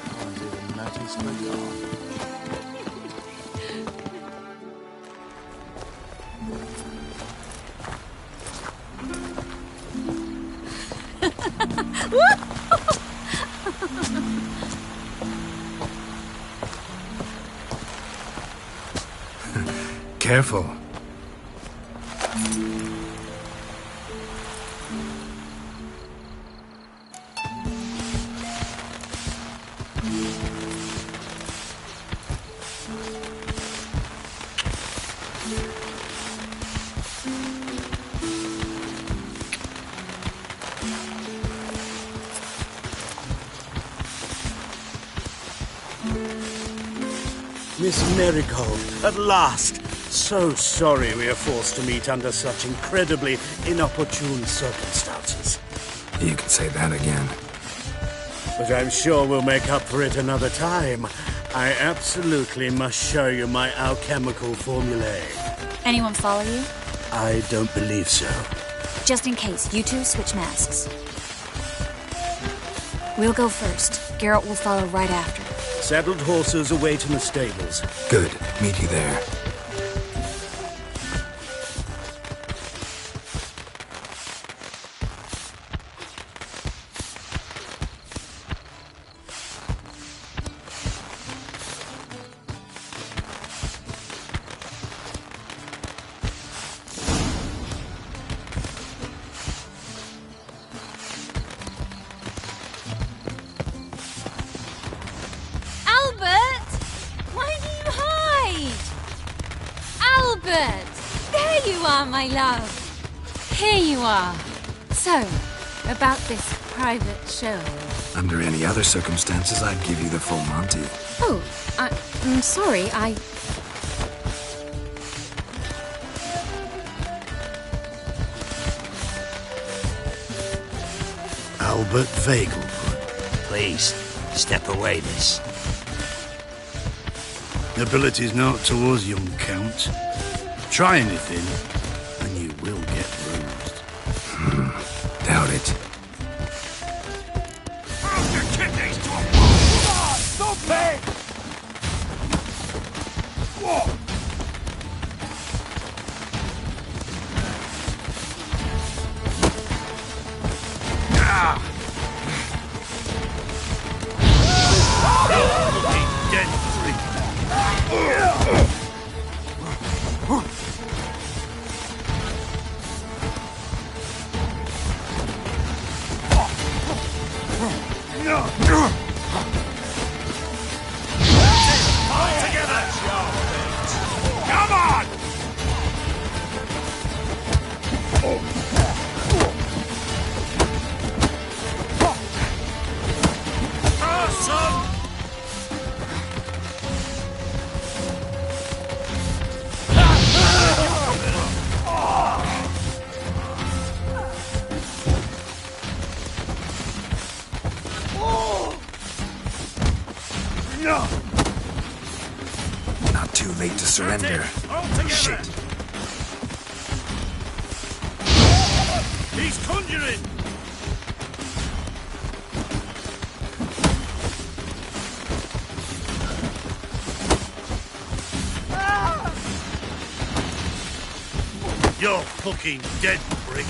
I'll do the matters for God. Careful. Miss Marigold, at last! So sorry we are forced to meet under such incredibly inopportune circumstances. You can say that again. But I'm sure we'll make up for it another time. I absolutely must show you my alchemical formulae. Anyone follow you? I don't believe so. Just in case, you two switch masks. We'll go first. Geralt will follow right after. Saddled horses await in the stables. Good. Meet you there. are, my love. Here you are. So, about this private show. Under any other circumstances, I'd give you the full Monty. Oh, I'm sorry, Albert Vagelwood. Please, step away, miss. Nobility's not towards young Count. Try anything, and you will get bruised. Doubt it. Stop it! What? Come on! Not too late to surrender. Shit. He's conjuring! You're fucking dead, prick.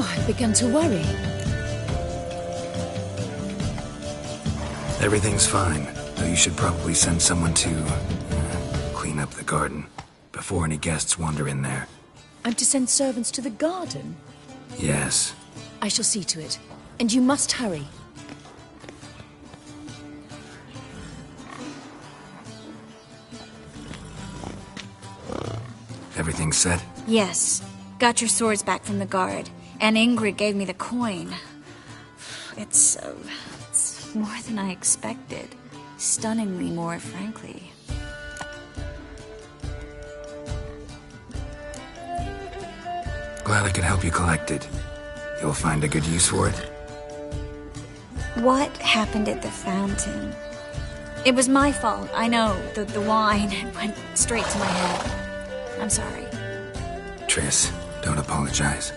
I began to worry. Everything's fine, though you should probably send someone to clean up the garden before any guests wander in there. I'm to send servants to the garden? Yes. I shall see to it. And you must hurry. Everything set? Yes. Got your swords back from the guard. And Ingrid gave me the coin. It's more than I expected. Stunningly more, frankly. Glad I could help you collect it. You'll find a good use for it? What happened at the fountain? It was my fault, I know. The wine went straight to my head. I'm sorry. Triss, don't apologize.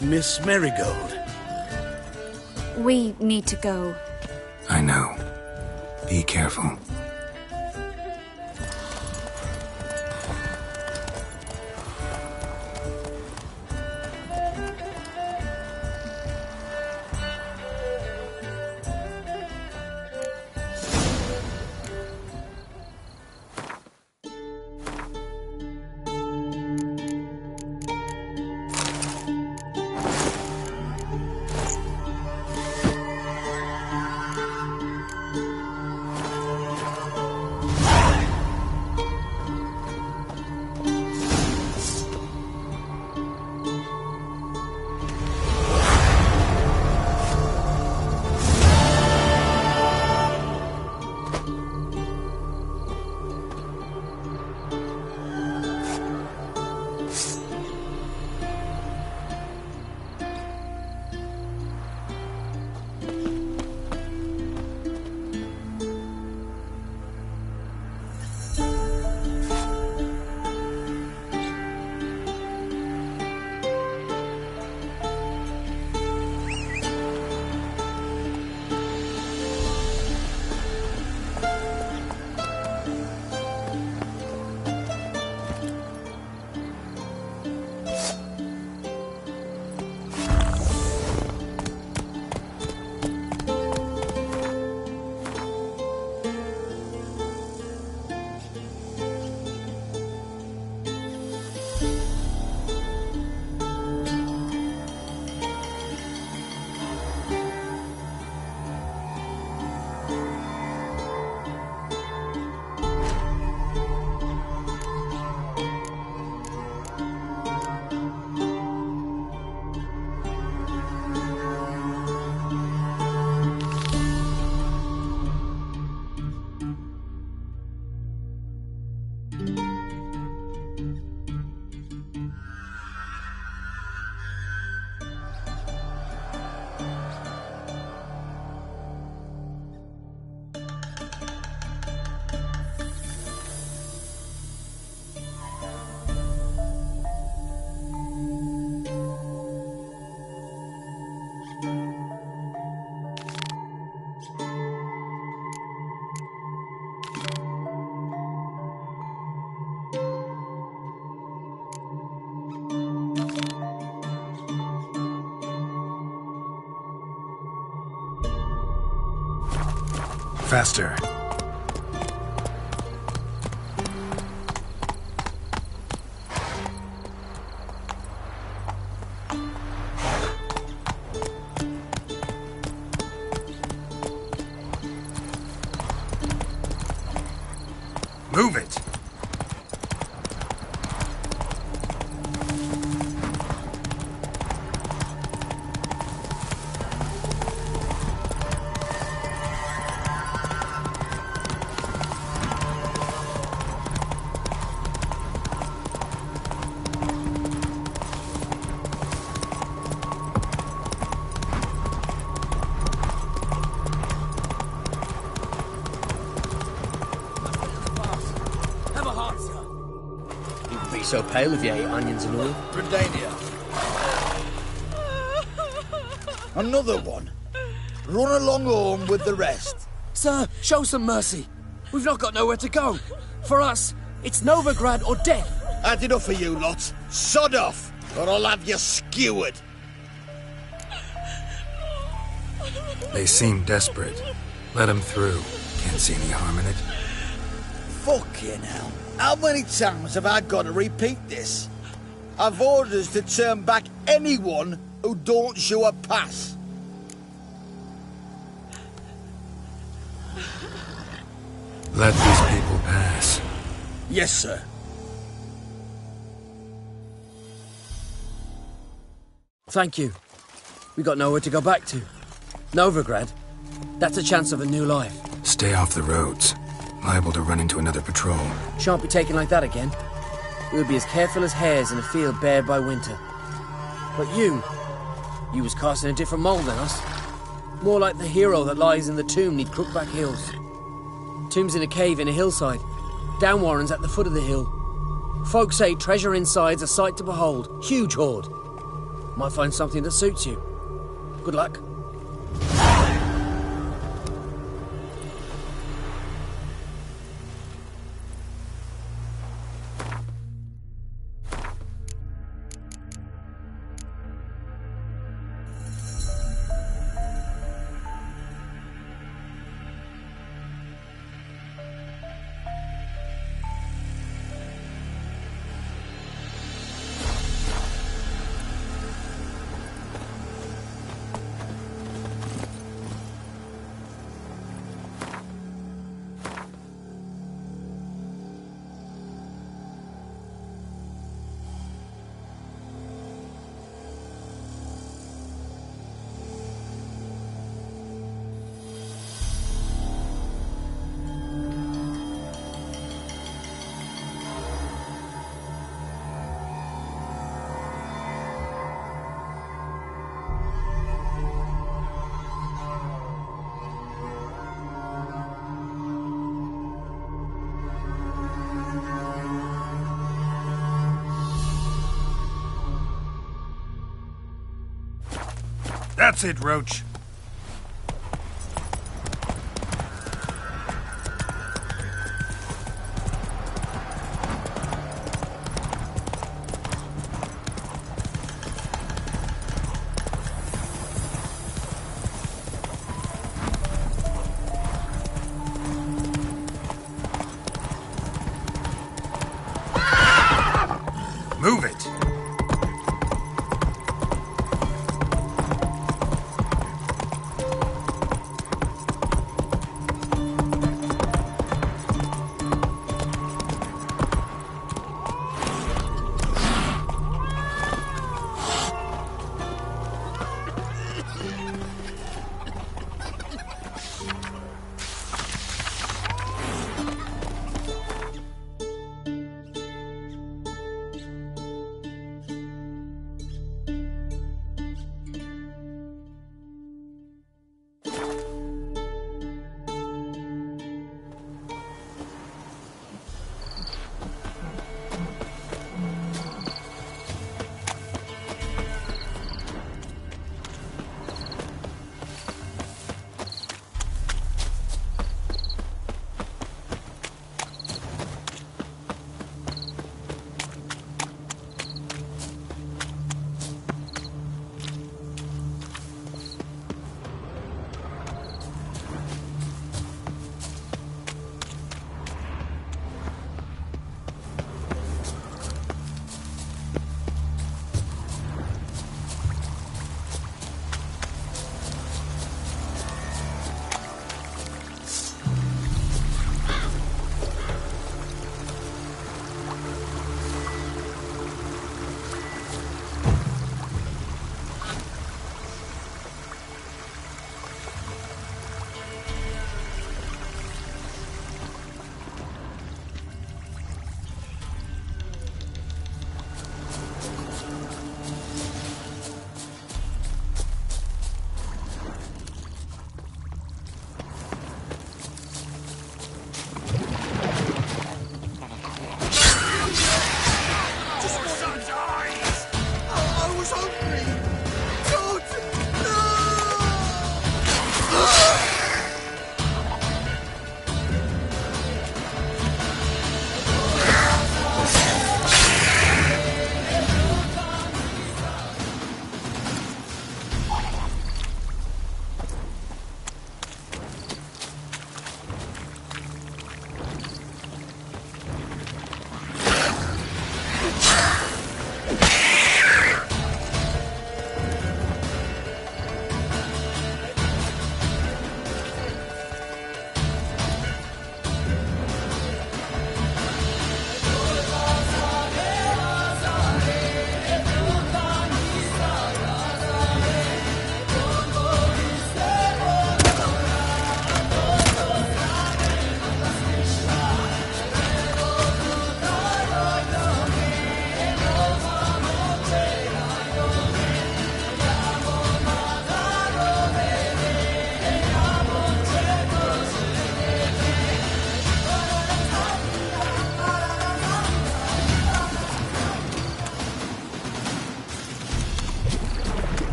Miss Marigold. We need to go. I know. Be careful. Faster. Move it. So pale if you ate onions and all. Dandelion. Another one. Run along home with the rest. Sir, show some mercy. We've not got nowhere to go. For us, it's Novigrad or death. That's enough for you lot. Sod off, or I'll have you skewered. They seem desperate. Let them through. Can't see any harm in it. Fucking hell. How many times have I got to repeat this? I've orders to turn back anyone who don't show a pass. Let these people pass. Yes, sir. Thank you. We got nowhere to go back to. Novigrad. That's a chance of a new life. Stay off the roads. Liable to run into another patrol. Shan't be taken like that again. We'll be as careful as hares in a field bared by winter. But you was cast in a different mould than us. More like the hero that lies in the tomb neath Crookback Hills. Tomb's in a cave in a hillside. Downwarren's at the foot of the hill. Folks say treasure inside's a sight to behold. Huge hoard. Might find something that suits you. Good luck. That's it, Roach. Move it.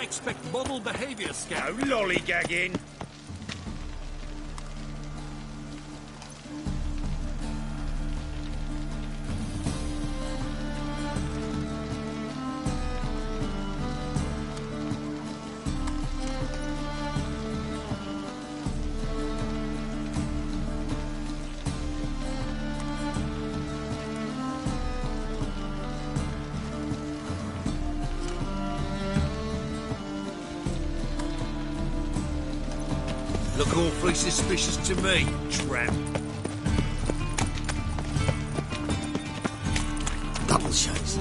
expect model behavior, Scout. No lollygagging. Look awfully suspicious to me, tramp. Double shows.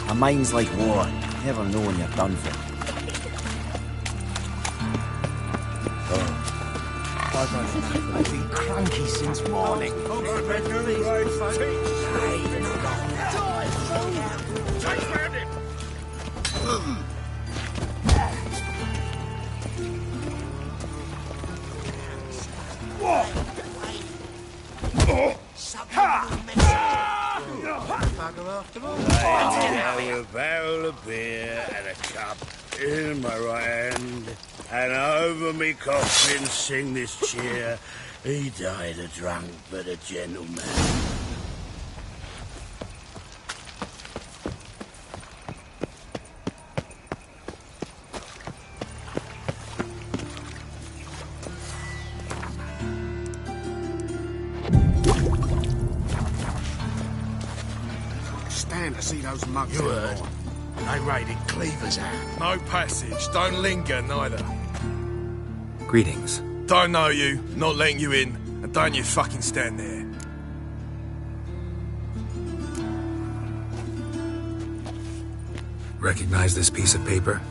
A mind's like water. You never know when you're done for. I've been cranky since morning. A barrel of beer and a cup in my right hand, and over me coffin sing this cheer. He died a drunk but a gentleman. Stand to see those mugs. You heard? They raided Cleaver's out. No passage. Don't linger, neither. Greetings. Don't know you, not letting you in, and don't you fucking stand there. Recognize this piece of paper?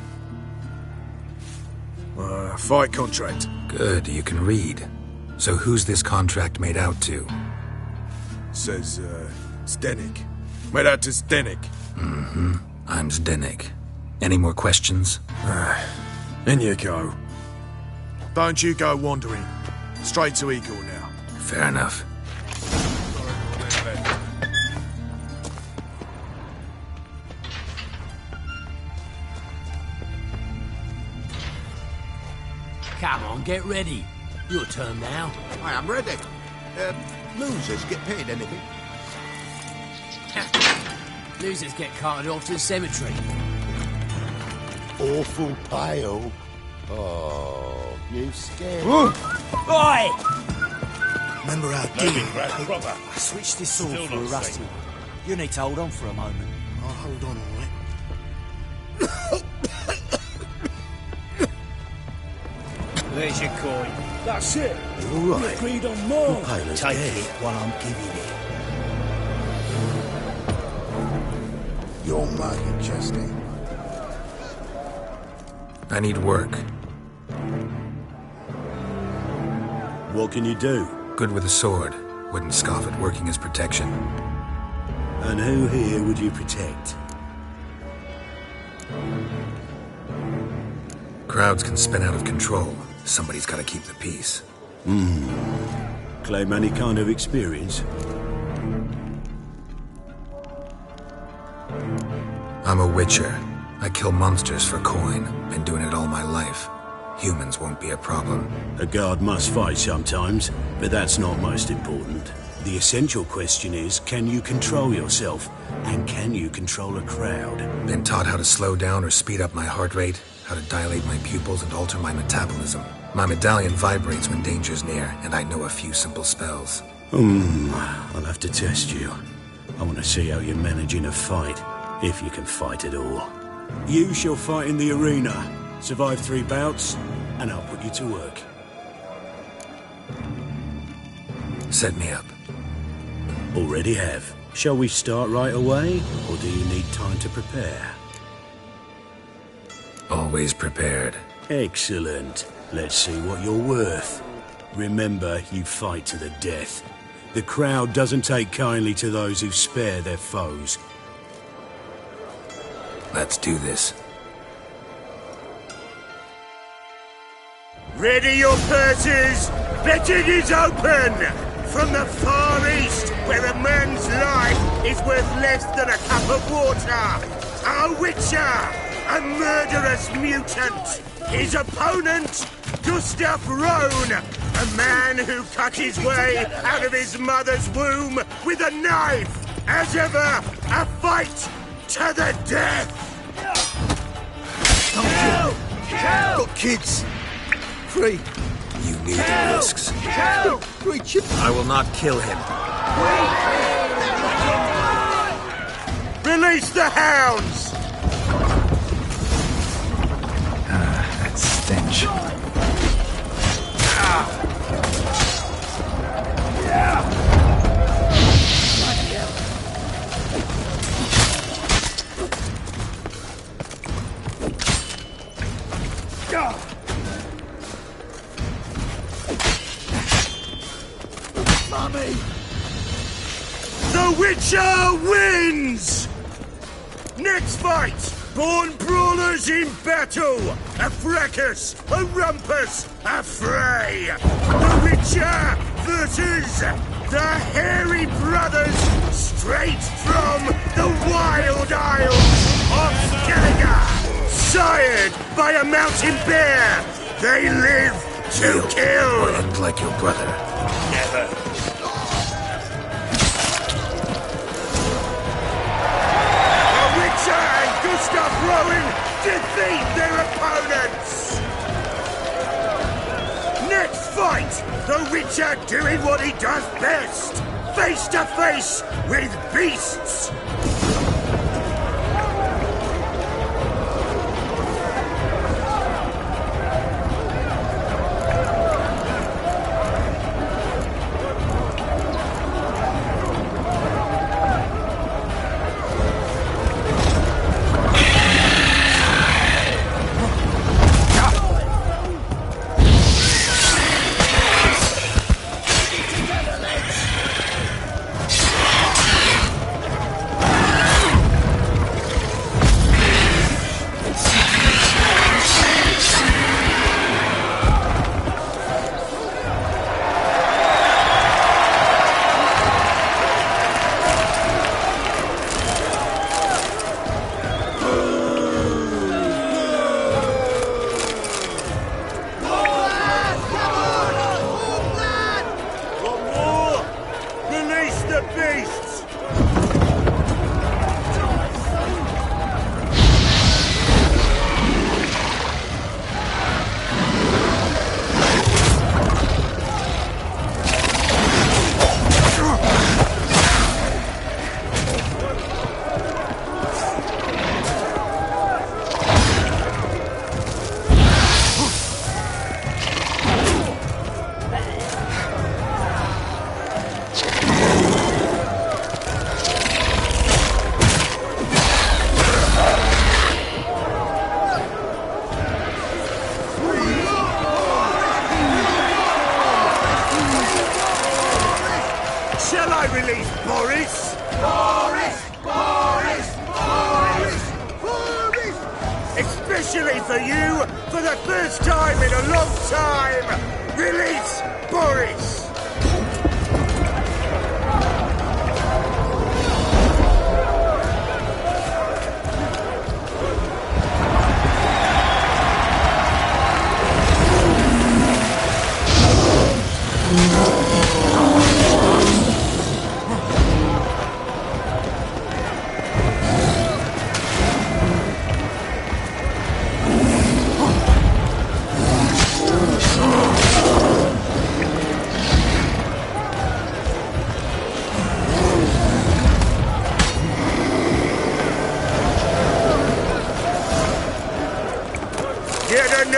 Fight contract. Good, you can read. So who's this contract made out to? Says, Zdenek. Made out to Zdenek. Mm-hmm. I'm Zdenek. Any more questions? In you go. Don't you go wandering. Straight to Eagle now. Fair enough. Come on, get ready. Your turn now. I am ready. Losers get paid anything? Losers get carted off to the cemetery. Awful pale. Oh, you scared. Oi! Remember how I switched this sword for a rusty one. You need to hold on for a moment. I'll hold on, all right. There's your coin. That's it. All right. We agreed on more. Paler's Take dead. it while I'm giving it. You're mugging, Chesty. I need work. What can you do? Good with a sword. Wouldn't scoff at working as protection. And who here would you protect? Crowds can spin out of control. Somebody's got to keep the peace. Claim any kind of experience? I'm a witcher. I kill monsters for coin. Been doing it all my life. Humans won't be a problem. A guard must fight sometimes, but that's not most important. The essential question is, can you control yourself? And can you control a crowd? Been taught how to slow down or speed up my heart rate, how to dilate my pupils and alter my metabolism. My medallion vibrates when danger's near, and I know a few simple spells. I'll have to test you. I want to see how you manage in a fight, if you can fight at all. You shall fight in the arena, survive 3 bouts, and I'll put you to work. Set me up. Already have. Shall we start right away, or do you need time to prepare? Always prepared. Excellent. Let's see what you're worth. Remember, you fight to the death. The crowd doesn't take kindly to those who spare their foes. Let's do this. Ready your purses! Betting is open! From the far east, where a man's life is worth less than a cup of water, a witcher! A murderous mutant! His opponent, Gustav Rohn, a man who cut his way out of his mother's womb with a knife! As ever, a fight to the death! Don't kill! Got kids! Free! You need the risks. I will not kill him. Release the hounds! That stench. Mommy! The Witcher wins! Next fight! Born brawlers in battle! A fracas, a rumpus, a fray! The Witcher versus the Hairy Brothers, straight from the Wild Isles of Skellige! Sired by a mountain bear, they live to kill! Or end like your brother. Never. The Witcher and Gustav Rowan defeat their opponents! Next fight, the Witcher doing what he does best, face to face with beasts! Especially for you, for the first time in a long time, release Boris!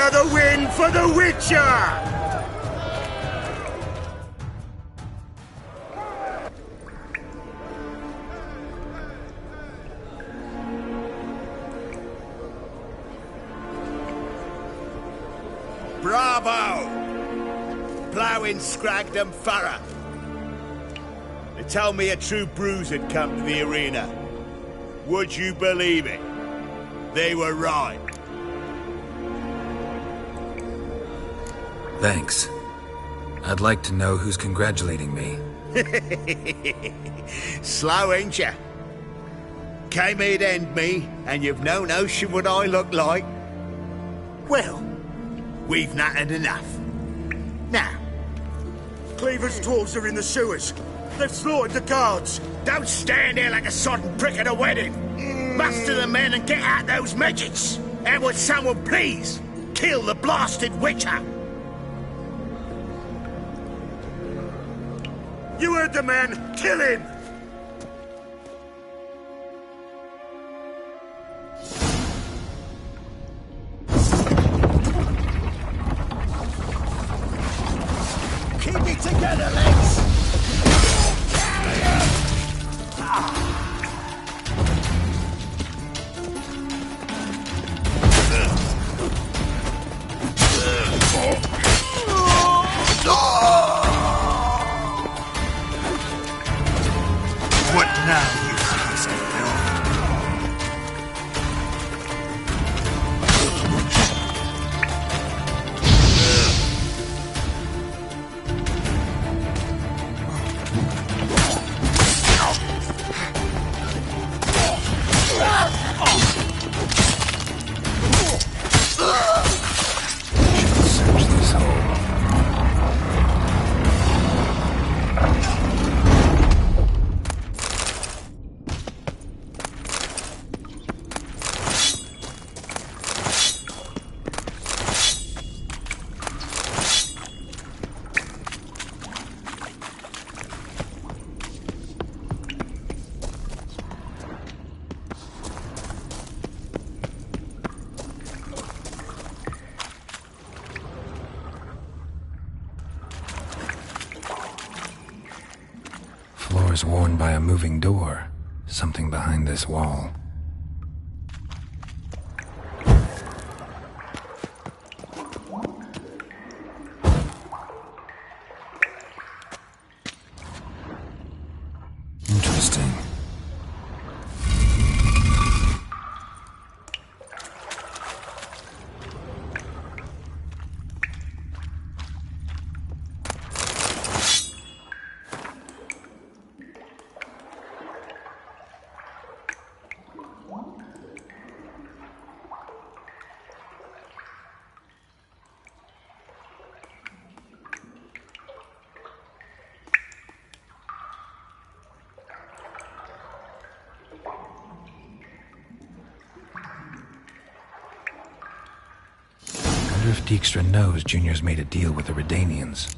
Another win for the Witcher! Bravo! Ploughing Scragdom Thorough. They told me a true bruise had come to the arena. Would you believe it? They were right. Thanks. I'd like to know who's congratulating me. Slow, ain't ya? Came here to end me, and you've no notion what I look like? Well, we've nattered enough. Now, Cleaver's dwarves are in the sewers. They've slaughtered the guards. Don't stand there like a sodden prick at a wedding. Muster the men and get out those midgets. And would someone please kill the blasted Witcher? You heard the man. Kill him! Keep it together, lads! What now, you piece of filth? Search this hole. Floors worn by a moving door. Something behind this wall. Interesting. I wonder if Dijkstra knows Junior's made a deal with the Redanians.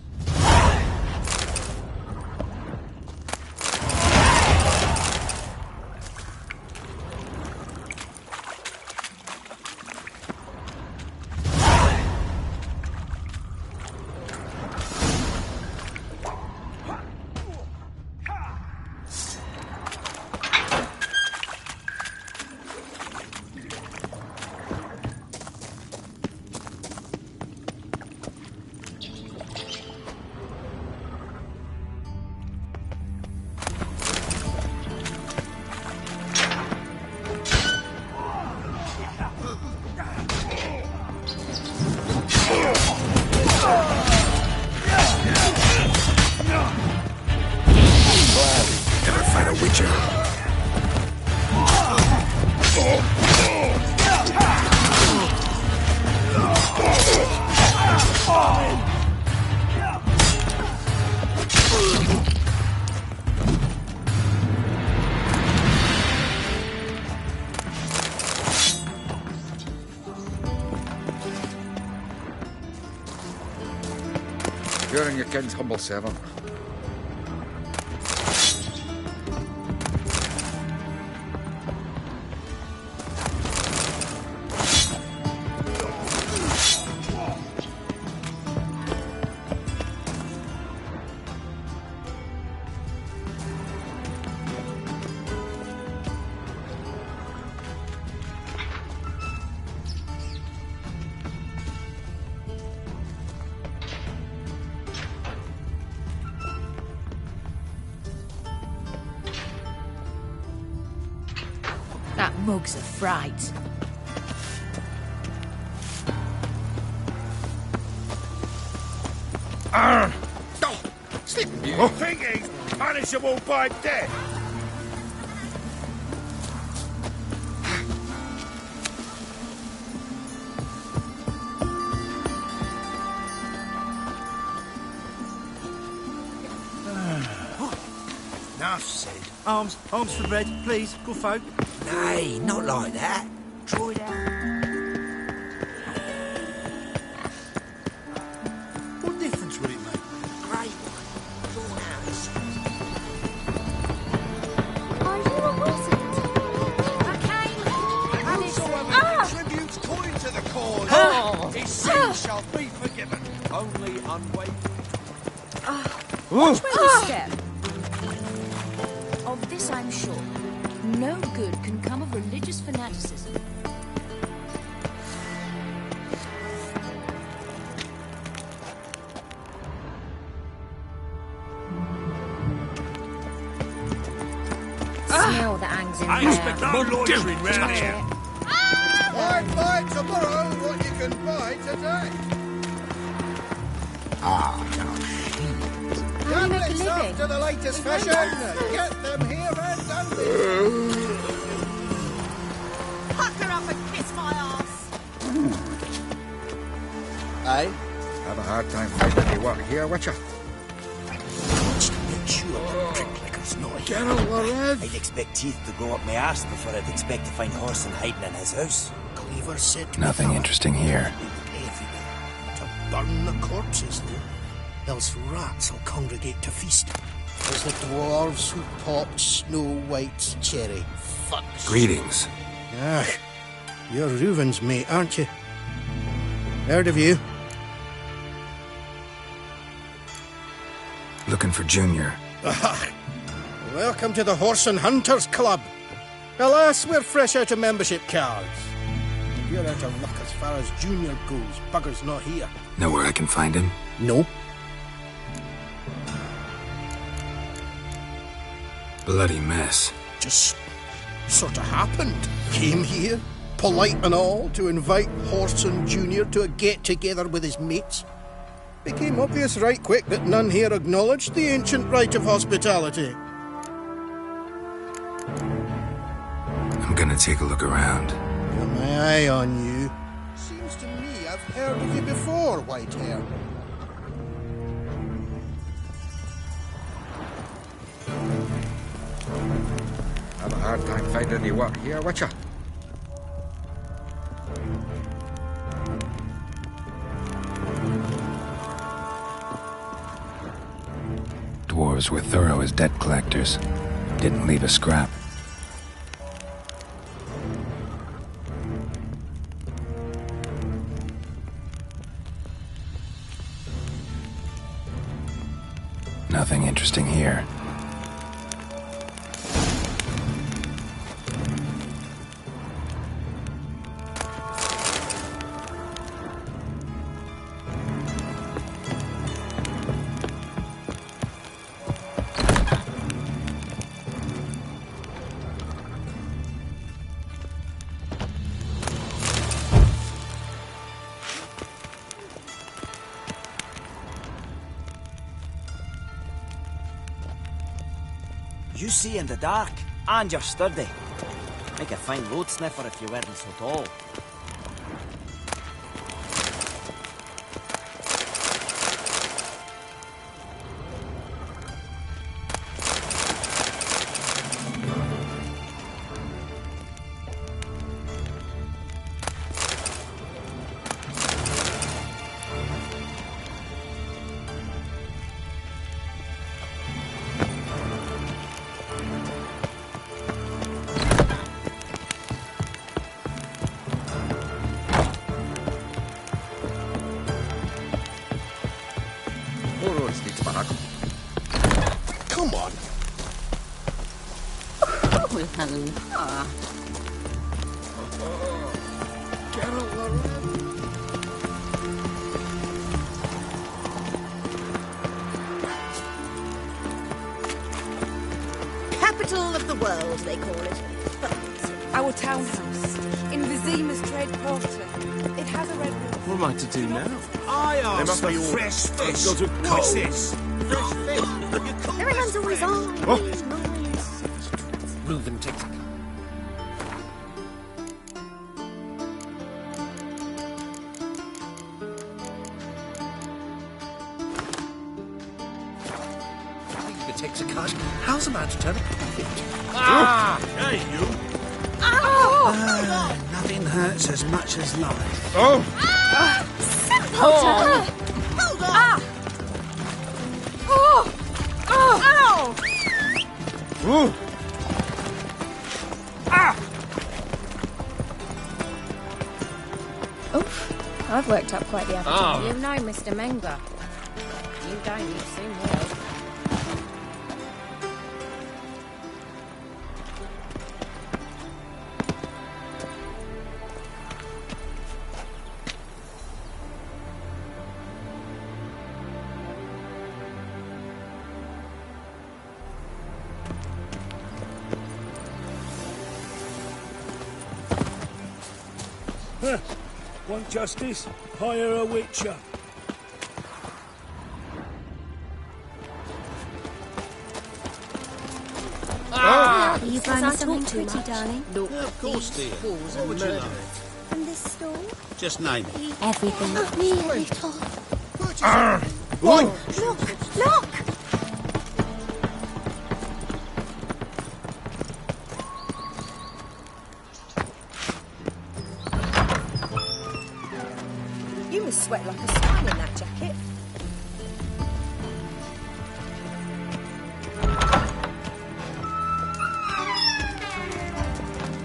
Never fight a Witcher. You're in your king's humble servant. mugs of fright. You think he's punishable by death? Enough said. Arms for bread, please, good folk. Nay, not like that. Draw it out. What difference would it make? Great one. Drawn out, he says. Are you a wizard? Whosoever contributes coin to the cause, his sins shall be forgiven. Only unwavering. Watch where you step. Of this I'm sure. No good can come of religious fanaticism. Smell the hangs in I there. expect no loitering round here. Buy tomorrow what you can buy today. Ah, How do you make a Tablets living? after the latest fashion. Get them here and done with. Pucker up and kiss my ass. Aye? Have a hard time finding any work here, Witcher. Just to make sure the pricklicker's not here. I'd expect teeth to go up my arse before I'd expect to find Horson hiding in his house. Cleaver said to Nothing interesting here. everywhere. To burn the corpses, though. Else rats will congregate to feast. As the dwarves who popped Snow White's cherry. Fucks. Greetings. Ah, you're Reuven's mate, aren't you? Heard of you? Looking for Junior. Ah, welcome to the Horse and Hunters Club. Alas, we're fresh out of membership cards. If you're out of luck as far as Junior goes, bugger's not here. Know where I can find him? No. Bloody mess. Just sort of happened. Came here, polite and all, to invite Horson Jr. to a get-together with his mates. Became obvious right quick that none here acknowledged the ancient right of hospitality. I'm gonna take a look around. Got my eye on you. Seems to me I've heard of you before, Whitehair. Have a hard time finding any work here, Witcher. Dwarves were thorough as debt collectors. Didn't leave a scrap. Nothing interesting here. You see in the dark, and you're sturdy. Make a fine road sniffer if you weren't so tall. Come on. Capital of the world, they call it. Our townhouse in Vizima's trade quarter. It has a red roof. What am I to do now? I There asked must for be fresh fish. I've got a What's cold. this? Fresh fish? Everyone's always on. Oh. Nice. Reuben takes a takes a cut. How's a man to turn a profit? Ah! Hey, you! Nothing hurts as much as life. Oh! Hold on! Oh! Oh! Ow! Ooh. Oof, I've worked up quite the appetite. Ah. You know, Mr. Menga. You don't, you soon will. Want justice? Hire a witcher. Are you Because I buying something talk too pretty, much. darling? Look, Yeah, of course, these dear. fools What are would you murderers. like? From this store? Just name it. Everything. Me a little. Look! Look! You must sweat like a swine in that jacket.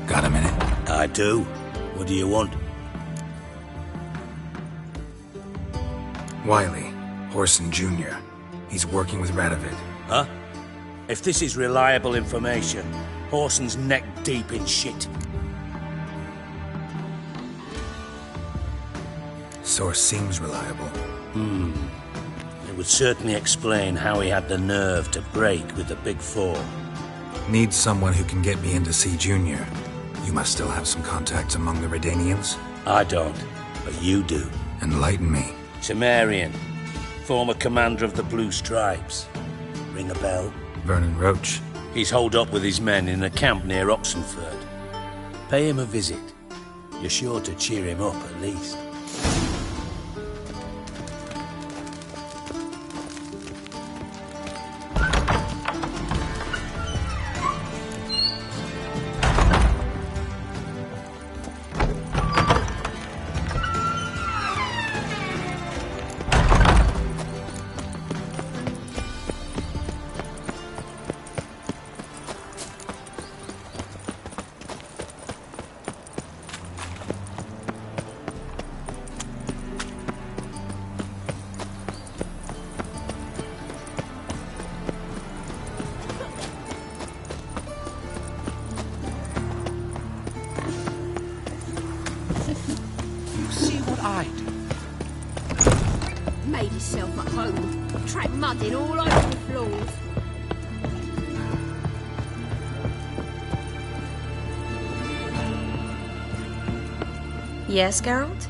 Got a minute? I do. What do you want? Wiley, Horson Jr. He's working with Radovid. Huh? If this is reliable information, Horson's neck deep in shit. Source seems reliable. It would certainly explain how he had the nerve to break with the Big Four. Need someone who can get me in to see Junior. You must still have some contacts among the Redanians. I don't, but you do. Enlighten me. Temerian, former commander of the Blue Stripes. Ring a bell? Vernon Roach. He's holed up with his men in a camp near Oxenford. Pay him a visit. You're sure to cheer him up, at least. Made himself at home. Track mudding all over the floors. Yes, Geralt?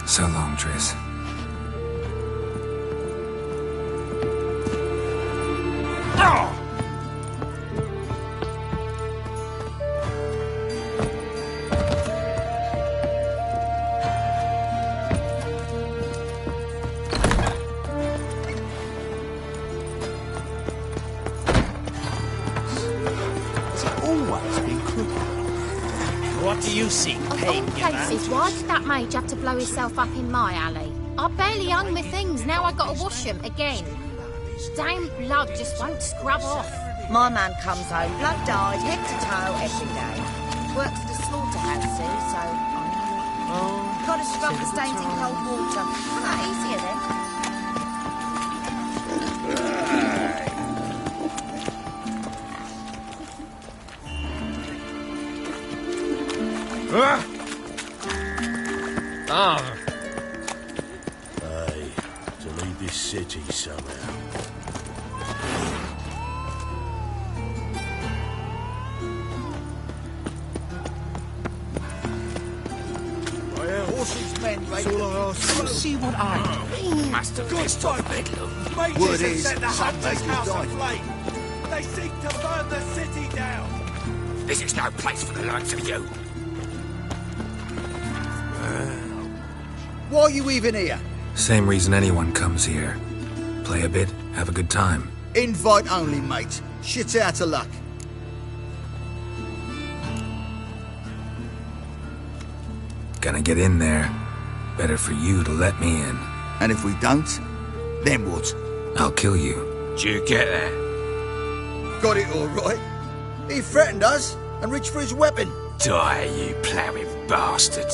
So long, Triss. What do you seek, Of pain all places, why did that mage have to blow himself up in my alley? I barely hung my things, now I gotta wash them again. Damn blood just won't scrub off. My man comes home blood-dyed, head to toe, every day. Works at a slaughterhouse, see, so I know. Gotta scrub the stains in cold water. Not easier then. Aye, to leave this city somehow. That's all I ask for. See what I mean? Master Fist of Bedlam. Word is, some makers died. They seek to burn the city down. This is no place for the likes of you. Why are you even here? Same reason anyone comes here. Play a bit, have a good time. Invite only, mate. Shit's out of luck. Gonna get in there. Better for you to let me in. And if we don't, then what? I'll kill you. Did you get there? Got it all right. He threatened us and reached for his weapon. Die, you ploughing bastard.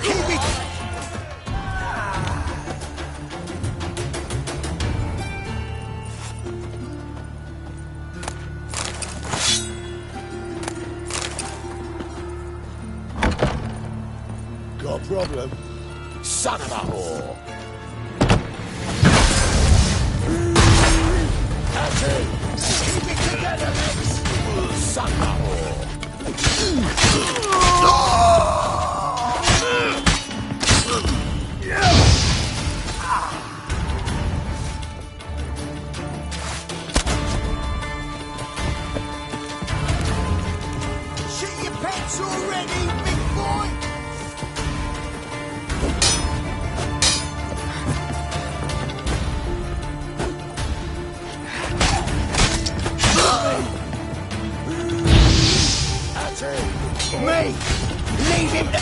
Keep it! Got a problem? Son of a whore! That's it! Keep it together, Lex! Son of a whore! Shit your pants already, big boy! That's it! Me! Leave him to...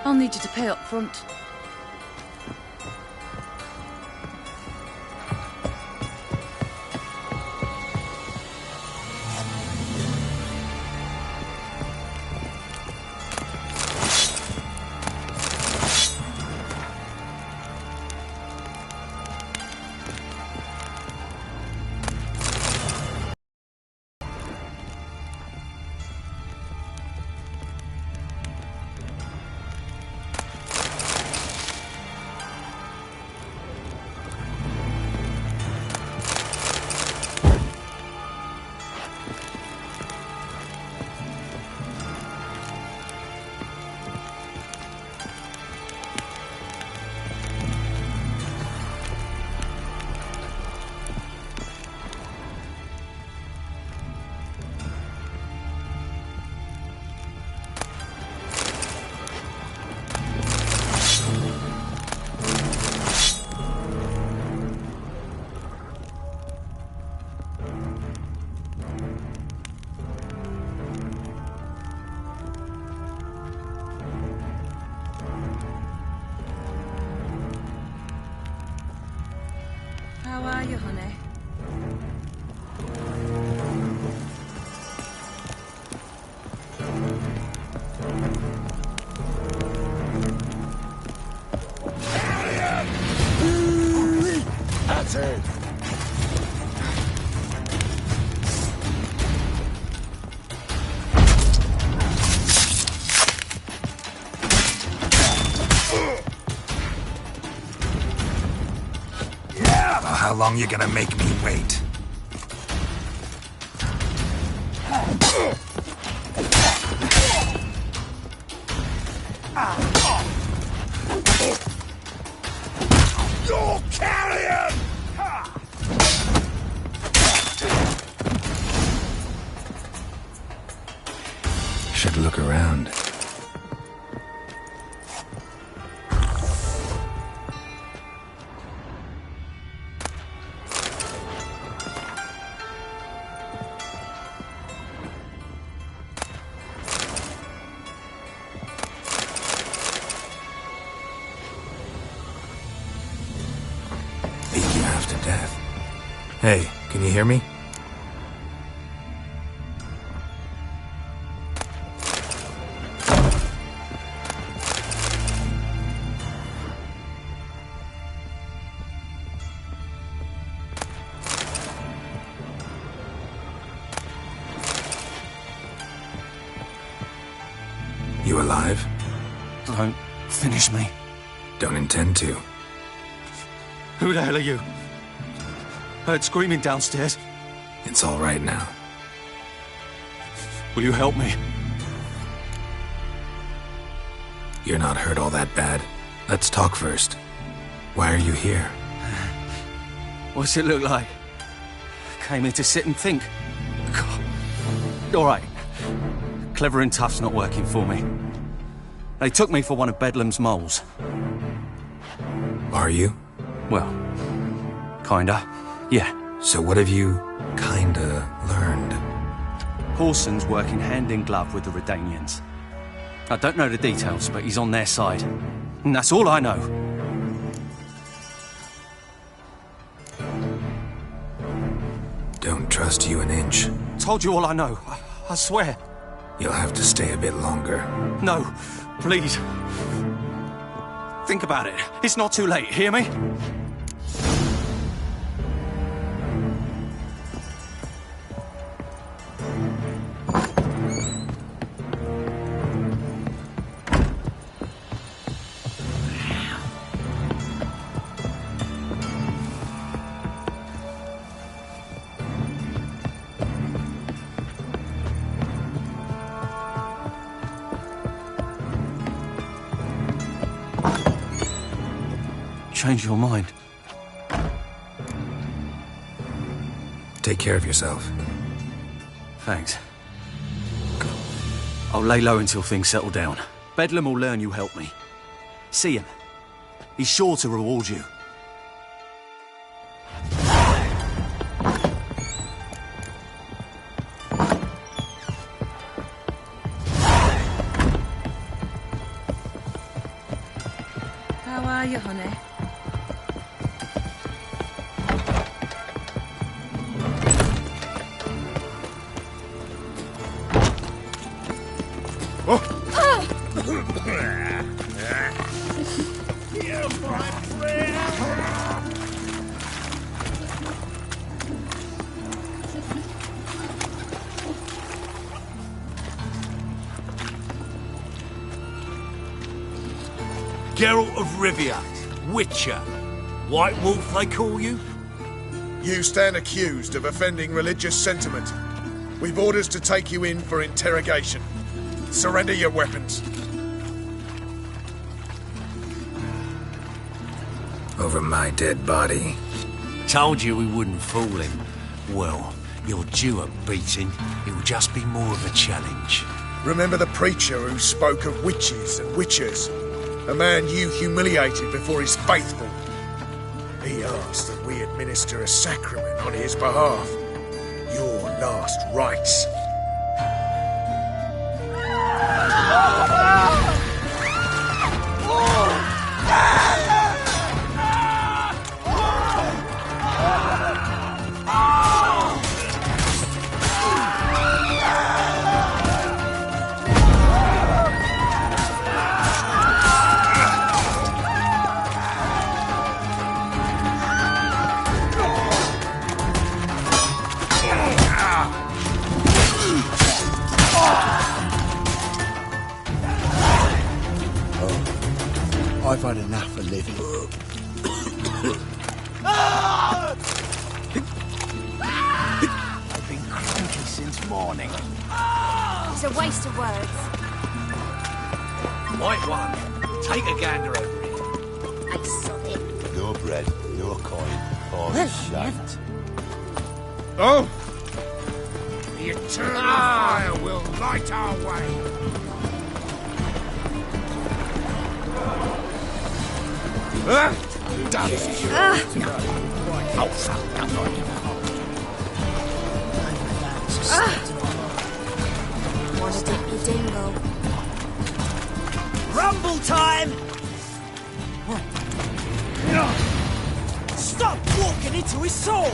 I'll need you to pay up front. How are you, honey? That's it! How long you gonna make me wait? You're carrion! Should look around. To death. Hey, can you hear me? You alive? Don't finish me. Don't intend to. Who the hell are you? Heard screaming downstairs. It's all right now. Will you help me? You're not hurt all that bad. Let's talk first. Why are you here? What's it look like? Came here to sit and think. God. All right. Clever and tough's not working for me. They took me for one of Bedlam's moles. Are you? Well, kinda. Yeah. So what have you kinda learned? Horson's working hand in glove with the Redanians. I don't know the details, but he's on their side. And that's all I know. Don't trust you an inch. Told you all I know. I swear. You'll have to stay a bit longer. No, please. Think about it. It's not too late, hear me? Change your mind. Take care of yourself. Thanks. I'll lay low until things settle down. Bedlam will learn you helped me. See him. He's sure to reward you. How are you, honey? Geralt of Rivia, Witcher. White Wolf, they call you? You stand accused of offending religious sentiment. We've orders to take you in for interrogation. Surrender your weapons. Over my dead body. Told you we wouldn't fool him. Well, you're due a beating. It'll just be more of a challenge. Remember the preacher who spoke of witches and witchers? A man you humiliated before his faithful. He asked that we administer a sacrament on his behalf. Your last rites. I've had enough of living. I've been cranky since morning. It's a waste of words. White one, take a gander over here. I saw it. No bread, no coin, or Well, shite. Oh! The eternal fire will light our way. Want to dip your dingle? Rumble time! Stop walking into his soul!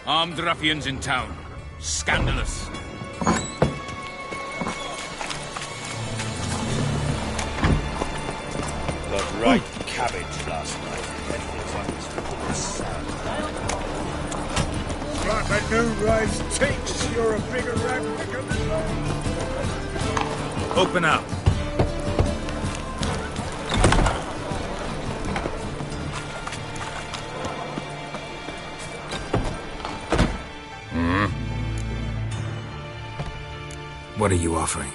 Armed ruffians in town. Scandalous. Got right cabbage last night. Anything's like this for salad. Like the new rise takes, you're a bigger rat picker than I. Open up. What are you offering?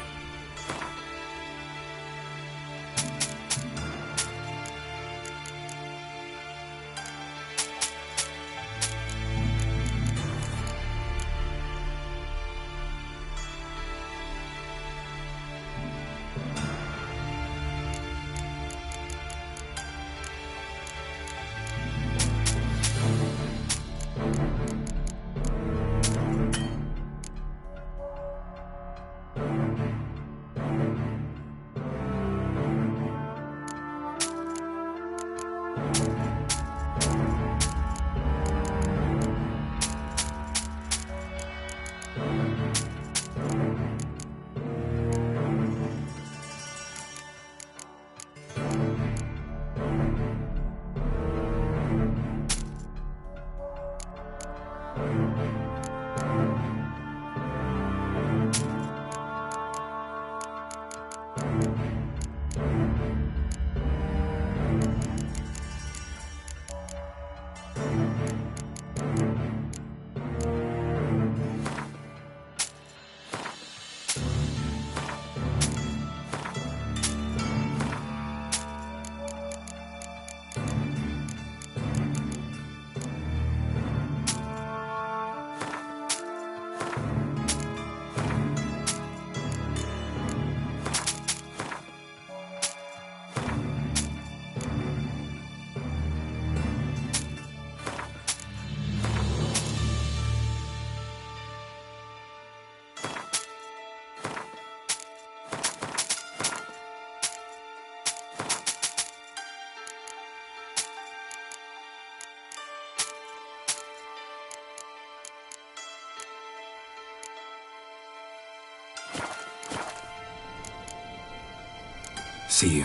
See you.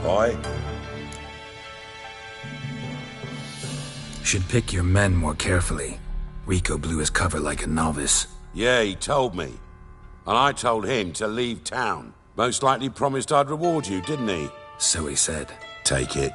Aye? Should pick your men more carefully. Rico blew his cover like a novice. Yeah, he told me. And I told him to leave town. Most likely promised I'd reward you, didn't he? So he said. Take it.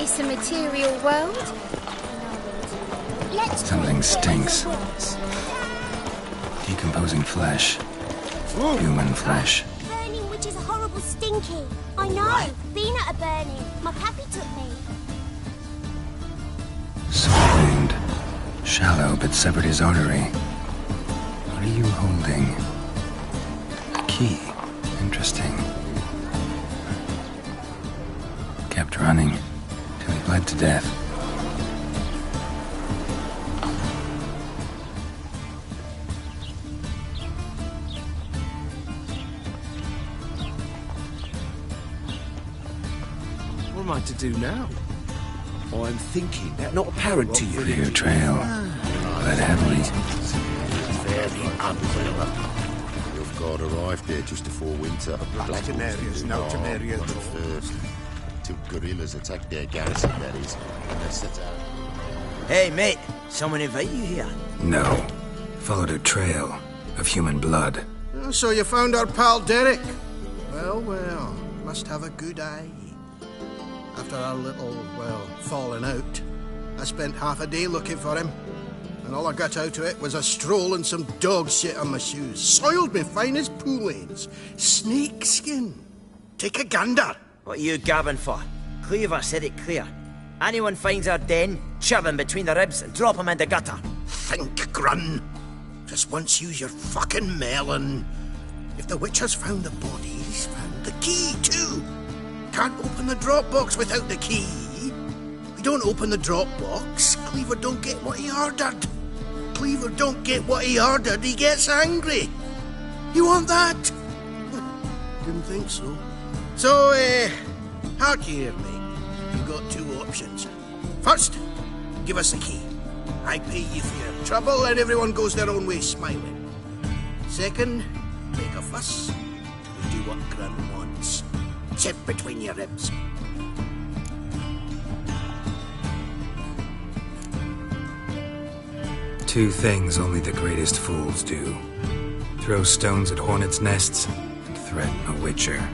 It's a material world. Let's Something stinks. Decomposing flesh. Human flesh. Burning witches are horrible stinky. I know. Been at a burning. My pappy took me. Wound. Shallow, but severed his artery. What are you holding? A key. Interesting. Kept running till he bled to death. What am I to do now? I'm thinking that not apparent to you. Clear trail. Bled heavily. Very unclear. You've got arrived there just before winter. Black Canarias, no Canarias. First, till guerrillas attack their garrison, that is, and they set out. Hey, mate. Someone invite you here? No. Followed a trail of human blood. So you found our pal Derek. Well, well, must have a good eye. After our little, well, falling out, I spent half a day looking for him. And all I got out of it was a stroll and some dog shit on my shoes. Soiled me fine as pool lanes. Snake skin. Take a gander. What are you gabbing for? Cleaver said it clear. Anyone finds our den, shove him between the ribs and drop him in the gutter. Think, Grun. Just once use your fucking melon. If the witch has found the body, he's found the key too. Can't open the drop box without the key. We don't open the drop box, Cleaver don't get what he ordered. Cleaver don't get what he ordered, he gets angry. You want that? Didn't think so. So, hark here, mate. You've got two options. First, give us the key. I pay you for your trouble and everyone goes their own way smiling. Second, make a fuss. We do what Grun wants. Chip between your ribs. Two things only the greatest fools do. Throw stones at hornets' nests and threaten a witcher.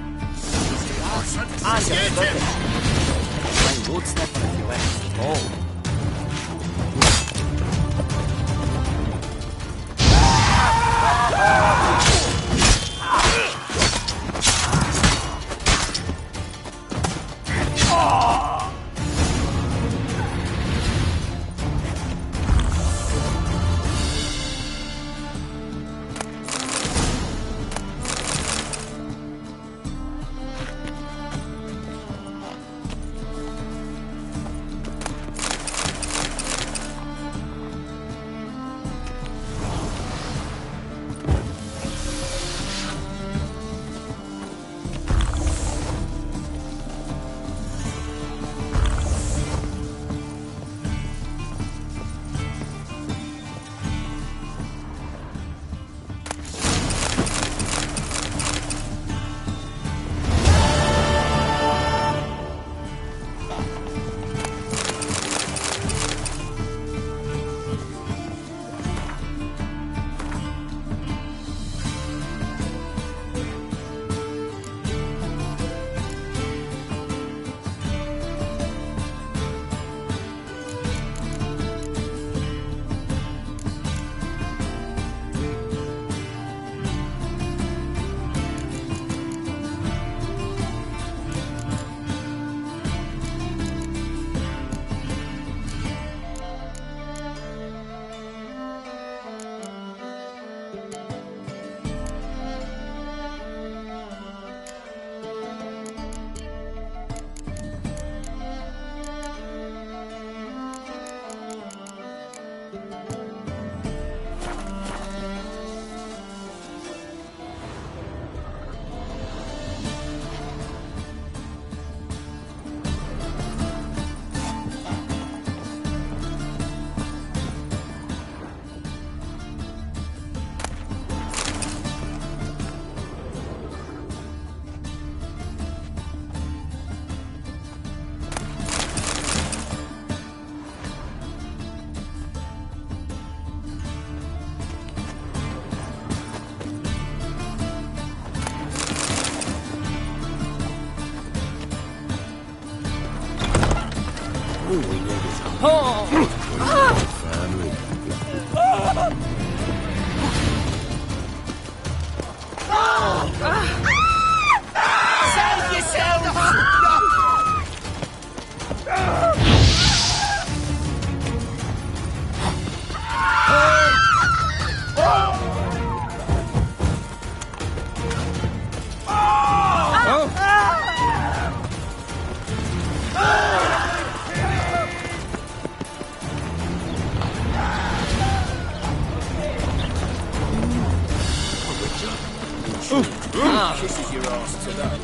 kisses your ass today.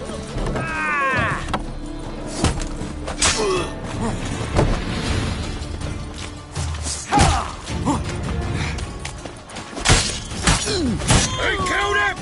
They killed him!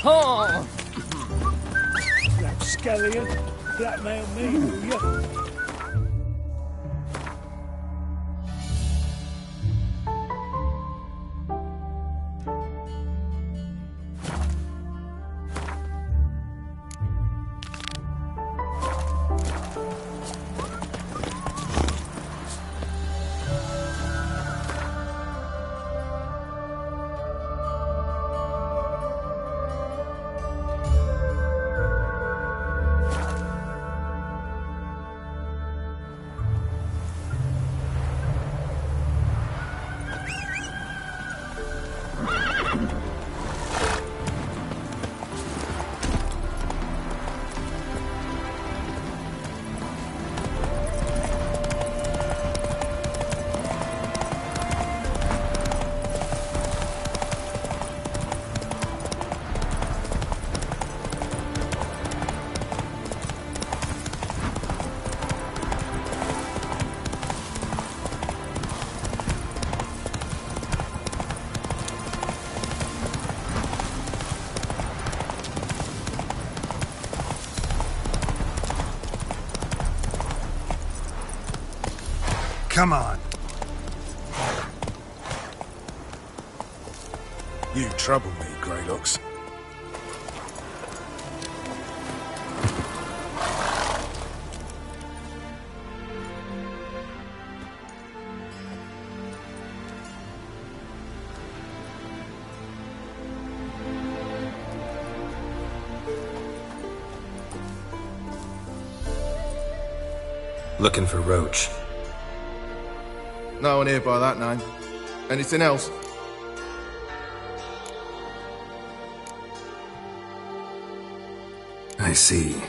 Oh! Rapscallion, blackmail me, will you? Come on. You trouble me, Greylocks. Looking for Roach. No one here by that name. Anything else? I see.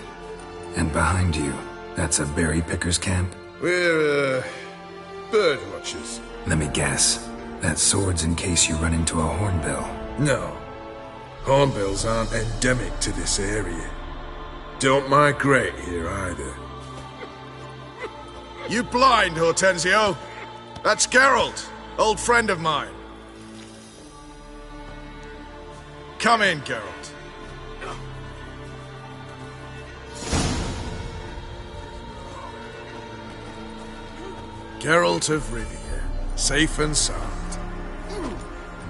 And behind you, that's a berry picker's camp? We're, bird watchers. Let me guess. That sword's in case you run into a hornbill. No. Hornbills aren't endemic to this area. Don't migrate here either. You blind, Hortensio? That's Geralt, old friend of mine. Come in, Geralt. Geralt of Rivia, safe and sound.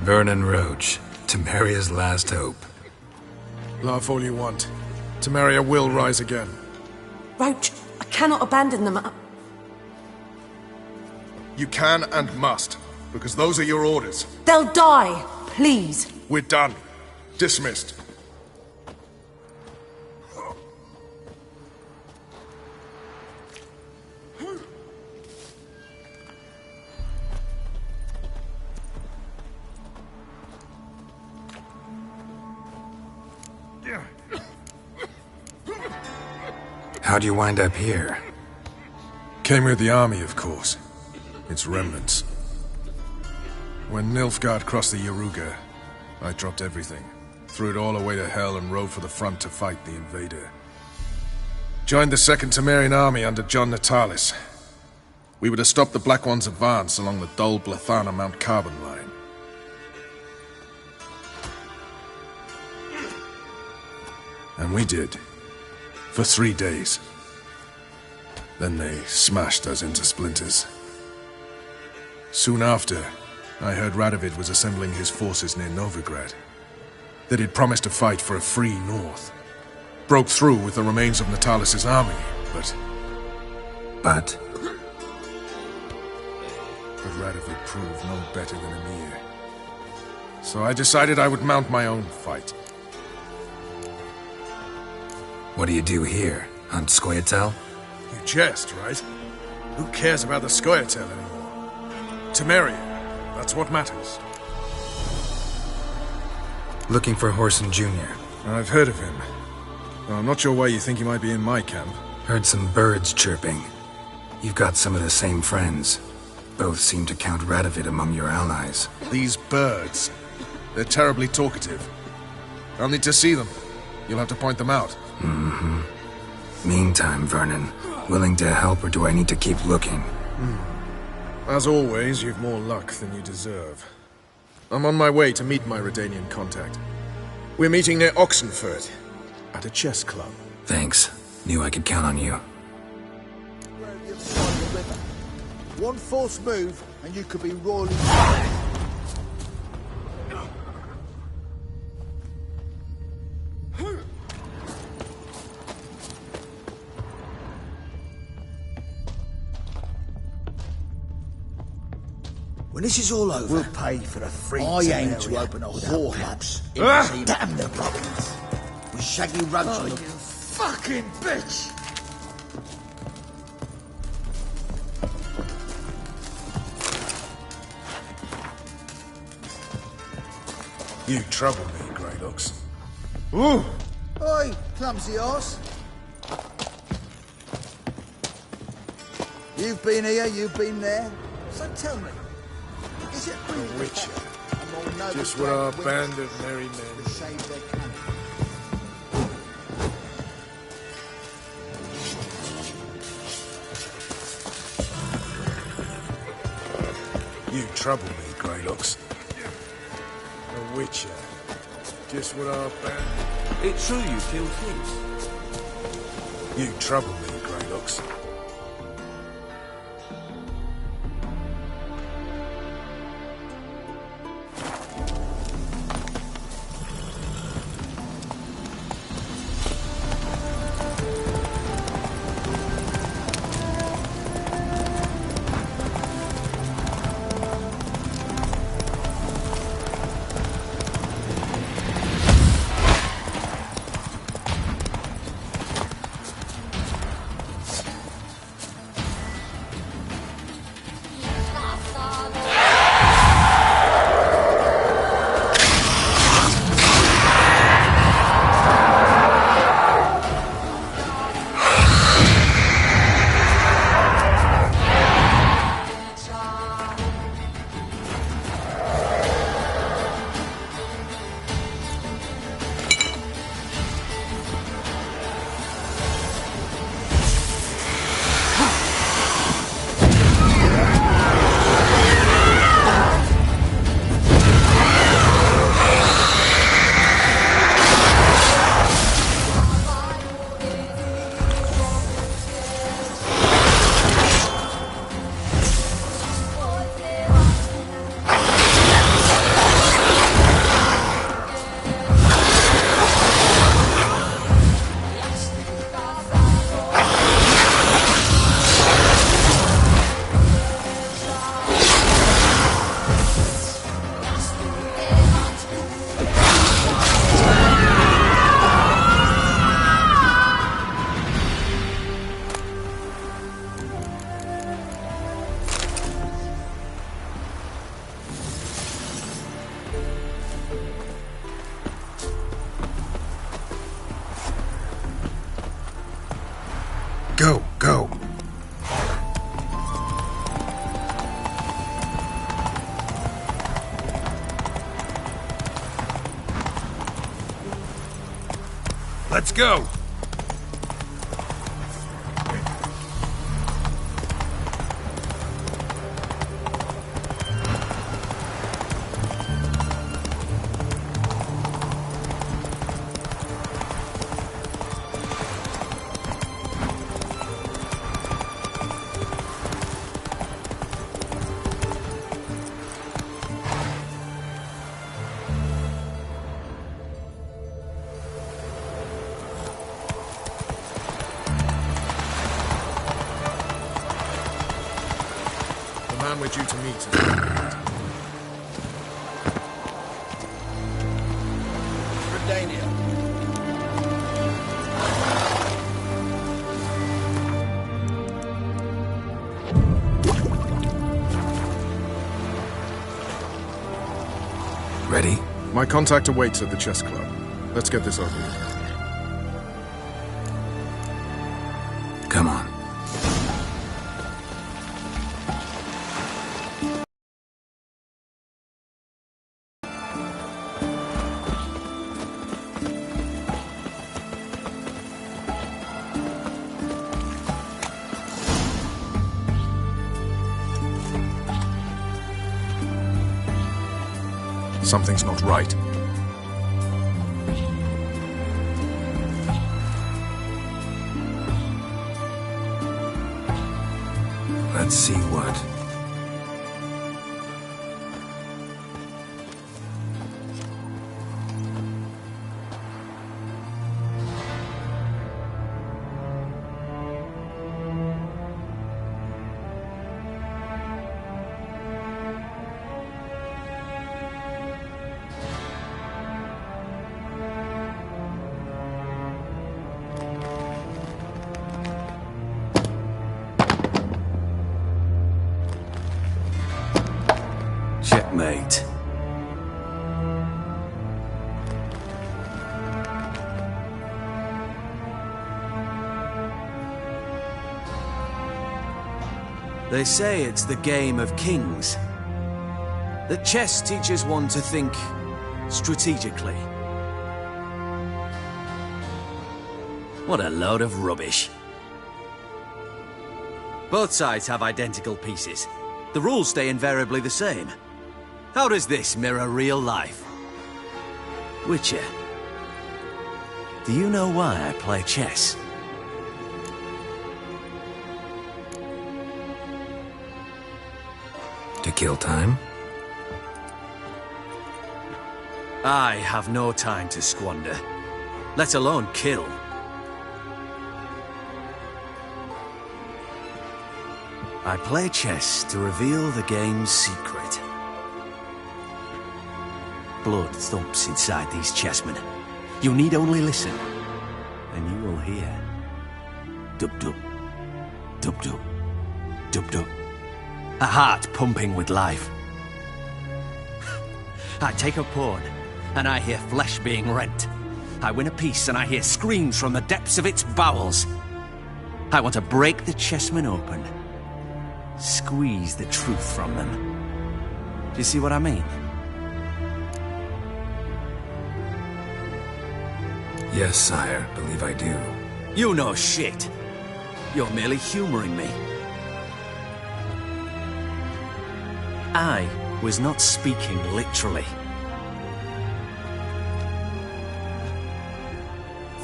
Vernon Roach, Temeria's last hope. Laugh all you want. Temeria will rise again. Roach, I cannot abandon them. You can and must, because those are your orders. They'll die, please. We're done. Dismissed. How'd you wind up here? Came with the army, of course. Its remnants. When Nilfgaard crossed the Yaruga, I dropped everything. threw it all away to hell and rode for the front to fight the invader. Joined the 2nd Temerian Army under John Natalis. We were to stop the Black One's advance along the Dol Blathana Mount Carbon line. And we did. For 3 days. Then they smashed us into splinters. Soon after, I heard Radovid was assembling his forces near Novigrad. That he'd promised to fight for a free North. Broke through with the remains of Natalis' army, but Radovid proved no better than Emir. So I decided I would mount my own fight. What do you do here? Hunt Scoia'tael? You jest, right? Who cares about the Scoia'tael anymore? Temeria, that's what matters. Looking for Whoreson Jr. I've heard of him. Well, I'm not sure why you think he might be in my camp. Heard some birds chirping. You've got some of the same friends. Both seem to count Radovid among your allies. These birds. They're terribly talkative. I'll need to see them. You'll have to point them out. Mm-hmm. Meantime, Vernon, willing to help or do I need to keep looking? As always, you've more luck than you deserve. I'm on my way to meet my Redanian contact. We're meeting near Oxenford, at a chess club. Thanks. Knew I could count on you. One false move, and you could be royally... When this is all over, We'll pay for the free I aim to Temeria open a without whorehouse. Damn the rockets! With shaggy rugs on You them. fucking bitch! You trouble me, Greylocks. Ooh! Oi, clumsy arse. You've been here, you've been there. So tell me, is it really the Witcher. fact among noble Just what our black band women of merry men. who saved their country? You trouble me, Greylocks. A Witcher. Just what our band... It's true you killed things. You trouble me, Greylocks. Let's go! The man we're due to meet is... Dandelion. Ready? My contact awaits at the chess club. Let's get this over with. Come on. Something's not right. Let's see what. Checkmate. They say it's the game of kings. That chess teaches one to think strategically. What a load of rubbish. Both sides have identical pieces. The rules stay invariably the same. How does this mirror real life? Witcher, do you know why I play chess? To kill time? I have no time to squander, let alone kill. I play chess to reveal the game's secret. Blood thumps inside these chessmen. You need only listen, and you will hear. Dub-dub, dub-dub, dub-dub. A heart pumping with life. I take a pawn, and I hear flesh being rent. I win a piece, and I hear screams from the depths of its bowels. I want to break the chessmen open. Squeeze the truth from them. Do you see what I mean? Yes, sire. Believe I do. You know shit. You're merely humoring me. I was not speaking literally.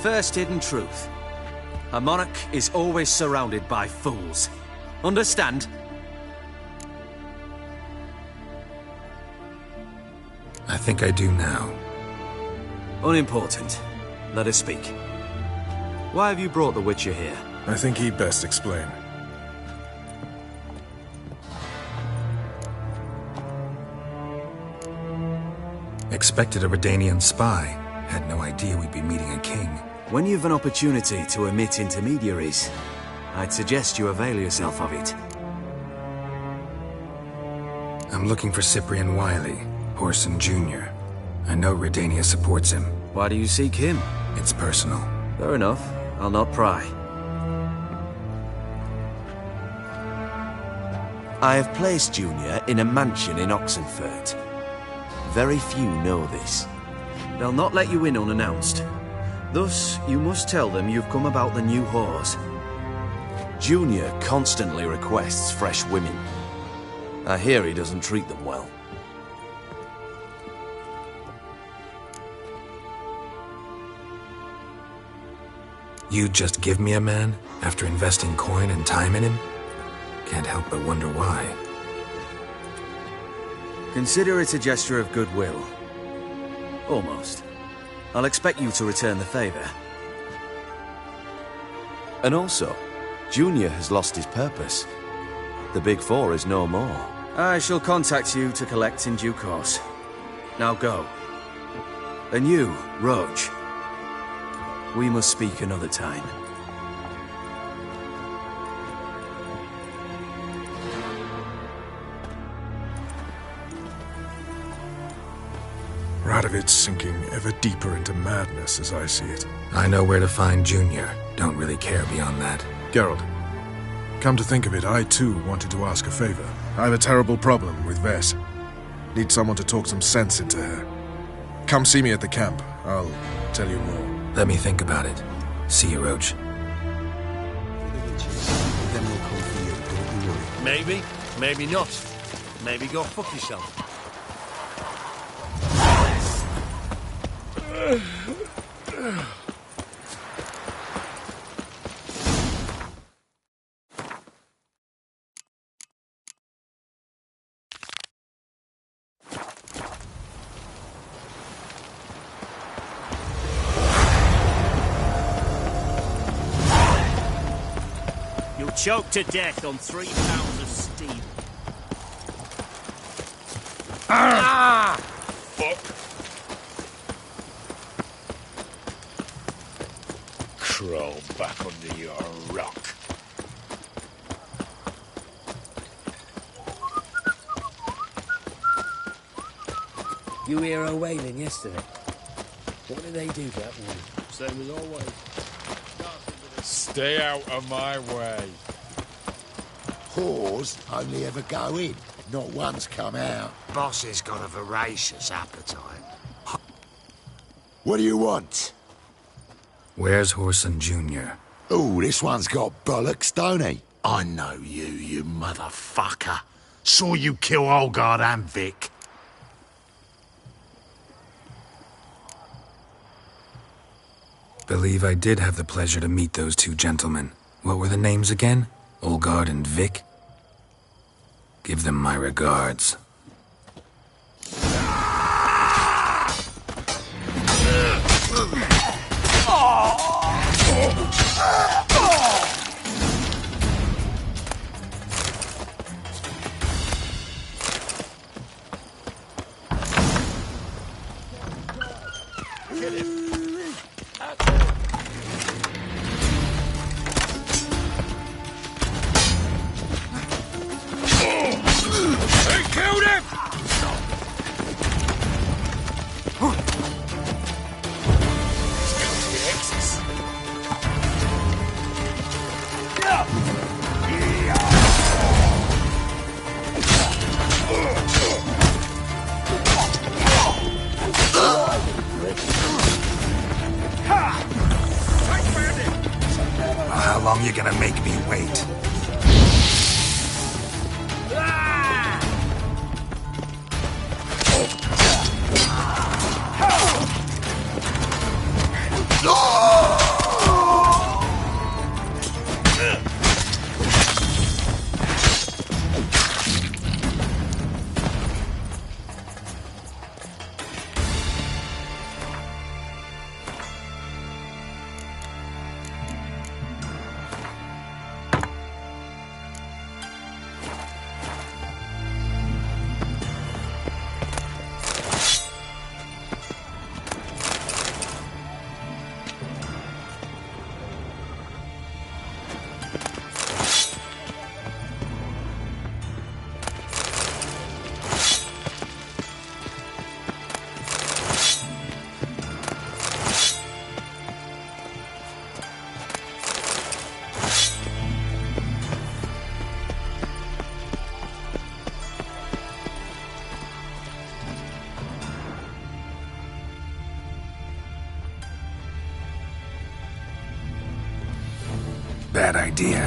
First hidden truth. A monarch is always surrounded by fools. Understand? I think I do now. Unimportant. Let us speak. Why have you brought the Witcher here? I think he'd best explain. Expected a Redanian spy. Had no idea we'd be meeting a king. When you've an opportunity to omit intermediaries, I'd suggest you avail yourself of it. I'm looking for Cyprian Wiley, Horson Jr. I know Redania supports him. Why do you seek him? It's personal. Fair enough. I'll not pry. I have placed Junior in a mansion in Oxenfurt. Very few know this. They'll not let you in unannounced. Thus, you must tell them you've come about the new whores. Junior constantly requests fresh women. I hear he doesn't treat them well. You'd just give me a man after investing coin and time in him? Can't help but wonder why. Consider it a gesture of goodwill. Almost. I'll expect you to return the favor. And also, Junior has lost his purpose. The Big Four is no more. I shall contact you to collect in due course. Now go. And you, Roach. We must speak another time. Radovid's sinking ever deeper into madness as I see it. I know where to find Junior. Don't really care beyond that. Geralt, come to think of it, I too wanted to ask a favor. I have a terrible problem with Vess. Need someone to talk some sense into her. Come see me at the camp. I'll tell you more. Let me think about it. See you, Roach. Then we'll come for you, don't you worry. Maybe, maybe not. Maybe go fuck yourself. You'll choke to death on 3 pounds of steam. Ah! Fuck. Crawl back under your rock. You hear her wailing yesterday? What did they do to that woman? Same as always. Stay out of my way. Whores only ever go in, not once come out. Boss has got a voracious appetite. What do you want? Where's Whoreson Jr.? Oh, this one's got bollocks, don't he? I know you, you motherfucker. Saw you kill Olgard and Vic. Believe I did have the pleasure to meet those 2 gentlemen. What were the names again? Olgard and Vic? Give them my regards. Kill him. They killed him! How long you gonna make me wait? bad idea.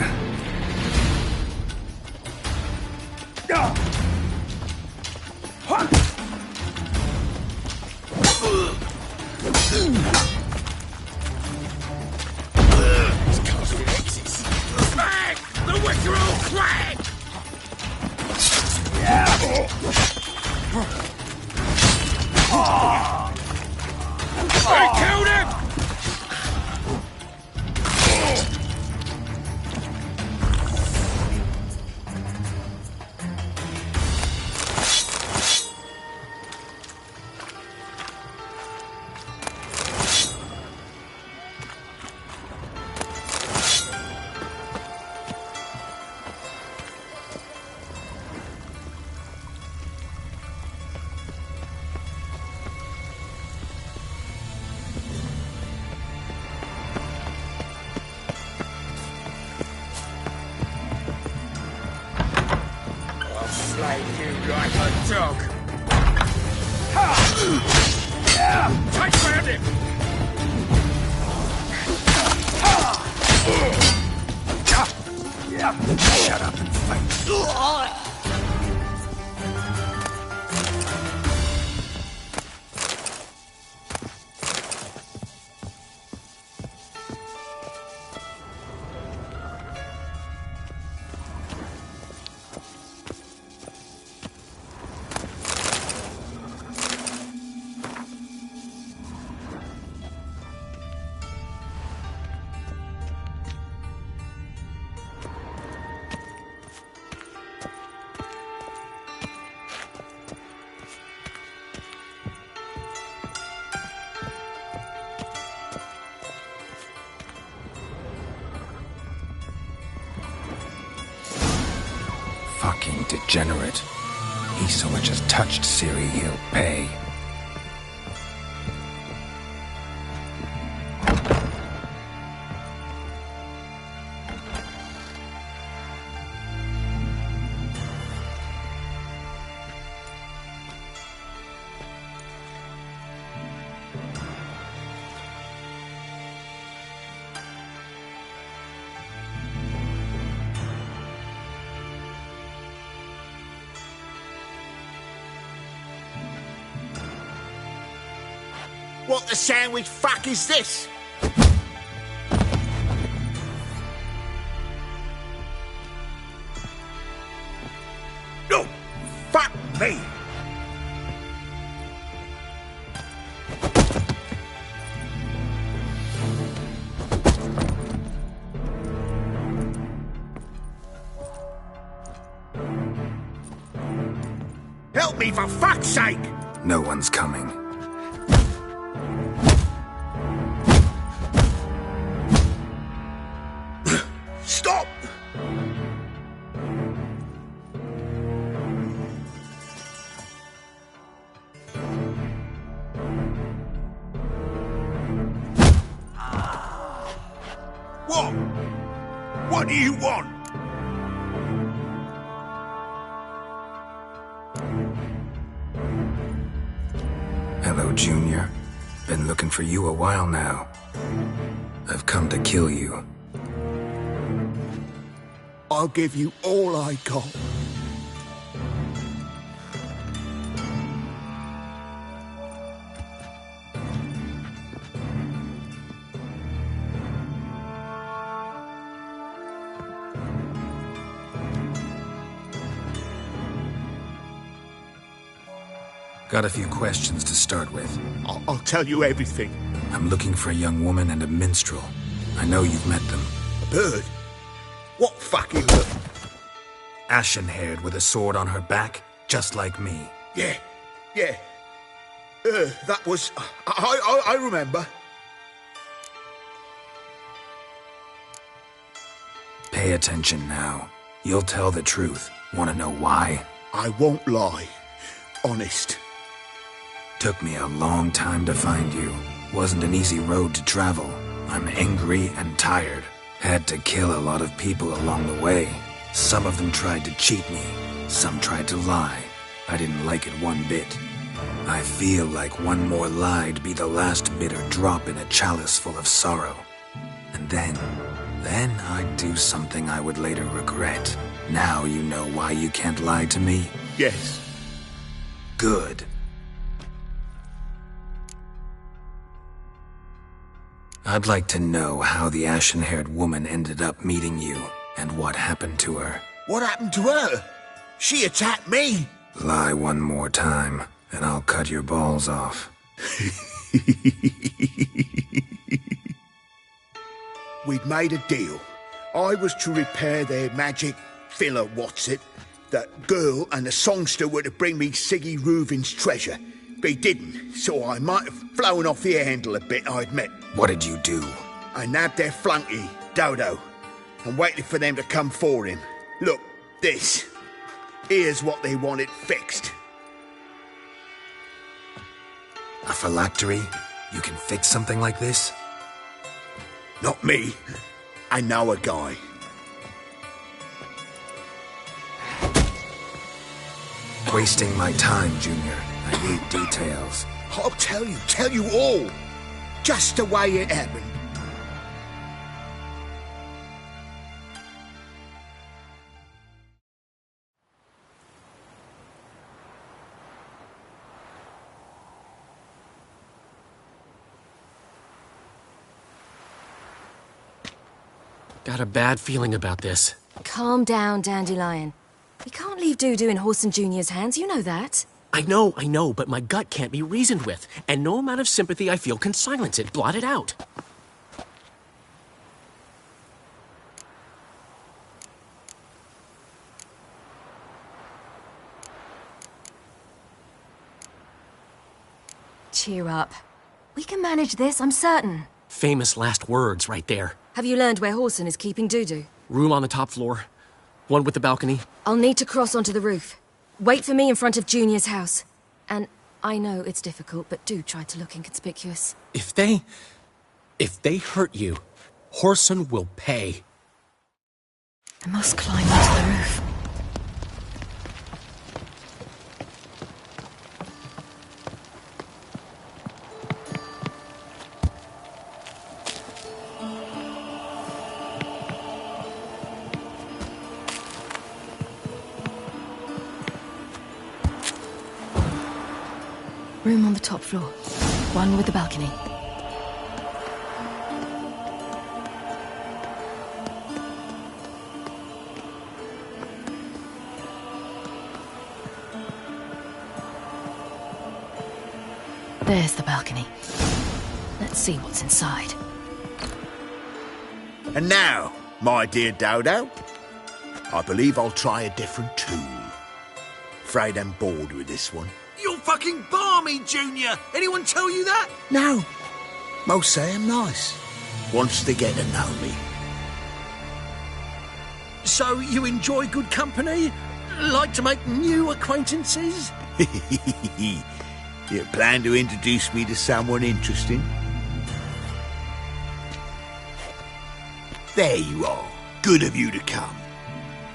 The Witcher all flag! I killed him! Slay you like a dog. Take round him! Shut up and fight. Fucking degenerate. He so much as touched Ciri, he'll pay. What the sandwich fuck is this? No! Fuck me! Help me for fuck's sake! No one's coming. Stop! What? What do you want? Hello, Junior. Been looking for you a while now. I've come to kill you. I'll give you all I got. Got a few questions to start with. I'll tell you everything. I'm looking for a young woman and a minstrel. I know you've met them. A bird? What fucking bird? Ashen-haired with a sword on her back, just like me. Yeah. That was... I remember. Pay attention now. You'll tell the truth. Want to know why? I won't lie. Honest. Took me a long time to find you. Wasn't an easy road to travel. I'm angry and tired. Had to kill a lot of people along the way. Some of them tried to cheat me. Some tried to lie. I didn't like it one bit. I feel like one more lie'd be the last bitter drop in a chalice full of sorrow. And then, Then I'd do something I would later regret. Now you know why you can't lie to me? Yes. Good. I'd like to know how the ashen-haired woman ended up meeting you, and what happened to her. What happened to her? She attacked me. Lie one more time, and I'll cut your balls off. We'd made a deal. I was to repair their magic filler, that girl and the songster were to bring me Siggy Reuven's treasure. They didn't, so I might have flown off the handle a bit, I admit. What did you do? I nabbed their flunky, Dodo, and waited for them to come for him. Look, this. Here's what they wanted fixed. A phylactery? You can fix something like this? Not me. I know a guy. Wasting my time, Junior. I need details. I'll tell you all. Just the way it happened. Got a bad feeling about this. Calm down, Dandelion. We can't leave Dudu in Horson Jr.'s hands, you know that. I know, but my gut can't be reasoned with, and no amount of sympathy I feel can silence it, blot it out. Cheer up. We can manage this, I'm certain. Famous last words right there. Have you learned where Horson is keeping Dudu? Room on the top floor. One with the balcony. I'll need to cross onto the roof. Wait for me in front of Junior's house. And I know it's difficult, but do try to look inconspicuous. If they hurt you, Horson will pay. I must climb onto the roof. Room on the top floor. One with the balcony. There's the balcony. Let's see what's inside. And now, my dear Dodo, I believe I'll try a different tool. Afraid I'm bored with this one. You're fucking balmy, Junior! Anyone tell you that? No. Most say I'm nice. Wants to get to know me. So you enjoy good company? Like to make new acquaintances? You plan to introduce me to someone interesting? There you are. Good of you to come.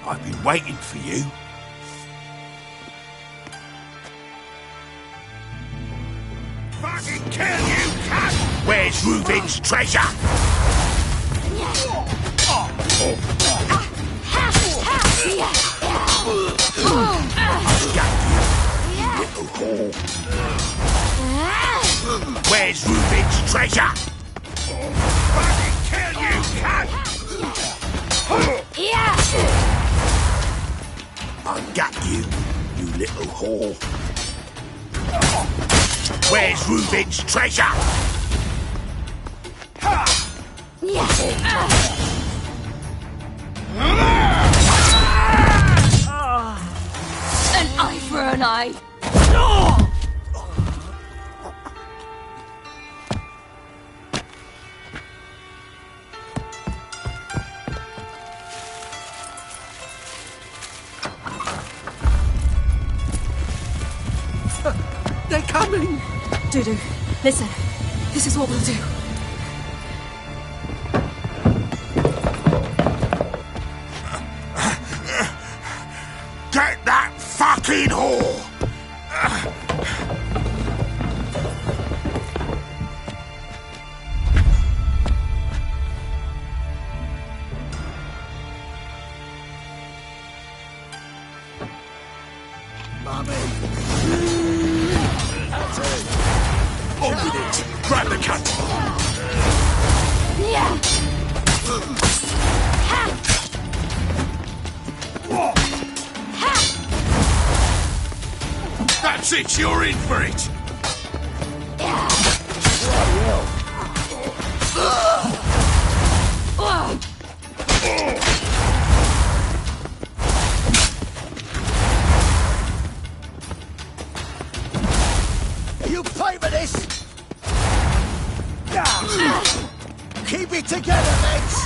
I've been waiting for you. Fucking kill you, cunt! Where's Reuven's treasure? Little whore. Where's Reuven's treasure? Fucking kill you, cunt! I've got you, you little whore. Where's Reuven's treasure? An eye for an eye. They're coming! Dudu, listen. This is what we'll do. Get that fucking whore! On with it! Grab the cunt! That's it! You're in for it! You pay for this! Keep it together, mates!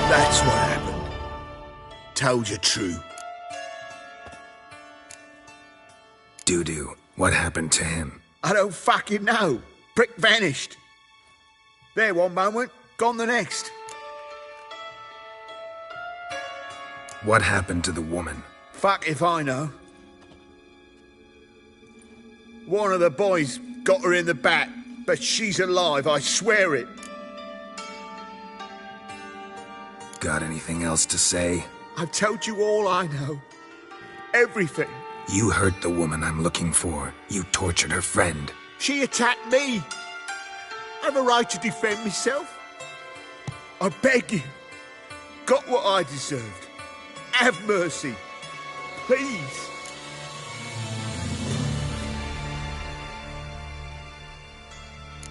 That's what happened. Told you true. Doo-doo, what happened to him? I don't fucking know. Prick vanished. There one moment, gone the next. What happened to the woman? Fuck if I know. One of the boys got her in the back, but she's alive, I swear it. Got anything else to say? I've told you all I know. Everything. You hurt the woman I'm looking for. You tortured her friend. She attacked me. I have a right to defend myself. I beg you. Got what I deserved. Have mercy. Please.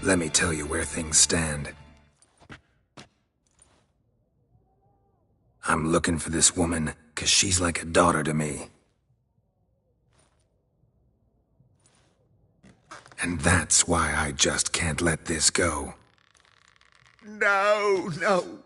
Let me tell you where things stand. I'm looking for this woman, 'cause she's like a daughter to me. And that's why I just can't let this go. No, no.